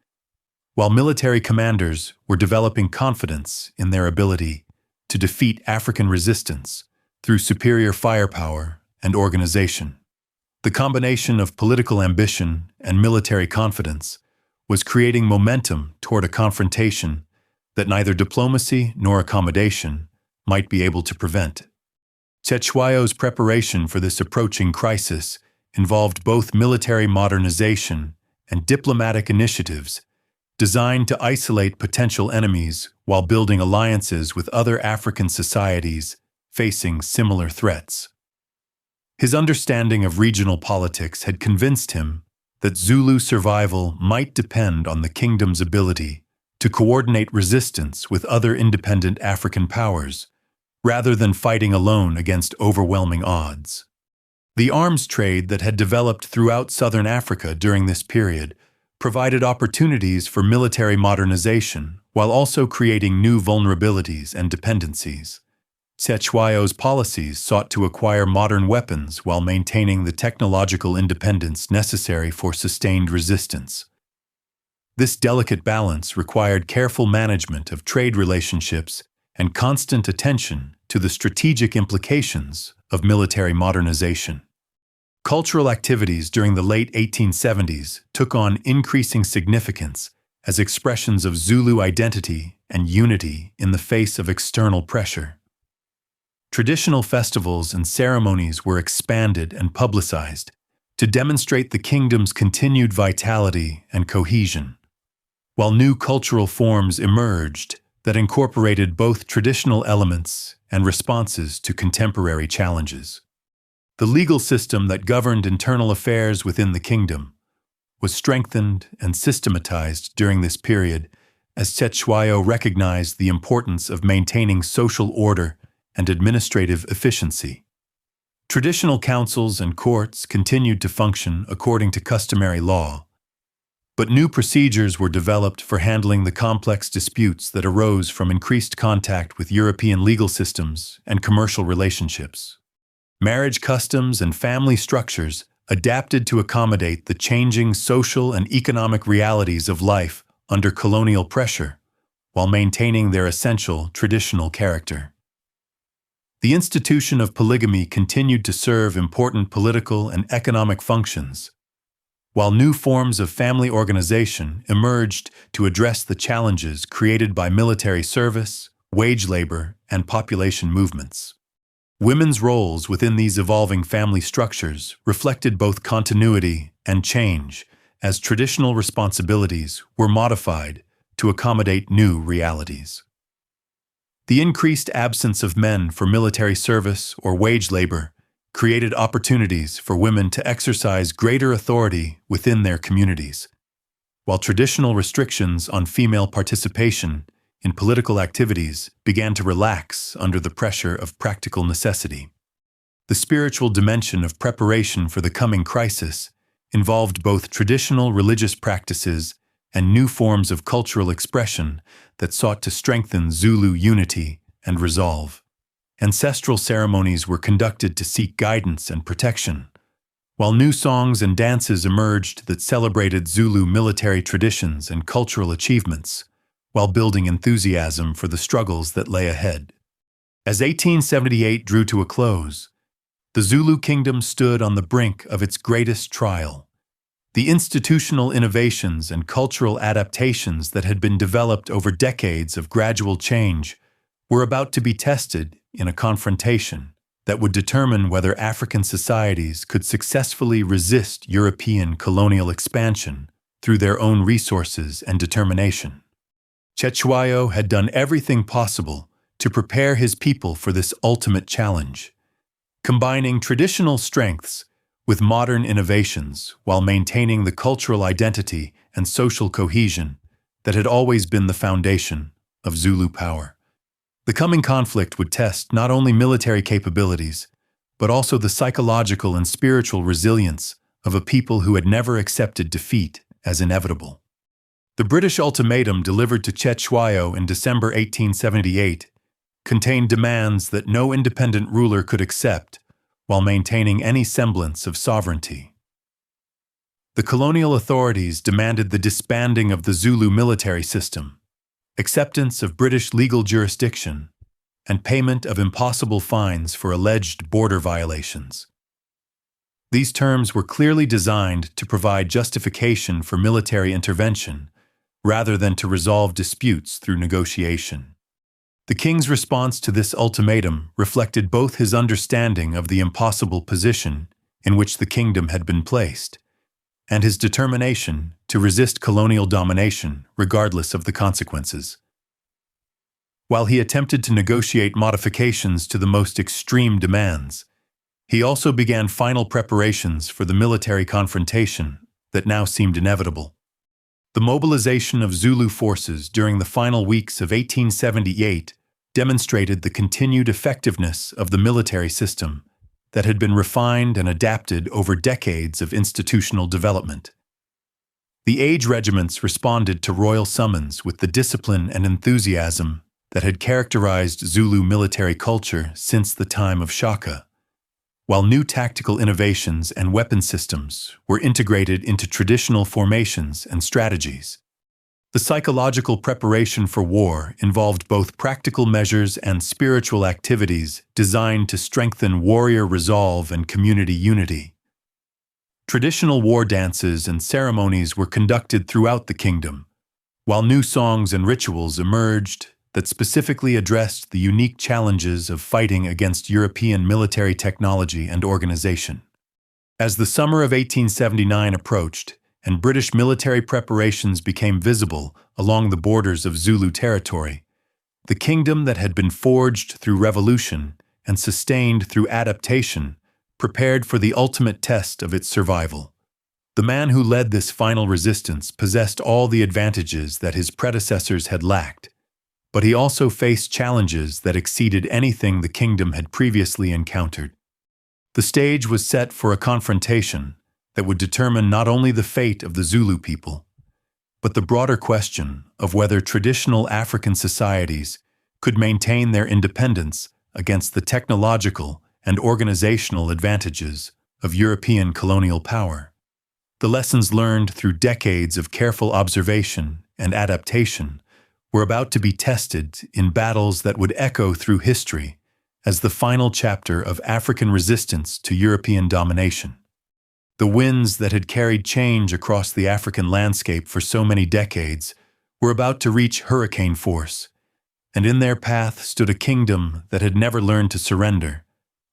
while military commanders were developing confidence in their ability to defeat African resistance through superior firepower and organization. The combination of political ambition and military confidence was creating momentum toward a confrontation that neither diplomacy nor accommodation might be able to prevent. Cetshwayo's preparation for this approaching crisis involved both military modernization and diplomatic initiatives designed to isolate potential enemies while building alliances with other African societies facing similar threats. His understanding of regional politics had convinced him that Zulu survival might depend on the kingdom's ability to coordinate resistance with other independent African powers, rather than fighting alone against overwhelming odds. The arms trade that had developed throughout southern Africa during this period provided opportunities for military modernization while also creating new vulnerabilities and dependencies. Cetshwayo's policies sought to acquire modern weapons while maintaining the technological independence necessary for sustained resistance. This delicate balance required careful management of trade relationships and constant attention to the strategic implications of military modernization. Cultural activities during the late 1870s took on increasing significance as expressions of Zulu identity and unity in the face of external pressure. Traditional festivals and ceremonies were expanded and publicized to demonstrate the kingdom's continued vitality and cohesion, while new cultural forms emerged that incorporated both traditional elements and responses to contemporary challenges. The legal system that governed internal affairs within the kingdom was strengthened and systematized during this period as Cetshwayo recognized the importance of maintaining social order and administrative efficiency. Traditional councils and courts continued to function according to customary law, but new procedures were developed for handling the complex disputes that arose from increased contact with European legal systems and commercial relationships. Marriage customs and family structures adapted to accommodate the changing social and economic realities of life under colonial pressure, while maintaining their essential traditional character. The institution of polygamy continued to serve important political and economic functions, while new forms of family organization emerged to address the challenges created by military service wage labor, and population movements. Women's roles within these evolving family structures reflected both continuity and change, as traditional responsibilities were modified to accommodate new realities. The increased absence of men for military service or wage labor created opportunities for women to exercise greater authority within their communities, while traditional restrictions on female participation in political activities began to relax under the pressure of practical necessity. The spiritual dimension of preparation for the coming crisis involved both traditional religious practices and new forms of cultural expression that sought to strengthen Zulu unity and resolve. Ancestral ceremonies were conducted to seek guidance and protection, while new songs and dances emerged that celebrated Zulu military traditions and cultural achievements, while building enthusiasm for the struggles that lay ahead. As 1878 drew to a close, the Zulu Kingdom stood on the brink of its greatest trial. The institutional innovations and cultural adaptations that had been developed over decades of gradual change were about to be tested in a confrontation that would determine whether African societies could successfully resist European colonial expansion through their own resources and determination. Cetshwayo had done everything possible to prepare his people for this ultimate challenge, combining traditional strengths with modern innovations while maintaining the cultural identity and social cohesion that had always been the foundation of Zulu power. The coming conflict would test not only military capabilities, but also the psychological and spiritual resilience of a people who had never accepted defeat as inevitable. The British ultimatum delivered to Cetshwayo in December 1878 contained demands that no independent ruler could accept while maintaining any semblance of sovereignty. The colonial authorities demanded the disbanding of the Zulu military system, acceptance of British legal jurisdiction, and payment of impossible fines for alleged border violations. These terms were clearly designed to provide justification for military intervention rather than to resolve disputes through negotiation. The king's response to this ultimatum reflected both his understanding of the impossible position in which the kingdom had been placed and his determination to resist colonial domination regardless of the consequences. While he attempted to negotiate modifications to the most extreme demands, he also began final preparations for the military confrontation that now seemed inevitable. The mobilization of Zulu forces during the final weeks of 1878 demonstrated the continued effectiveness of the military system that had been refined and adapted over decades of institutional development. The age regiments responded to royal summons with the discipline and enthusiasm that had characterized Zulu military culture since the time of Shaka, while new tactical innovations and weapon systems were integrated into traditional formations and strategies. The psychological preparation for war involved both practical measures and spiritual activities designed to strengthen warrior resolve and community unity. Traditional war dances and ceremonies were conducted throughout the kingdom, while new songs and rituals emerged that specifically addressed the unique challenges of fighting against European military technology and organization. As the summer of 1879 approached, and British military preparations became visible along the borders of Zulu territory, the kingdom that had been forged through revolution and sustained through adaptation prepared for the ultimate test of its survival. The man who led this final resistance possessed all the advantages that his predecessors had lacked, but he also faced challenges that exceeded anything the kingdom had previously encountered. The stage was set for a confrontation that would determine not only the fate of the Zulu people, but the broader question of whether traditional African societies could maintain their independence against the technological and organizational advantages of European colonial power. The lessons learned through decades of careful observation and adaptation were about to be tested in battles that would echo through history as the final chapter of African resistance to European domination. The winds that had carried change across the African landscape for so many decades were about to reach hurricane force, and in their path stood a kingdom that had never learned to surrender,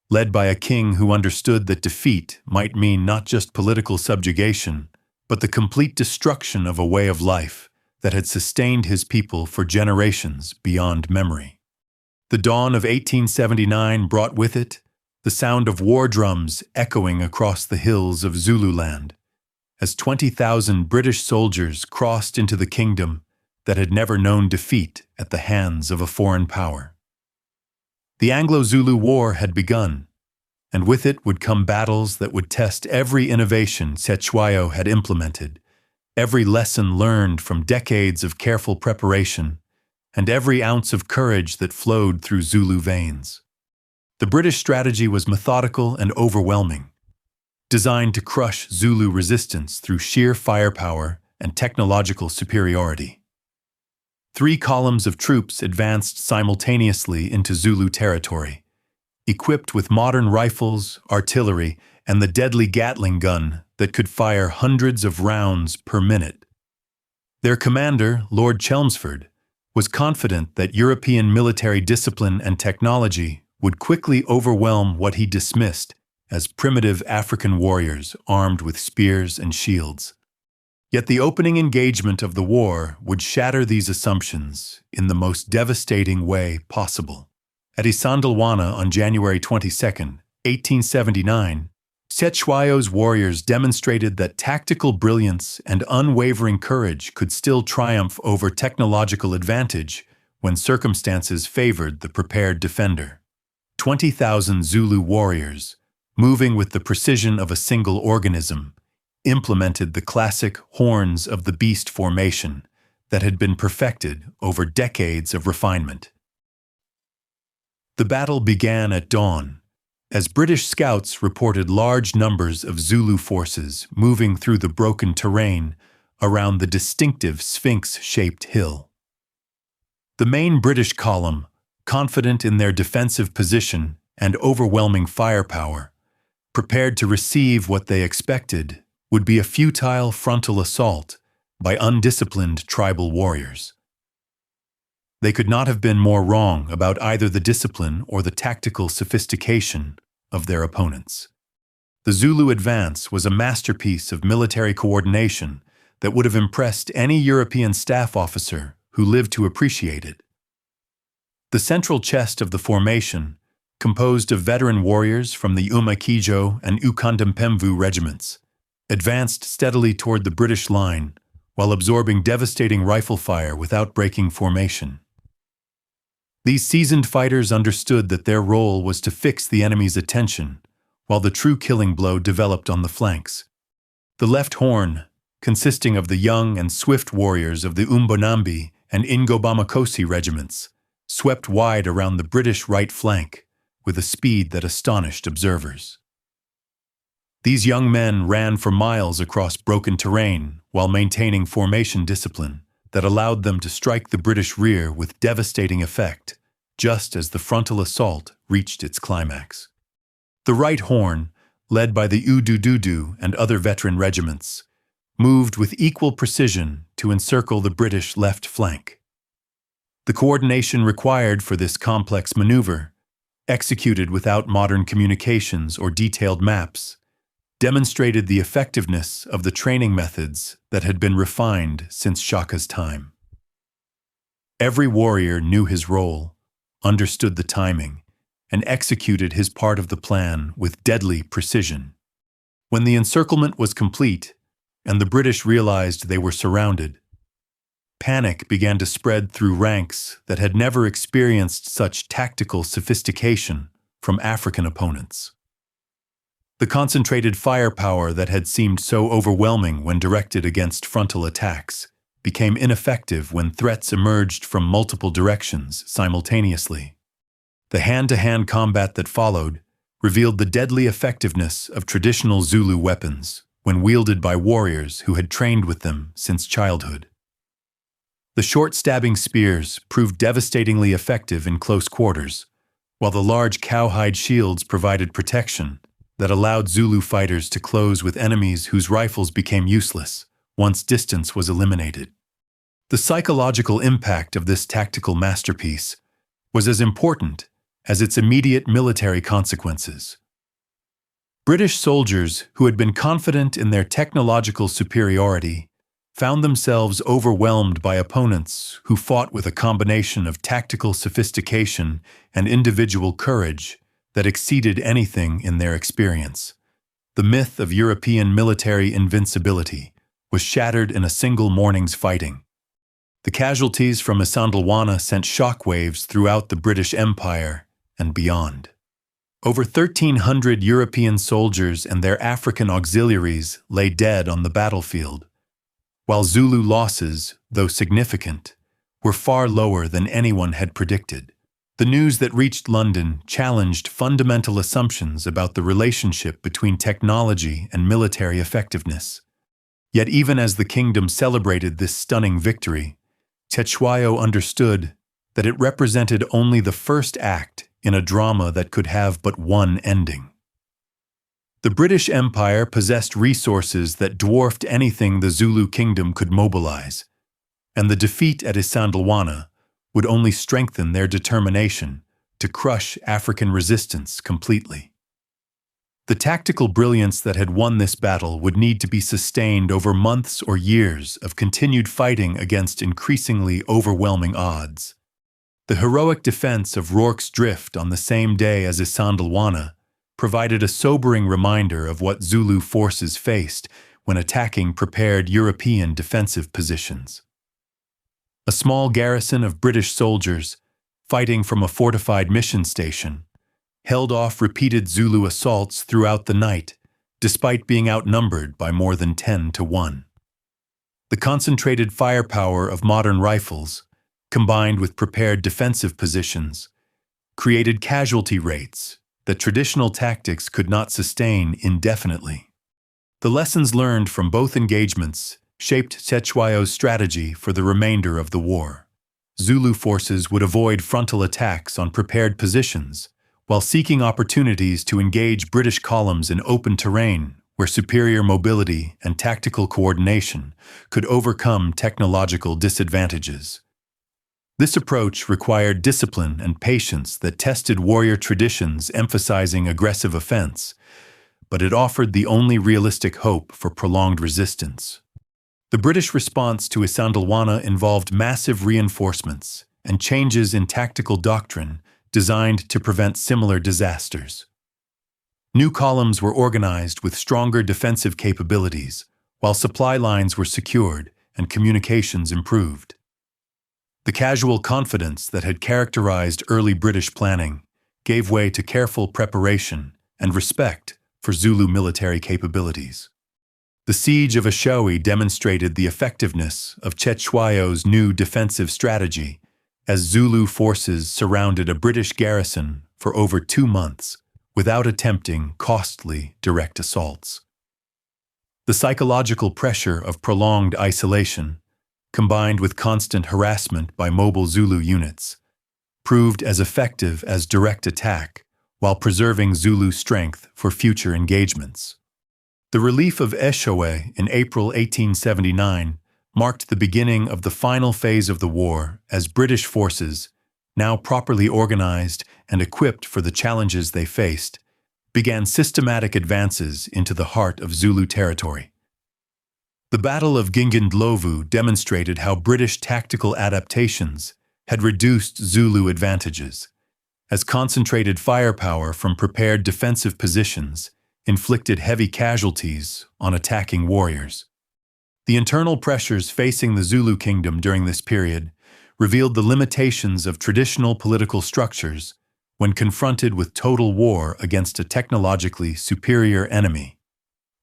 led by a king who understood that defeat might mean not just political subjugation, but the complete destruction of a way of life that had sustained his people for generations beyond memory. The dawn of 1879 brought with it the sound of war drums echoing across the hills of Zululand, as 20,000 British soldiers crossed into the kingdom that had never known defeat at the hands of a foreign power. The Anglo-Zulu War had begun, and with it would come battles that would test every innovation Cetshwayo had implemented, every lesson learned from decades of careful preparation, and every ounce of courage that flowed through Zulu veins. The British strategy was methodical and overwhelming, designed to crush Zulu resistance through sheer firepower and technological superiority. 3 columns of troops advanced simultaneously into Zulu territory, equipped with modern rifles, artillery, and the deadly Gatling gun that could fire hundreds of rounds per minute. Their commander, Lord Chelmsford, was confident that European military discipline and technology would quickly overwhelm what he dismissed as primitive African warriors armed with spears and shields. Yet the opening engagement of the war would shatter these assumptions in the most devastating way possible. At Isandlwana on January 22, 1879, Cetshwayo's warriors demonstrated that tactical brilliance and unwavering courage could still triumph over technological advantage when circumstances favored the prepared defender. 20,000 Zulu warriors, moving with the precision of a single organism, implemented the classic horns of the beast formation that had been perfected over decades of refinement. The battle began at dawn, as British scouts reported large numbers of Zulu forces moving through the broken terrain around the distinctive sphinx-shaped hill. The main British column, confident in their defensive position and overwhelming firepower, prepared to receive what they expected would be a futile frontal assault by undisciplined tribal warriors. They could not have been more wrong about either the discipline or the tactical sophistication of their opponents. The Zulu advance was a masterpiece of military coordination that would have impressed any European staff officer who lived to appreciate it. The central chest of the formation, composed of veteran warriors from the Umakijo and Ukandempemvu regiments, advanced steadily toward the British line while absorbing devastating rifle fire without breaking formation. These seasoned fighters understood that their role was to fix the enemy's attention, while the true killing blow developed on the flanks. The left horn, consisting of the young and swift warriors of the Umbonambi and Ingobamakosi regiments, swept wide around the British right flank with a speed that astonished observers. These young men ran for miles across broken terrain while maintaining formation discipline that allowed them to strike the British rear with devastating effect, just as the frontal assault reached its climax. The right horn, led by the Udududu and other veteran regiments, moved with equal precision to encircle the British left flank. The coordination required for this complex maneuver, executed without modern communications or detailed maps, demonstrated the effectiveness of the training methods that had been refined since Shaka's time. Every warrior knew his role, understood the timing, and executed his part of the plan with deadly precision. When the encirclement was complete, and the British realized they were surrounded, panic began to spread through ranks that had never experienced such tactical sophistication from African opponents. The concentrated firepower that had seemed so overwhelming when directed against frontal attacks became ineffective when threats emerged from multiple directions simultaneously. The hand-to-hand combat that followed revealed the deadly effectiveness of traditional Zulu weapons when wielded by warriors who had trained with them since childhood. The short stabbing spears proved devastatingly effective in close quarters, while the large cowhide shields provided protection that allowed Zulu fighters to close with enemies whose rifles became useless once distance was eliminated. The psychological impact of this tactical masterpiece was as important as its immediate military consequences. British soldiers who had been confident in their technological superiority found themselves overwhelmed by opponents who fought with a combination of tactical sophistication and individual courage that exceeded anything in their experience. The myth of European military invincibility was shattered in a single morning's fighting. The casualties from Isandlwana sent shockwaves throughout the British Empire and beyond. Over 1,300 European soldiers and their African auxiliaries lay dead on the battlefield, while Zulu losses, though significant, were far lower than anyone had predicted. The news that reached London challenged fundamental assumptions about the relationship between technology and military effectiveness. Yet even as the kingdom celebrated this stunning victory, Cetshwayo understood that it represented only the first act in a drama that could have but one ending. The British Empire possessed resources that dwarfed anything the Zulu Kingdom could mobilize, and the defeat at Isandlwana would only strengthen their determination to crush African resistance completely. The tactical brilliance that had won this battle would need to be sustained over months or years of continued fighting against increasingly overwhelming odds. The heroic defense of Rorke's Drift on the same day as Isandlwana provided a sobering reminder of what Zulu forces faced when attacking prepared European defensive positions. A small garrison of British soldiers, fighting from a fortified mission station, held off repeated Zulu assaults throughout the night, despite being outnumbered by more than 10 to 1. The concentrated firepower of modern rifles, combined with prepared defensive positions, created casualty rates that traditional tactics could not sustain indefinitely. The lessons learned from both engagements shaped Cetshwayo's strategy for the remainder of the war. Zulu forces would avoid frontal attacks on prepared positions, while seeking opportunities to engage British columns in open terrain where superior mobility and tactical coordination could overcome technological disadvantages. This approach required discipline and patience that tested warrior traditions emphasizing aggressive offense, but it offered the only realistic hope for prolonged resistance. The British response to Isandlwana involved massive reinforcements and changes in tactical doctrine designed to prevent similar disasters. New columns were organized with stronger defensive capabilities, while supply lines were secured and communications improved. The casual confidence that had characterized early British planning gave way to careful preparation and respect for Zulu military capabilities. The siege of Ashowe demonstrated the effectiveness of Cetshwayo's new defensive strategy as Zulu forces surrounded a British garrison for over 2 months without attempting costly direct assaults. The psychological pressure of prolonged isolation, combined with constant harassment by mobile Zulu units, proved as effective as direct attack while preserving Zulu strength for future engagements. The relief of Ashowe in April 1879 marked the beginning of the final phase of the war as British forces, now properly organized and equipped for the challenges they faced, began systematic advances into the heart of Zulu territory. The Battle of Gingindlovu demonstrated how British tactical adaptations had reduced Zulu advantages, as concentrated firepower from prepared defensive positions inflicted heavy casualties on attacking warriors. The internal pressures facing the Zulu Kingdom during this period revealed the limitations of traditional political structures when confronted with total war against a technologically superior enemy.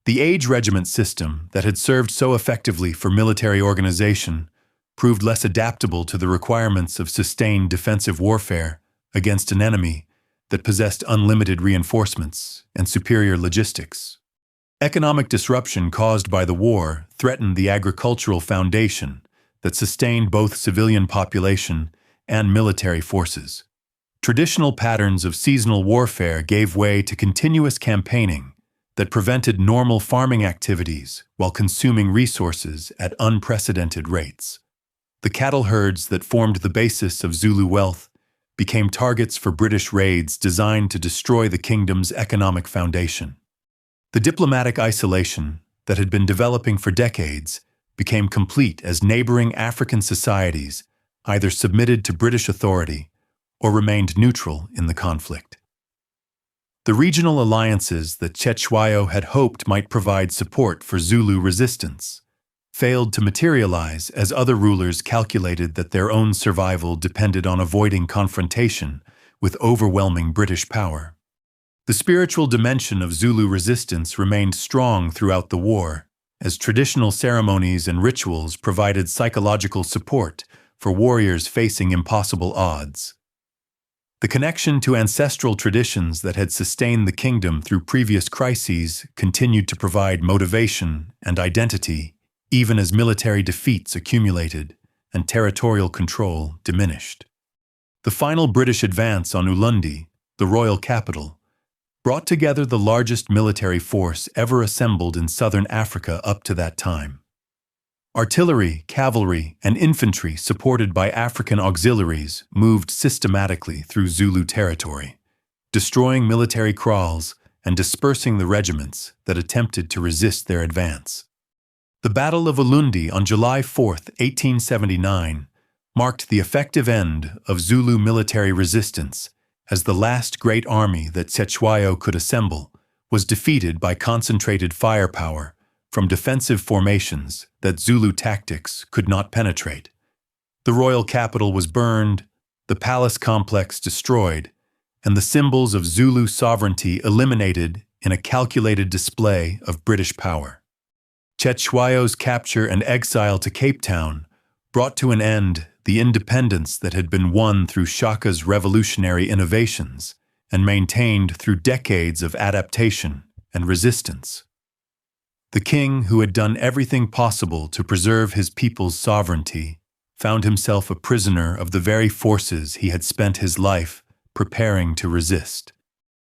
The age regiment system that had served so effectively for military organization proved less adaptable to the requirements of sustained defensive warfare against an enemy that possessed unlimited reinforcements and superior logistics. Economic disruption caused by the war threatened the agricultural foundation that sustained both civilian population and military forces. Traditional patterns of seasonal warfare gave way to continuous campaigning that prevented normal farming activities while consuming resources at unprecedented rates. The cattle herds that formed the basis of Zulu wealth became targets for British raids designed to destroy the kingdom's economic foundation. The diplomatic isolation that had been developing for decades became complete as neighboring African societies either submitted to British authority or remained neutral in the conflict. The regional alliances that Cetshwayo had hoped might provide support for Zulu resistance failed to materialize as other rulers calculated that their own survival depended on avoiding confrontation with overwhelming British power. The spiritual dimension of Zulu resistance remained strong throughout the war, as traditional ceremonies and rituals provided psychological support for warriors facing impossible odds. The connection to ancestral traditions that had sustained the kingdom through previous crises continued to provide motivation and identity, even as military defeats accumulated and territorial control diminished. The final British advance on Ulundi, the royal capital, brought together the largest military force ever assembled in southern Africa up to that time. Artillery, cavalry, and infantry supported by African auxiliaries moved systematically through Zulu territory, destroying military kraals and dispersing the regiments that attempted to resist their advance. The Battle of Ulundi on July 4, 1879, marked the effective end of Zulu military resistance as the last great army that Cetshwayo could assemble was defeated by concentrated firepower from defensive formations that Zulu tactics could not penetrate. The royal capital was burned, the palace complex destroyed, and the symbols of Zulu sovereignty eliminated in a calculated display of British power. Cetshwayo's capture and exile to Cape Town brought to an end the independence that had been won through Shaka's revolutionary innovations and maintained through decades of adaptation and resistance. The king, who had done everything possible to preserve his people's sovereignty, found himself a prisoner of the very forces he had spent his life preparing to resist.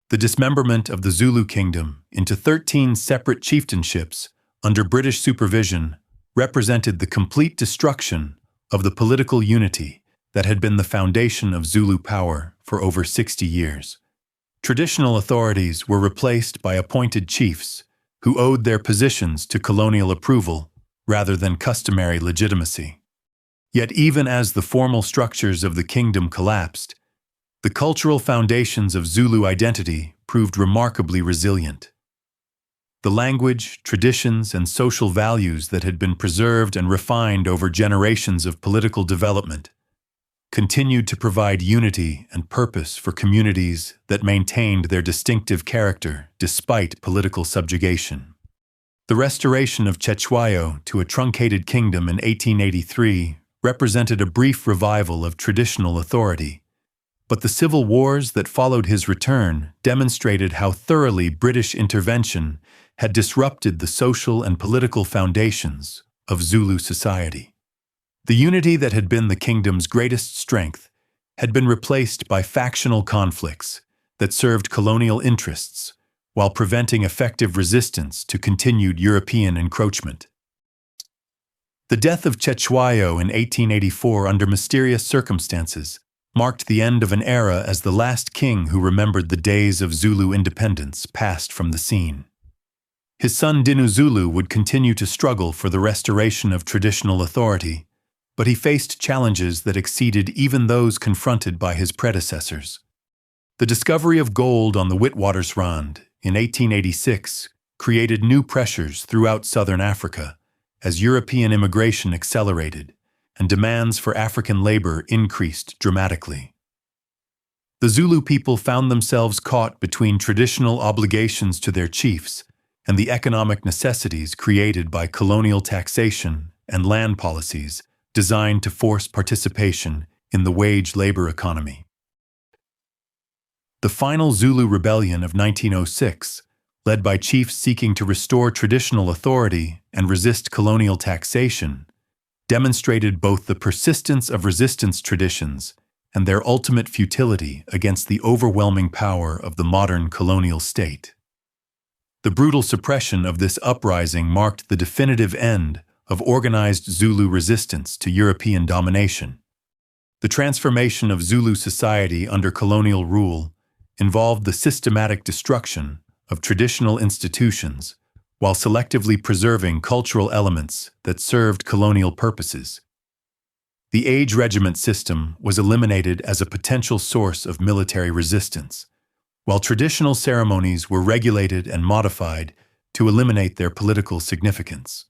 The dismemberment of the Zulu Kingdom into 13 separate chieftainships under British supervision represented the complete destruction of the political unity that had been the foundation of Zulu power for over 60 years. Traditional authorities were replaced by appointed chiefs who owed their positions to colonial approval rather than customary legitimacy. Yet even as the formal structures of the kingdom collapsed, the cultural foundations of Zulu identity proved remarkably resilient. The language, traditions, and social values that had been preserved and refined over generations of political development continued to provide unity and purpose for communities that maintained their distinctive character despite political subjugation. The restoration of Cetshwayo to a truncated kingdom in 1883 represented a brief revival of traditional authority, but the civil wars that followed his return demonstrated how thoroughly British intervention had disrupted the social and political foundations of Zulu society. The unity that had been the kingdom's greatest strength had been replaced by factional conflicts that served colonial interests while preventing effective resistance to continued European encroachment. The death of Cetshwayo in 1884 under mysterious circumstances marked the end of an era as the last king who remembered the days of Zulu independence passed from the scene. His son Dinuzulu would continue to struggle for the restoration of traditional authority, but he faced challenges that exceeded even those confronted by his predecessors. The discovery of gold on the Witwatersrand in 1886 created new pressures throughout southern Africa as European immigration accelerated and demands for African labor increased dramatically. The Zulu people found themselves caught between traditional obligations to their chiefs and the economic necessities created by colonial taxation and land policies designed to force participation in the wage labor economy. The final Zulu rebellion of 1906, led by chiefs seeking to restore traditional authority and resist colonial taxation, demonstrated both the persistence of resistance traditions and their ultimate futility against the overwhelming power of the modern colonial state. The brutal suppression of this uprising marked the definitive end of organized Zulu resistance to European domination. The transformation of Zulu society under colonial rule involved the systematic destruction of traditional institutions while selectively preserving cultural elements that served colonial purposes. The age regiment system was eliminated as a potential source of military resistance, while traditional ceremonies were regulated and modified to eliminate their political significance.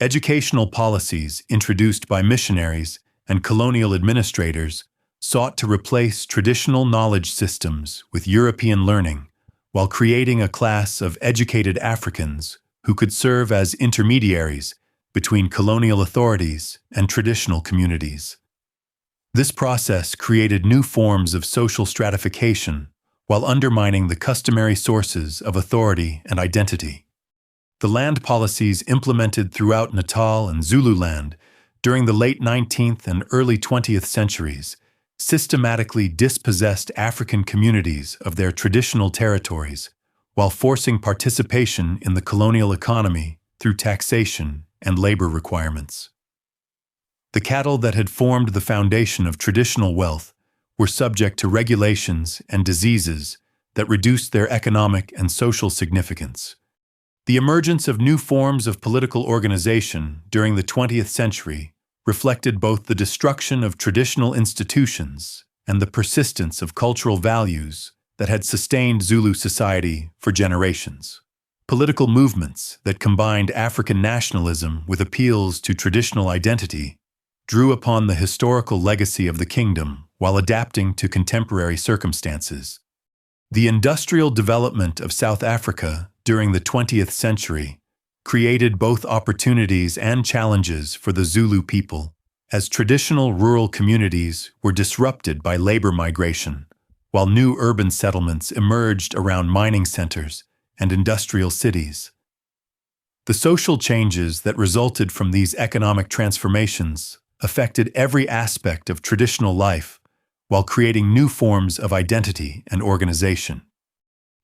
Educational policies introduced by missionaries and colonial administrators sought to replace traditional knowledge systems with European learning, while creating a class of educated Africans who could serve as intermediaries between colonial authorities and traditional communities. This process created new forms of social stratification while undermining the customary sources of authority and identity. The land policies implemented throughout Natal and Zululand during the late 19th and early 20th centuries systematically dispossessed African communities of their traditional territories while forcing participation in the colonial economy through taxation and labor requirements. The cattle that had formed the foundation of traditional wealth were subject to regulations and diseases that reduced their economic and social significance. The emergence of new forms of political organization during the 20th century reflected both the destruction of traditional institutions and the persistence of cultural values that had sustained Zulu society for generations. Political movements that combined African nationalism with appeals to traditional identity drew upon the historical legacy of the kingdom while adapting to contemporary circumstances. The industrial development of South Africa during the 20th century created both opportunities and challenges for the Zulu people, as traditional rural communities were disrupted by labor migration, while new urban settlements emerged around mining centers and industrial cities. The social changes that resulted from these economic transformations affected every aspect of traditional life, while creating new forms of identity and organization.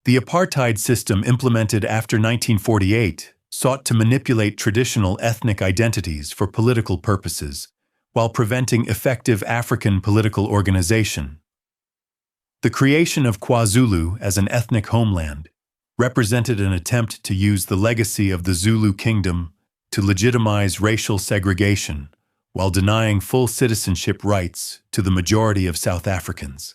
The apartheid system implemented after 1948 sought to manipulate traditional ethnic identities for political purposes, while preventing effective African political organization. The creation of KwaZulu as an ethnic homeland represented an attempt to use the legacy of the Zulu Kingdom to legitimize racial segregation while denying full citizenship rights to the majority of South Africans.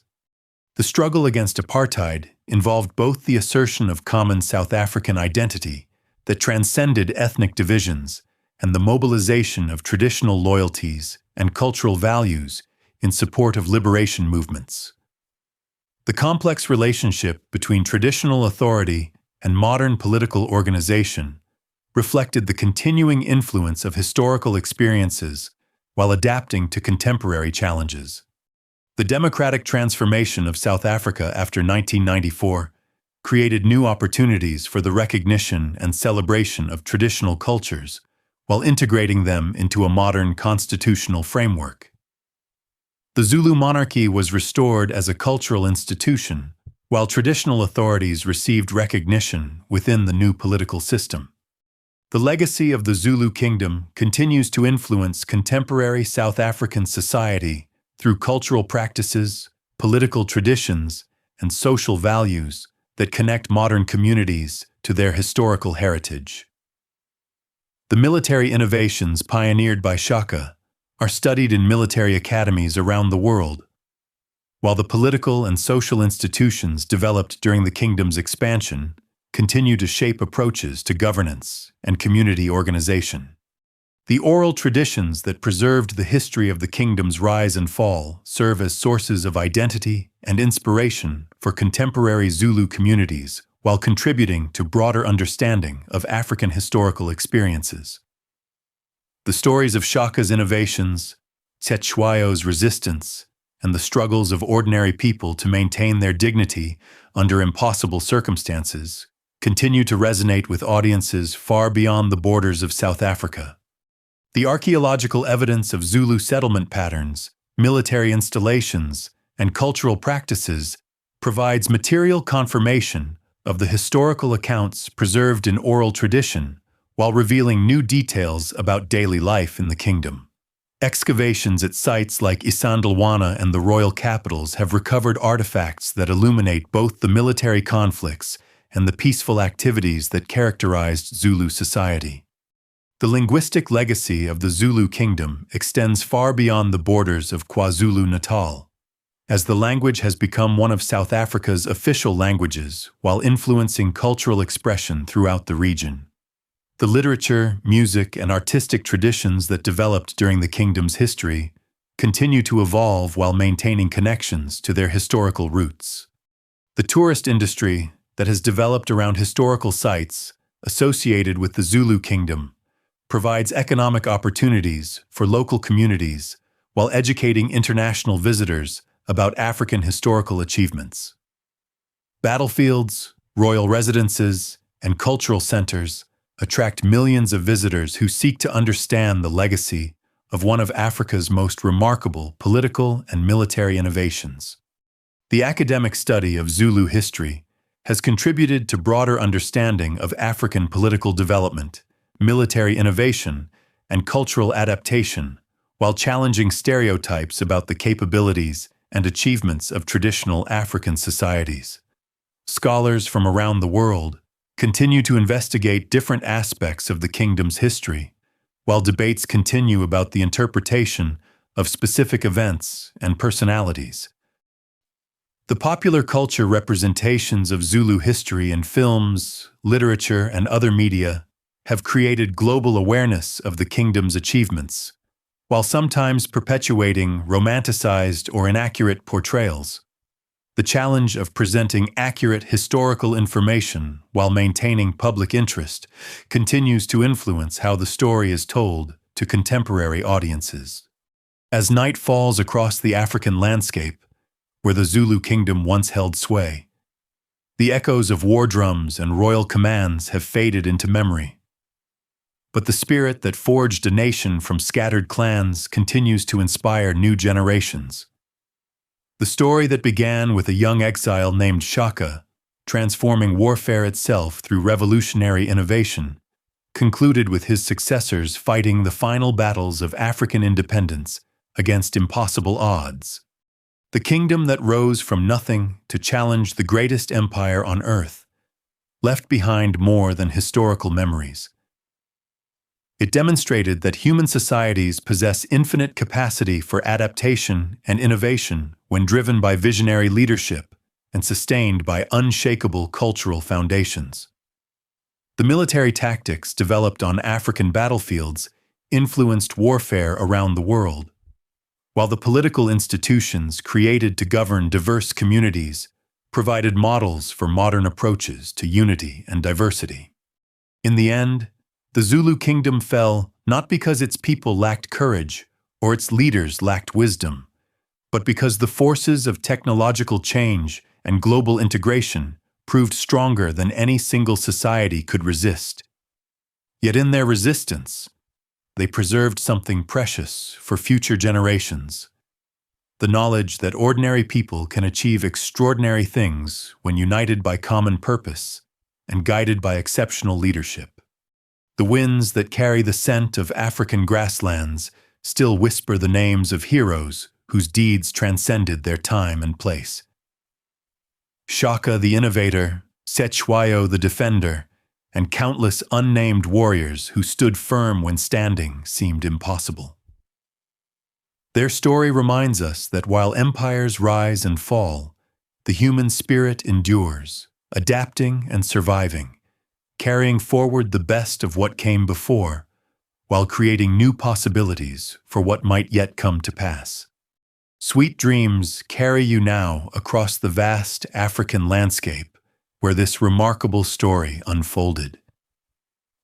The struggle against apartheid involved both the assertion of common South African identity that transcended ethnic divisions and the mobilization of traditional loyalties and cultural values in support of liberation movements. The complex relationship between traditional authority and modern political organization reflected the continuing influence of historical experiences while adapting to contemporary challenges. The democratic transformation of South Africa after 1994 created new opportunities for the recognition and celebration of traditional cultures while integrating them into a modern constitutional framework. The Zulu monarchy was restored as a cultural institution, while traditional authorities received recognition within the new political system. The legacy of the Zulu Kingdom continues to influence contemporary South African society through cultural practices, political traditions, and social values that connect modern communities to their historical heritage. The military innovations pioneered by Shaka are studied in military academies around the world, while the political and social institutions developed during the kingdom's expansion continue to shape approaches to governance and community organization. The oral traditions that preserved the history of the kingdom's rise and fall serve as sources of identity and inspiration for contemporary Zulu communities while contributing to broader understanding of African historical experiences. The stories of Shaka's innovations, Cetshwayo's resistance, and the struggles of ordinary people to maintain their dignity under impossible circumstances continue to resonate with audiences far beyond the borders of South Africa. The archaeological evidence of Zulu settlement patterns, military installations, and cultural practices provides material confirmation of the historical accounts preserved in oral tradition, while revealing new details about daily life in the kingdom. Excavations at sites like Isandlwana and the royal capitals have recovered artifacts that illuminate both the military conflicts and the peaceful activities that characterized Zulu society. The linguistic legacy of the Zulu Kingdom extends far beyond the borders of KwaZulu-Natal, as the language has become one of South Africa's official languages while influencing cultural expression throughout the region. The literature, music, and artistic traditions that developed during the kingdom's history continue to evolve while maintaining connections to their historical roots. The tourist industry that has developed around historical sites associated with the Zulu Kingdom provides economic opportunities for local communities while educating international visitors about African historical achievements. Battlefields, royal residences, and cultural centers attract millions of visitors who seek to understand the legacy of one of Africa's most remarkable political and military innovations. The academic study of Zulu history has contributed to broader understanding of African political development, military innovation, and cultural adaptation, while challenging stereotypes about the capabilities and achievements of traditional African societies. Scholars from around the world continue to investigate different aspects of the kingdom's history, while debates continue about the interpretation of specific events and personalities. The popular culture representations of Zulu history in films, literature, and other media have created global awareness of the kingdom's achievements, while sometimes perpetuating romanticized or inaccurate portrayals. The challenge of presenting accurate historical information while maintaining public interest continues to influence how the story is told to contemporary audiences. As night falls across the African landscape, where the Zulu Kingdom once held sway, the echoes of war drums and royal commands have faded into memory. But the spirit that forged a nation from scattered clans continues to inspire new generations. The story that began with a young exile named Shaka, transforming warfare itself through revolutionary innovation, concluded with his successors fighting the final battles of African independence against impossible odds. The kingdom that rose from nothing to challenge the greatest empire on earth left behind more than historical memories. It demonstrated that human societies possess infinite capacity for adaptation and innovation when driven by visionary leadership and sustained by unshakable cultural foundations. The military tactics developed on African battlefields influenced warfare around the world, while the political institutions created to govern diverse communities provided models for modern approaches to unity and diversity. In the end, the Zulu Kingdom fell not because its people lacked courage or its leaders lacked wisdom, but because the forces of technological change and global integration proved stronger than any single society could resist. Yet in their resistance, they preserved something precious for future generations: the knowledge that ordinary people can achieve extraordinary things when united by common purpose and guided by exceptional leadership. The winds that carry the scent of African grasslands still whisper the names of heroes whose deeds transcended their time and place. Shaka the innovator, Setshwayo the defender, and countless unnamed warriors who stood firm when standing seemed impossible. Their story reminds us that while empires rise and fall, the human spirit endures, adapting and surviving, carrying forward the best of what came before, while creating new possibilities for what might yet come to pass. Sweet dreams carry you now across the vast African landscape where this remarkable story unfolded,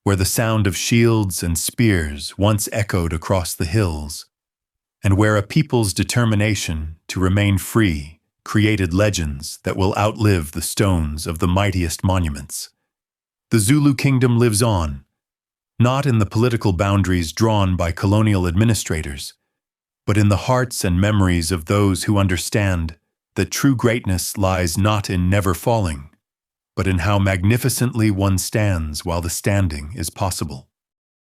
where the sound of shields and spears once echoed across the hills, and where a people's determination to remain free created legends that will outlive the stones of the mightiest monuments. The Zulu Kingdom lives on, not in the political boundaries drawn by colonial administrators, but in the hearts and memories of those who understand that true greatness lies not in never falling, but in how magnificently one stands while the standing is possible.